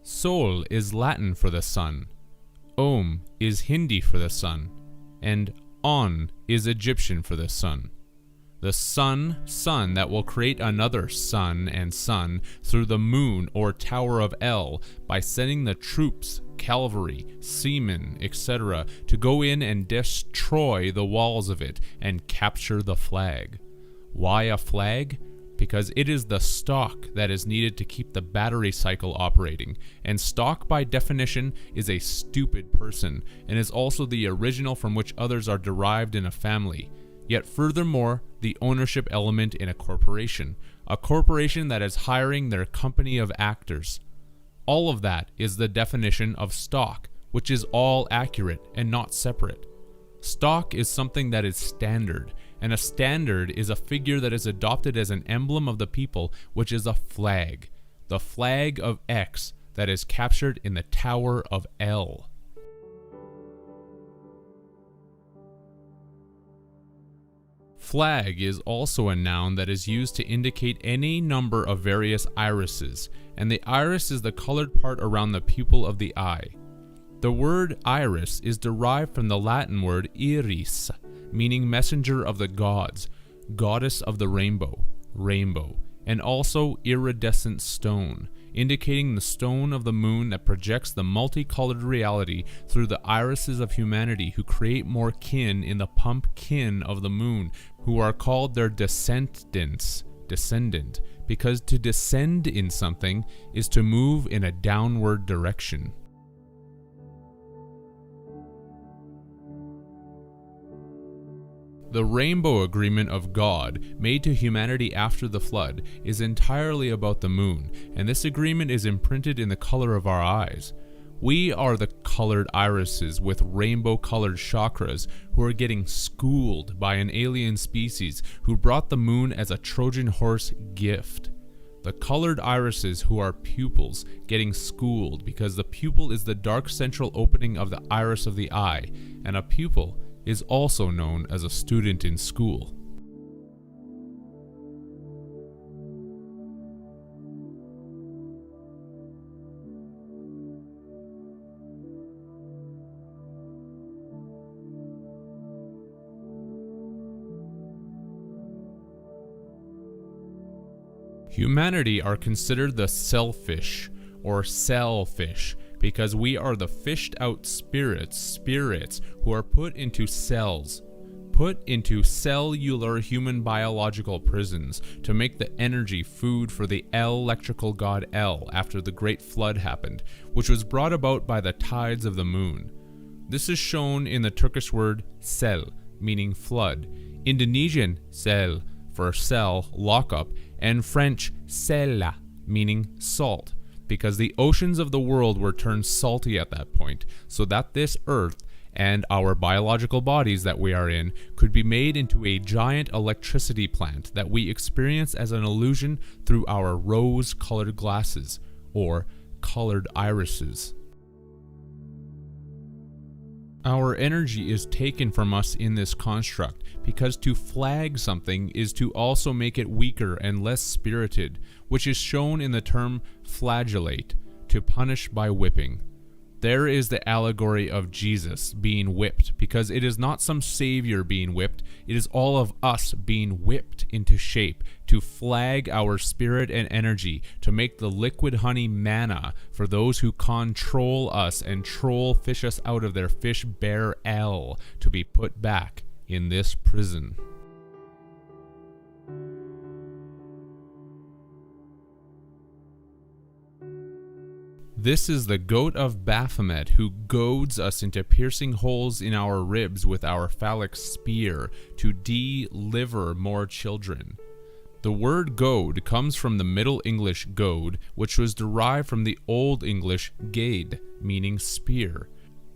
Sol is Latin for the sun, Om is Hindi for the sun, and On is Egyptian for the sun. The sun that will create another sun and sun through the moon or Tower of El by sending the troops, cavalry, seamen, etc. to go in and destroy the walls of it and capture the flag. Why a flag? Because it is the stock that is needed to keep the battery cycle operating, and stock by definition is a stupid person, and is also the original from which others are derived in a family, yet furthermore the ownership element in a corporation that is hiring their company of actors. All of that is the definition of stock, which is all accurate and not separate. Stock is something that is standard, and a standard is a figure that is adopted as an emblem of the people, which is a flag. The flag of X that is captured in the Tower of L. Flag is also a noun that is used to indicate any number of various irises, and the iris is the colored part around the pupil of the eye. The word iris is derived from the Latin word iris, meaning messenger of the gods, goddess of the rainbow, rainbow, and also iridescent stone, indicating the stone of the moon that projects the multicolored reality through the irises of humanity who create more kin in the pumpkin of the moon, who are called their descendant, because to descend in something is to move in a downward direction. The rainbow agreement of God, made to humanity after the flood, is entirely about the moon, and this agreement is imprinted in the color of our eyes. We are the colored irises with rainbow-colored chakras who are getting schooled by an alien species who brought the moon as a Trojan horse gift. The colored irises who are pupils getting schooled because the pupil is the dark central opening of the iris of the eye, and a pupil is also known as a student in school. Humanity are considered the selfish or selfish because we are the fished out spirits who are put into cells, put into cellular human biological prisons to make the energy food for the electrical god El after the great flood happened, which was brought about by the tides of the moon. This is shown in the Turkish word sel, meaning flood, Indonesian sel for cell, lockup, and French sella, meaning salt, because the oceans of the world were turned salty at that point, so that this earth and our biological bodies that we are in could be made into a giant electricity plant that we experience as an illusion through our rose-colored glasses, or colored irises. Our energy is taken from us in this construct, because to flag something is to also make it weaker and less spirited, which is shown in the term flagellate, to punish by whipping. There is the allegory of Jesus being whipped, because it is not some savior being whipped, it is all of us being whipped into shape to flag our spirit and energy, to make the liquid honey manna for those who control us and fish us out of their fish bear L to be put back in this prison. This is the goat of Baphomet who goads us into piercing holes in our ribs with our phallic spear to deliver more children. The word goad comes from the Middle English goad, which was derived from the Old English gade, meaning spear.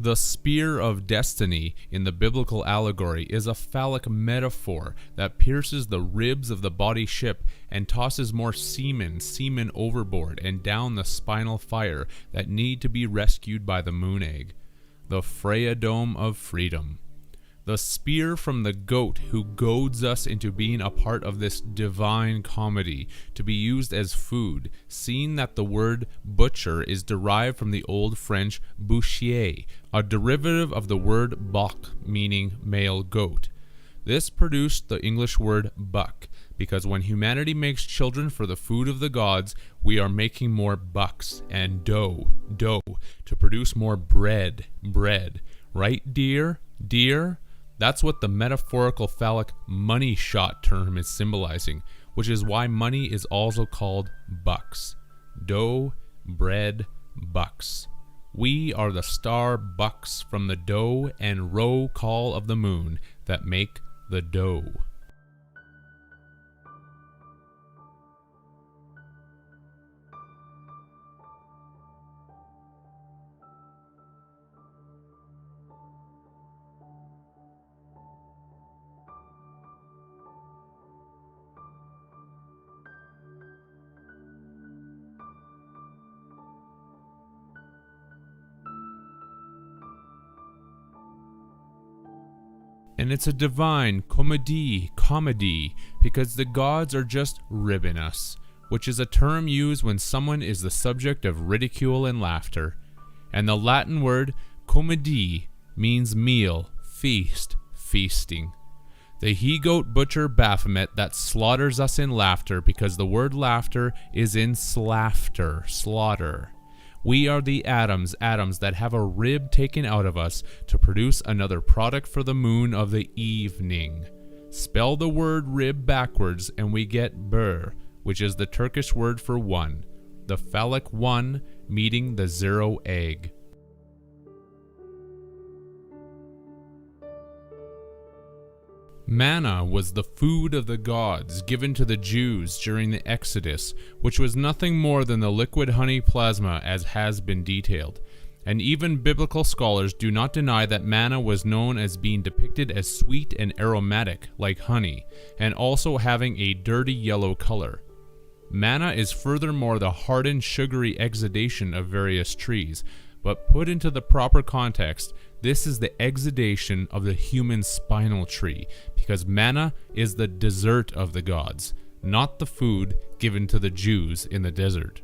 The spear of destiny in the biblical allegory is a phallic metaphor that pierces the ribs of the body ship and tosses more semen overboard and down the spinal fire that need to be rescued by the moon egg. The Freya-dome of freedom. The spear from the goat who goads us into being a part of this divine comedy to be used as food, seeing that the word butcher is derived from the Old French boucher, a derivative of the word bok, meaning male goat. This produced the English word buck, because when humanity makes children for the food of the gods, we are making more bucks and dough to produce more bread. Right, dear? That's what the metaphorical phallic money shot term is symbolizing, which is why money is also called bucks. Dough, bread, bucks. We are the star bucks from the dough and roll call of the moon that make the dough. And it's a divine comedy, because the gods are just ribbing us, which is a term used when someone is the subject of ridicule and laughter. And the Latin word comedie means meal, feast, feasting. The he-goat butcher Baphomet that slaughters us in laughter, because the word laughter is in slafter, slaughter. We are the atoms that have a rib taken out of us to produce another product for the moon of the evening. Spell the word rib backwards and we get bur, which is the Turkish word for one, the phallic one meeting the 0 egg. Manna was the food of the gods given to the Jews during the Exodus, which was nothing more than the liquid honey plasma as has been detailed. And even biblical scholars do not deny that manna was known as being depicted as sweet and aromatic like honey, and also having a dirty yellow color. Manna is furthermore the hardened sugary exudation of various trees, but put into the proper context, this is the exudation of the human spinal tree, because manna is the dessert of the gods, not the food given to the Jews in the desert.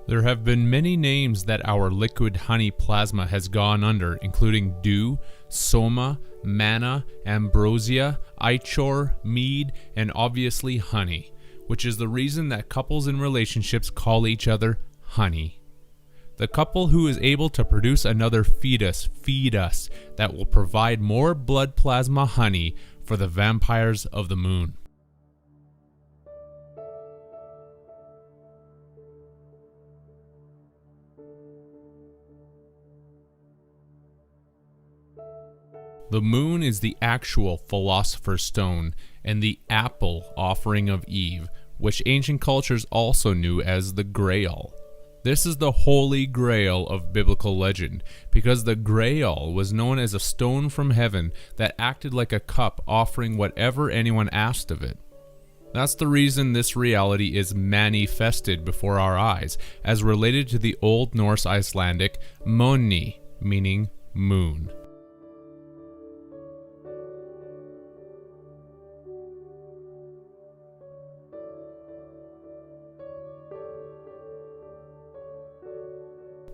There have been many names that our liquid honey plasma has gone under, including dew, soma, manna, ambrosia, ichor, mead, and obviously honey, which is the reason that couples in relationships call each other honey. The couple who is able to produce another fetus, that will provide more blood plasma honey for the vampires of the moon. The moon is the actual philosopher's stone and the apple offering of Eve, which ancient cultures also knew as the Grail. This is the holy grail of biblical legend, because the Grail was known as a stone from heaven that acted like a cup offering whatever anyone asked of it. That's the reason this reality is manifested before our eyes, as related to the Old Norse Icelandic moni, meaning moon.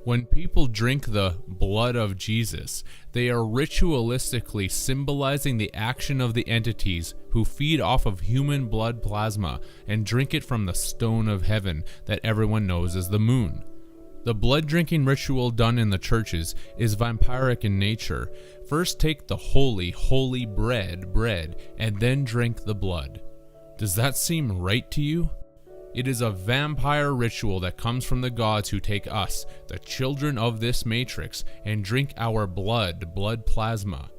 When people drink the blood of Jesus, they are ritualistically symbolizing the action of the entities who feed off of human blood plasma and drink it from the stone of heaven that everyone knows as the moon. The blood drinking ritual done in the churches is vampiric in nature. First take the holy bread, and then drink the blood. Does that seem right to you? It is a vampire ritual that comes from the gods who take us, the children of this matrix, and drink our blood plasma.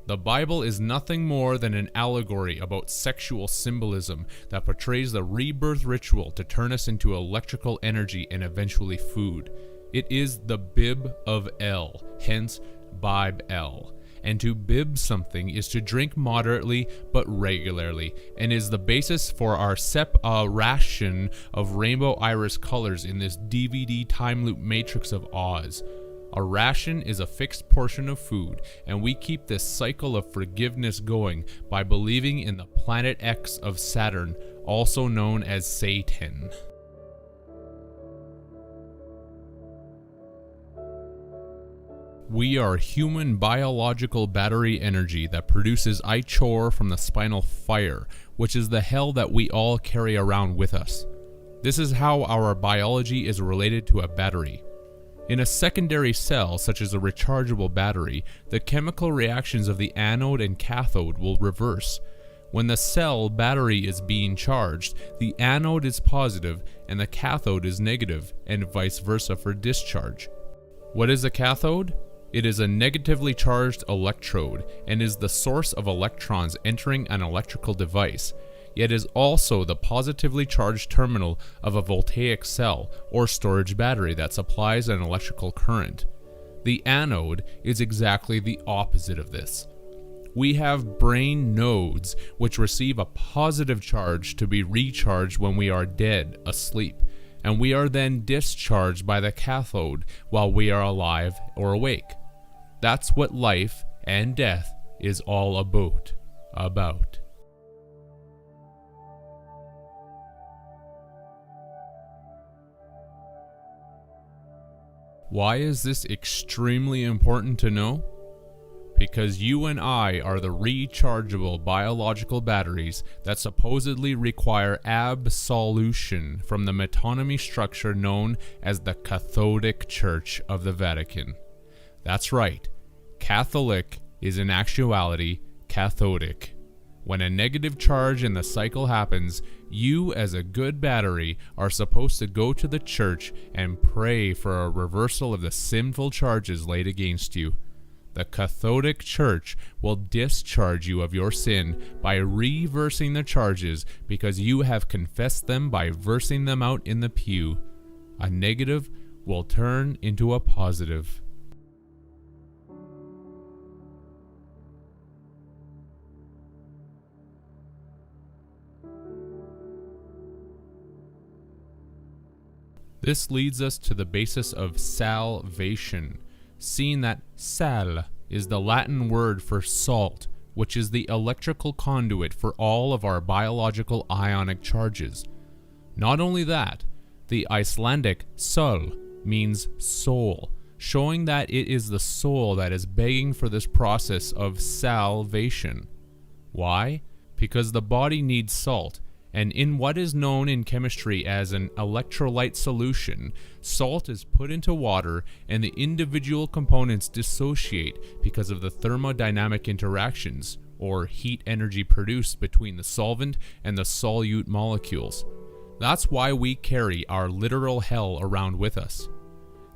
The Bible is nothing more than an allegory about sexual symbolism that portrays the rebirth ritual to turn us into electrical energy and eventually food. It is the bib of El, hence Bib El. And to bib something is to drink moderately but regularly, and is the basis for our ration of rainbow iris colors in this DVD time loop matrix of Oz. A ration is a fixed portion of food, and we keep this cycle of forgiveness going by believing in the planet X of Saturn, also known as Satan. We are human biological battery energy that produces ichor from the spinal fire, which is the hell that we all carry around with us. This is how our biology is related to a battery. In a secondary cell, such as a rechargeable battery, the chemical reactions of the anode and cathode will reverse. When the cell battery is being charged, the anode is positive and the cathode is negative, and vice versa for discharge. What is a cathode? It is a negatively charged electrode and is the source of electrons entering an electrical device. yet is also the positively charged terminal of a voltaic cell or storage battery that supplies an electrical current. The anode is exactly the opposite of this. We have brain nodes which receive a positive charge to be recharged when we are dead, asleep, and we are then discharged by the cathode while we are alive or awake. That's what life and death is all about. Why is this extremely important to know? Because you and I are the rechargeable biological batteries that supposedly require absolution from the metonymy structure known as the Catholic Church of the Vatican. That's right, Catholic is in actuality cathodic. When a negative charge in the cycle happens, you as a good battery are supposed to go to the church and pray for a reversal of the sinful charges laid against you. The Catholic Church will discharge you of your sin by reversing the charges because you have confessed them by versing them out in the pew. A negative will turn into a positive. This leads us to the basis of salvation, seeing that sal is the Latin word for salt, which is the electrical conduit for all of our biological ionic charges. Not only that, the Icelandic sol means soul, showing that it is the soul that is begging for this process of salvation. Why? Because the body needs salt, and in what is known in chemistry as an electrolyte solution, salt is put into water and the individual components dissociate because of the thermodynamic interactions, or heat energy produced between the solvent and the solute molecules. That's why we carry our literal hell around with us.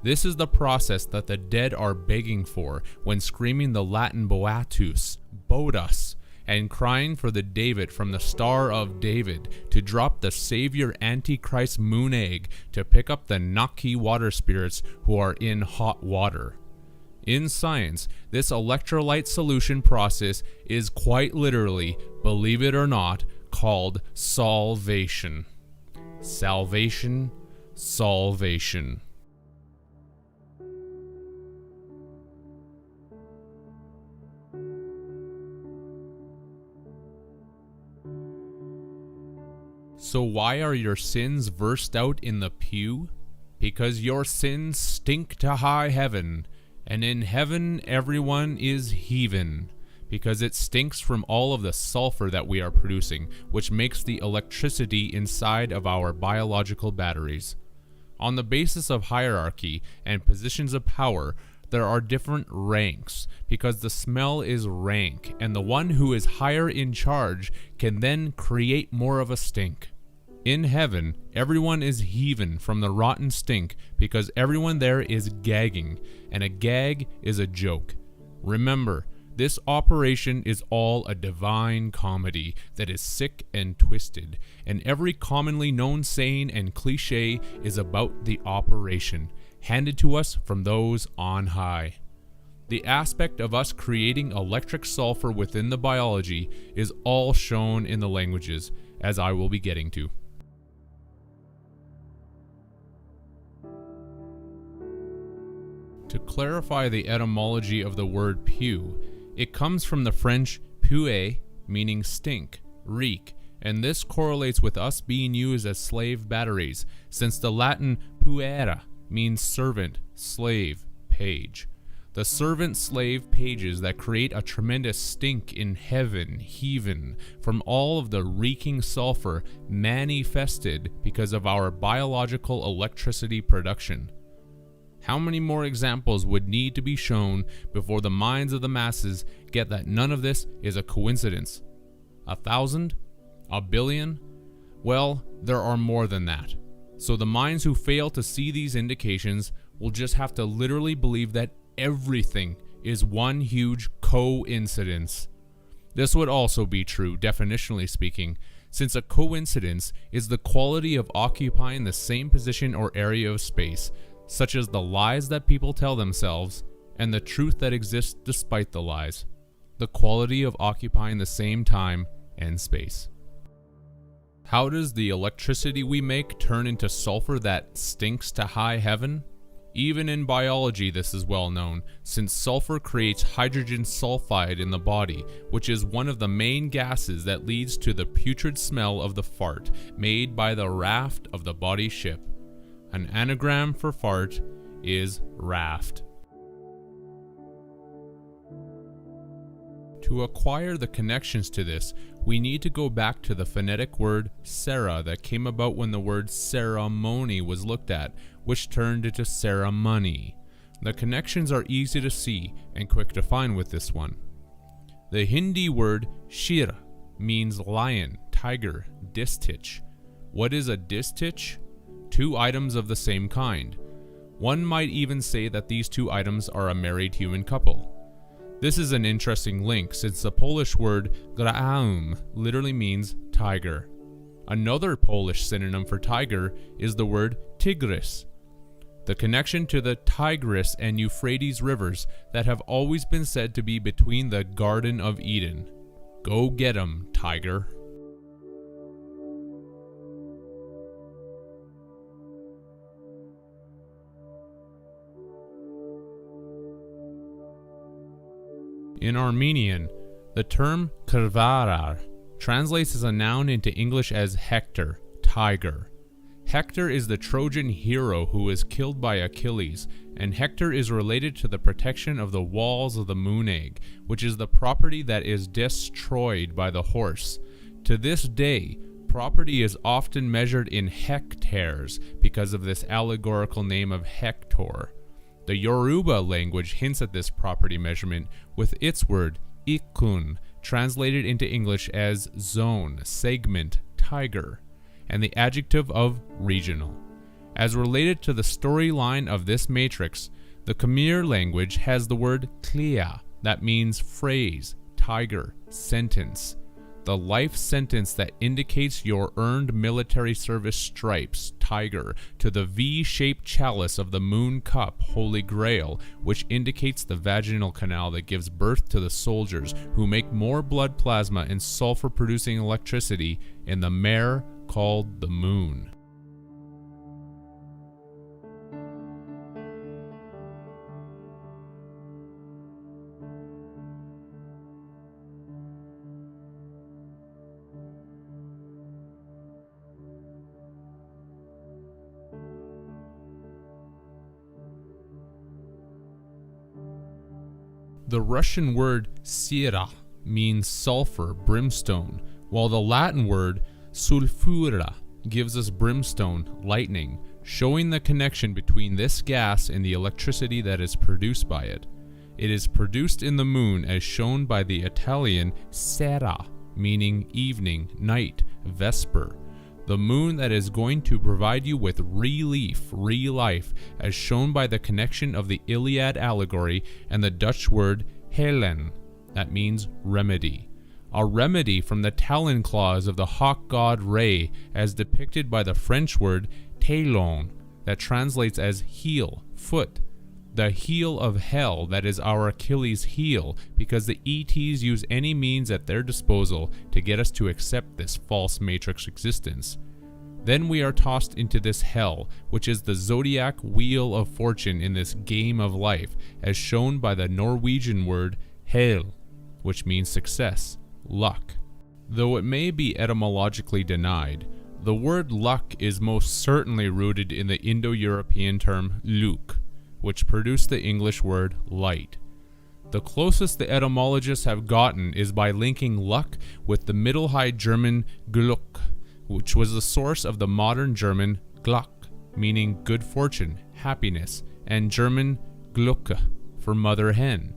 This is the process that the dead are begging for when screaming the Latin Boatus, Bodas, and crying for the David from the Star of David to drop the Savior Antichrist moon egg to pick up the Naki water spirits who are in hot water. In science, this electrolyte solution process is quite literally, believe it or not, called solvation. Salvation, solvation. So why are your sins versed out in the pew? Because your sins stink to high heaven, and in heaven everyone is heathen, because it stinks from all of the sulfur that we are producing, which makes the electricity inside of our biological batteries. On the basis of hierarchy and positions of power, there are different ranks, because the smell is rank, and the one who is higher in charge can then create more of a stink. In heaven, everyone is heathen from the rotten stink, because everyone there is gagging, and a gag is a joke. Remember, this operation is all a divine comedy that is sick and twisted, and every commonly known saying and cliche is about the operation, handed to us from those on high. The aspect of us creating electric sulfur within the biology is all shown in the languages, as I will be getting to. To clarify the etymology of the word pew, it comes from the French puer, meaning stink, reek, and this correlates with us being used as slave batteries, since the Latin puera means servant, slave, page. The servant-slave pages that create a tremendous stink in heaven, heaven, from all of the reeking sulfur manifested because of our biological electricity production. How many more examples would need to be shown before the minds of the masses get that none of this is a coincidence? 1,000? A billion? Well, there are more than that. So the minds who fail to see these indications will just have to literally believe that everything is one huge coincidence. This would also be true, definitionally speaking, since a coincidence is the quality of occupying the same position or area of space, such as the lies that people tell themselves and the truth that exists despite the lies. The quality of occupying the same time and space. How does the electricity we make turn into sulfur that stinks to high heaven? Even in biology this is well known, since sulfur creates hydrogen sulfide in the body, which is one of the main gases that leads to the putrid smell of the fart made by the raft of the body ship. An anagram for fart is raft. To acquire the connections to this, we need to go back to the phonetic word Sarah that came about when the word ceremony was looked at, which turned into ceremony. The connections are easy to see and quick to find with this one. The Hindi word shir means lion, tiger, distich. What is a distich? Two items of the same kind. One might even say that these two items are a married human couple. This is an interesting link since the Polish word graum literally means tiger. Another Polish synonym for tiger is the word tigris. The connection to the Tigris and Euphrates rivers that have always been said to be between the Garden of Eden. Go get 'em, tiger. In Armenian, the term krvarar translates as a noun into English as Hector, tiger. Hector is the Trojan hero who was killed by Achilles, and Hector is related to the protection of the walls of the moon egg, which is the property that is destroyed by the horse. To this day, property is often measured in hectares because of this allegorical name of Hector. The Yoruba language hints at this property measurement with its word ikun, translated into English as zone, segment, tiger, and the adjective of regional. As related to the storyline of this matrix, the Khmer language has the word klia, that means phrase, tiger, sentence. The life sentence that indicates your earned military service stripes, tiger, to the V-shaped chalice of the moon cup, holy grail, which indicates the vaginal canal that gives birth to the soldiers who make more blood plasma and sulfur-producing electricity in the mare called the moon. The Russian word sira means sulfur, brimstone, while the Latin word sulfura gives us brimstone, lightning, showing the connection between this gas and the electricity that is produced by it. It is produced in the moon as shown by the Italian sera, meaning evening, night, vesper. The moon that is going to provide you with relief, re-life, as shown by the connection of the Iliad allegory and the Dutch word helen, that means remedy. A remedy from the talon claws of the hawk god Re, as depicted by the French word talon, that translates as heel, foot. The heel of hell that is our Achilles' heel, because the ETs use any means at their disposal to get us to accept this false matrix existence. Then we are tossed into this hell, which is the zodiac wheel of fortune in this game of life, as shown by the Norwegian word hel, which means success, luck. Though it may be etymologically denied, the word luck is most certainly rooted in the Indo-European term luk, which produced the English word light. The closest the etymologists have gotten is by linking luck with the Middle High German Glück, which was the source of the modern German Glück, meaning good fortune, happiness, and German Glücke for mother hen,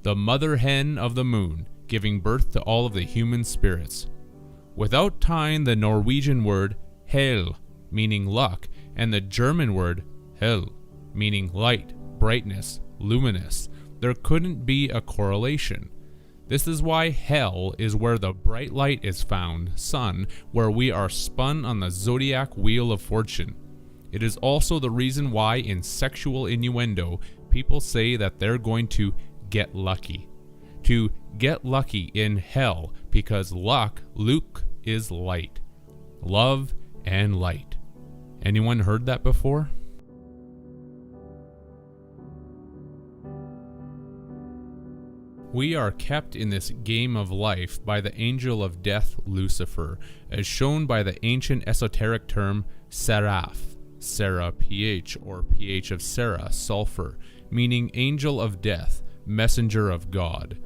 the mother hen of the moon, giving birth to all of the human spirits. Without tying the Norwegian word hel, meaning luck, and the German word hell, meaning light, brightness, luminous, there couldn't be a correlation. This is why hell is where the bright light is found, sun, where we are spun on the zodiac wheel of fortune. It is also the reason why in sexual innuendo, people say that they're going to get lucky. To get lucky in hell, because luck, is light. Love and light. Anyone heard that before? We are kept in this game of life by the angel of death, Lucifer, as shown by the ancient esoteric term seraph, Sarah pH, or pH of Sarah, sulfur, meaning angel of death, messenger of God.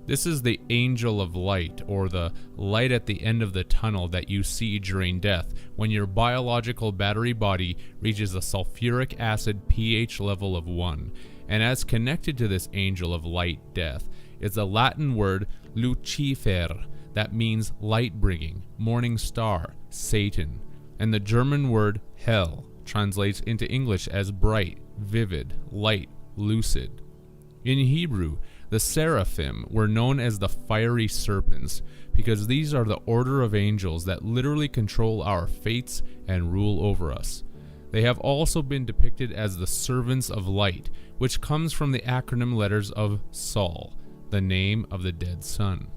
This is the angel of light, or the light at the end of the tunnel that you see during death when your biological battery body reaches a sulfuric acid pH level of 1. And as connected to this angel of light, death, is the Latin word Lucifer, that means light-bringing, morning star, Satan. And the German word hell translates into English as bright, vivid, light, lucid. In Hebrew, the seraphim were known as the fiery serpents because these are the order of angels that literally control our fates and rule over us. They have also been depicted as the servants of light, which comes from the acronym letters of Sol, the name of the dead son.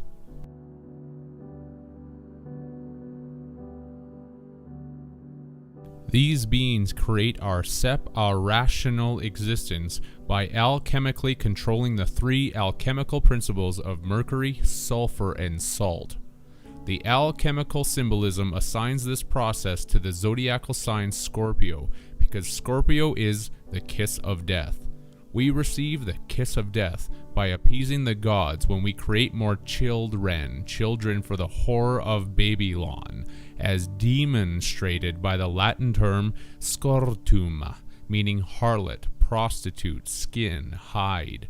These beings create our our rational existence by alchemically controlling the three alchemical principles of mercury, sulfur, and salt. The alchemical symbolism assigns this process to the zodiacal sign Scorpio, because Scorpio is the kiss of death. We receive the kiss of death by appeasing the gods when we create more children for the whore of Babylon, as demonstrated by the Latin term scortum, meaning harlot, prostitute, skin, hide.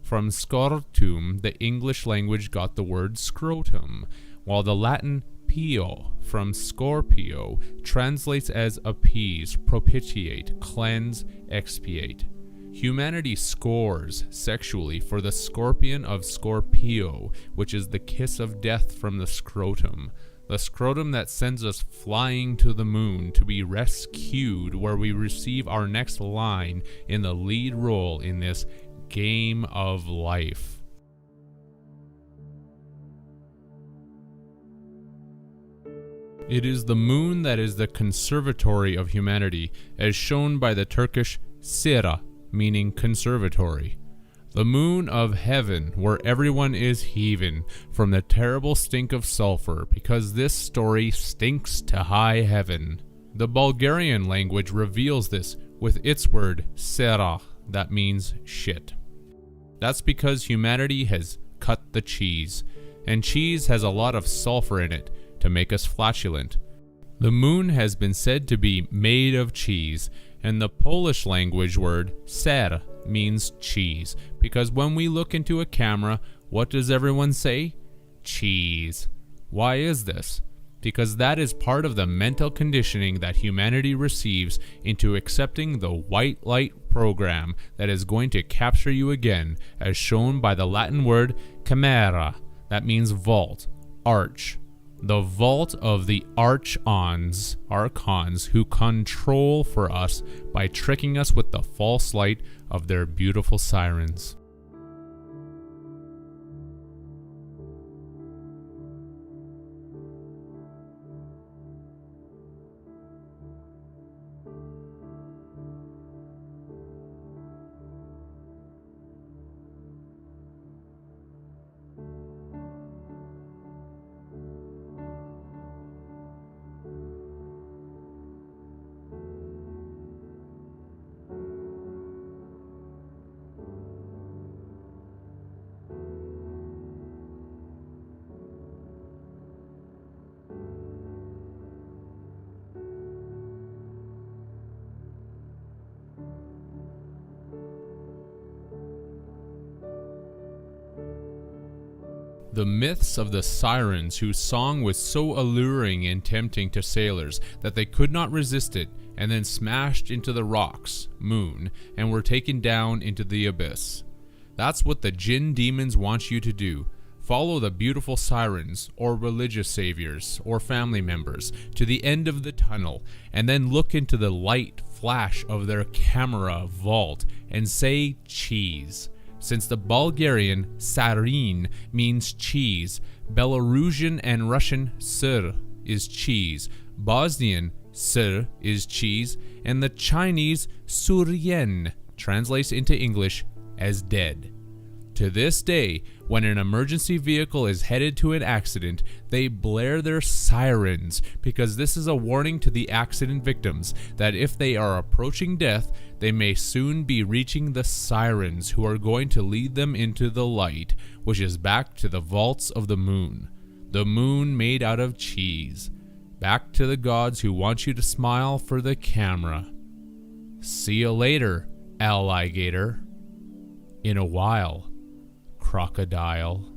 From scortum, the English language got the word scrotum, while the Latin pio, from Scorpio, translates as appease, propitiate, cleanse, expiate. Humanity scores sexually for the scorpion of Scorpio, which is the kiss of death from the scrotum that sends us flying to the moon to be rescued, where we receive our next line in the lead role in this game of life. It is the moon that is the conservatory of humanity, as shown by the Turkish Sira, meaning conservatory. The moon of heaven, where everyone is heaving from the terrible stink of sulfur, because this story stinks to high heaven. The Bulgarian language reveals this with its word sera, that means shit. That's because humanity has cut the cheese, and cheese has a lot of sulfur in it to make us flatulent. The moon has been said to be made of cheese, and the Polish language word ser means cheese, because when we look into a camera, what does everyone say? Cheese. Why is this? Because that is part of the mental conditioning that humanity receives into accepting the white light program that is going to capture you again, as shown by the Latin word camera, that means vault, arch. The vault of the archons who control for us by tricking us with the false light of their beautiful sirens. The myths of the sirens, whose song was so alluring and tempting to sailors that they could not resist it, and then smashed into the rocks, moon, and were taken down into the abyss. That's what the jinn demons want you to do. Follow the beautiful sirens, or religious saviors, or family members, to the end of the tunnel, and then look into the light flash of their camera vault and say cheese. Since the Bulgarian sarin means cheese, Belarusian and Russian sir is cheese, Bosnian sir is cheese, and the Chinese surien translates into English as dead. To this day, when an emergency vehicle is headed to an accident, they blare their sirens because this is a warning to the accident victims that if they are approaching death, they may soon be reaching the sirens who are going to lead them into the light, which is back to the vaults of the moon made out of cheese, back to the gods who want you to smile for the camera. See you later, alligator. In a while, crocodile.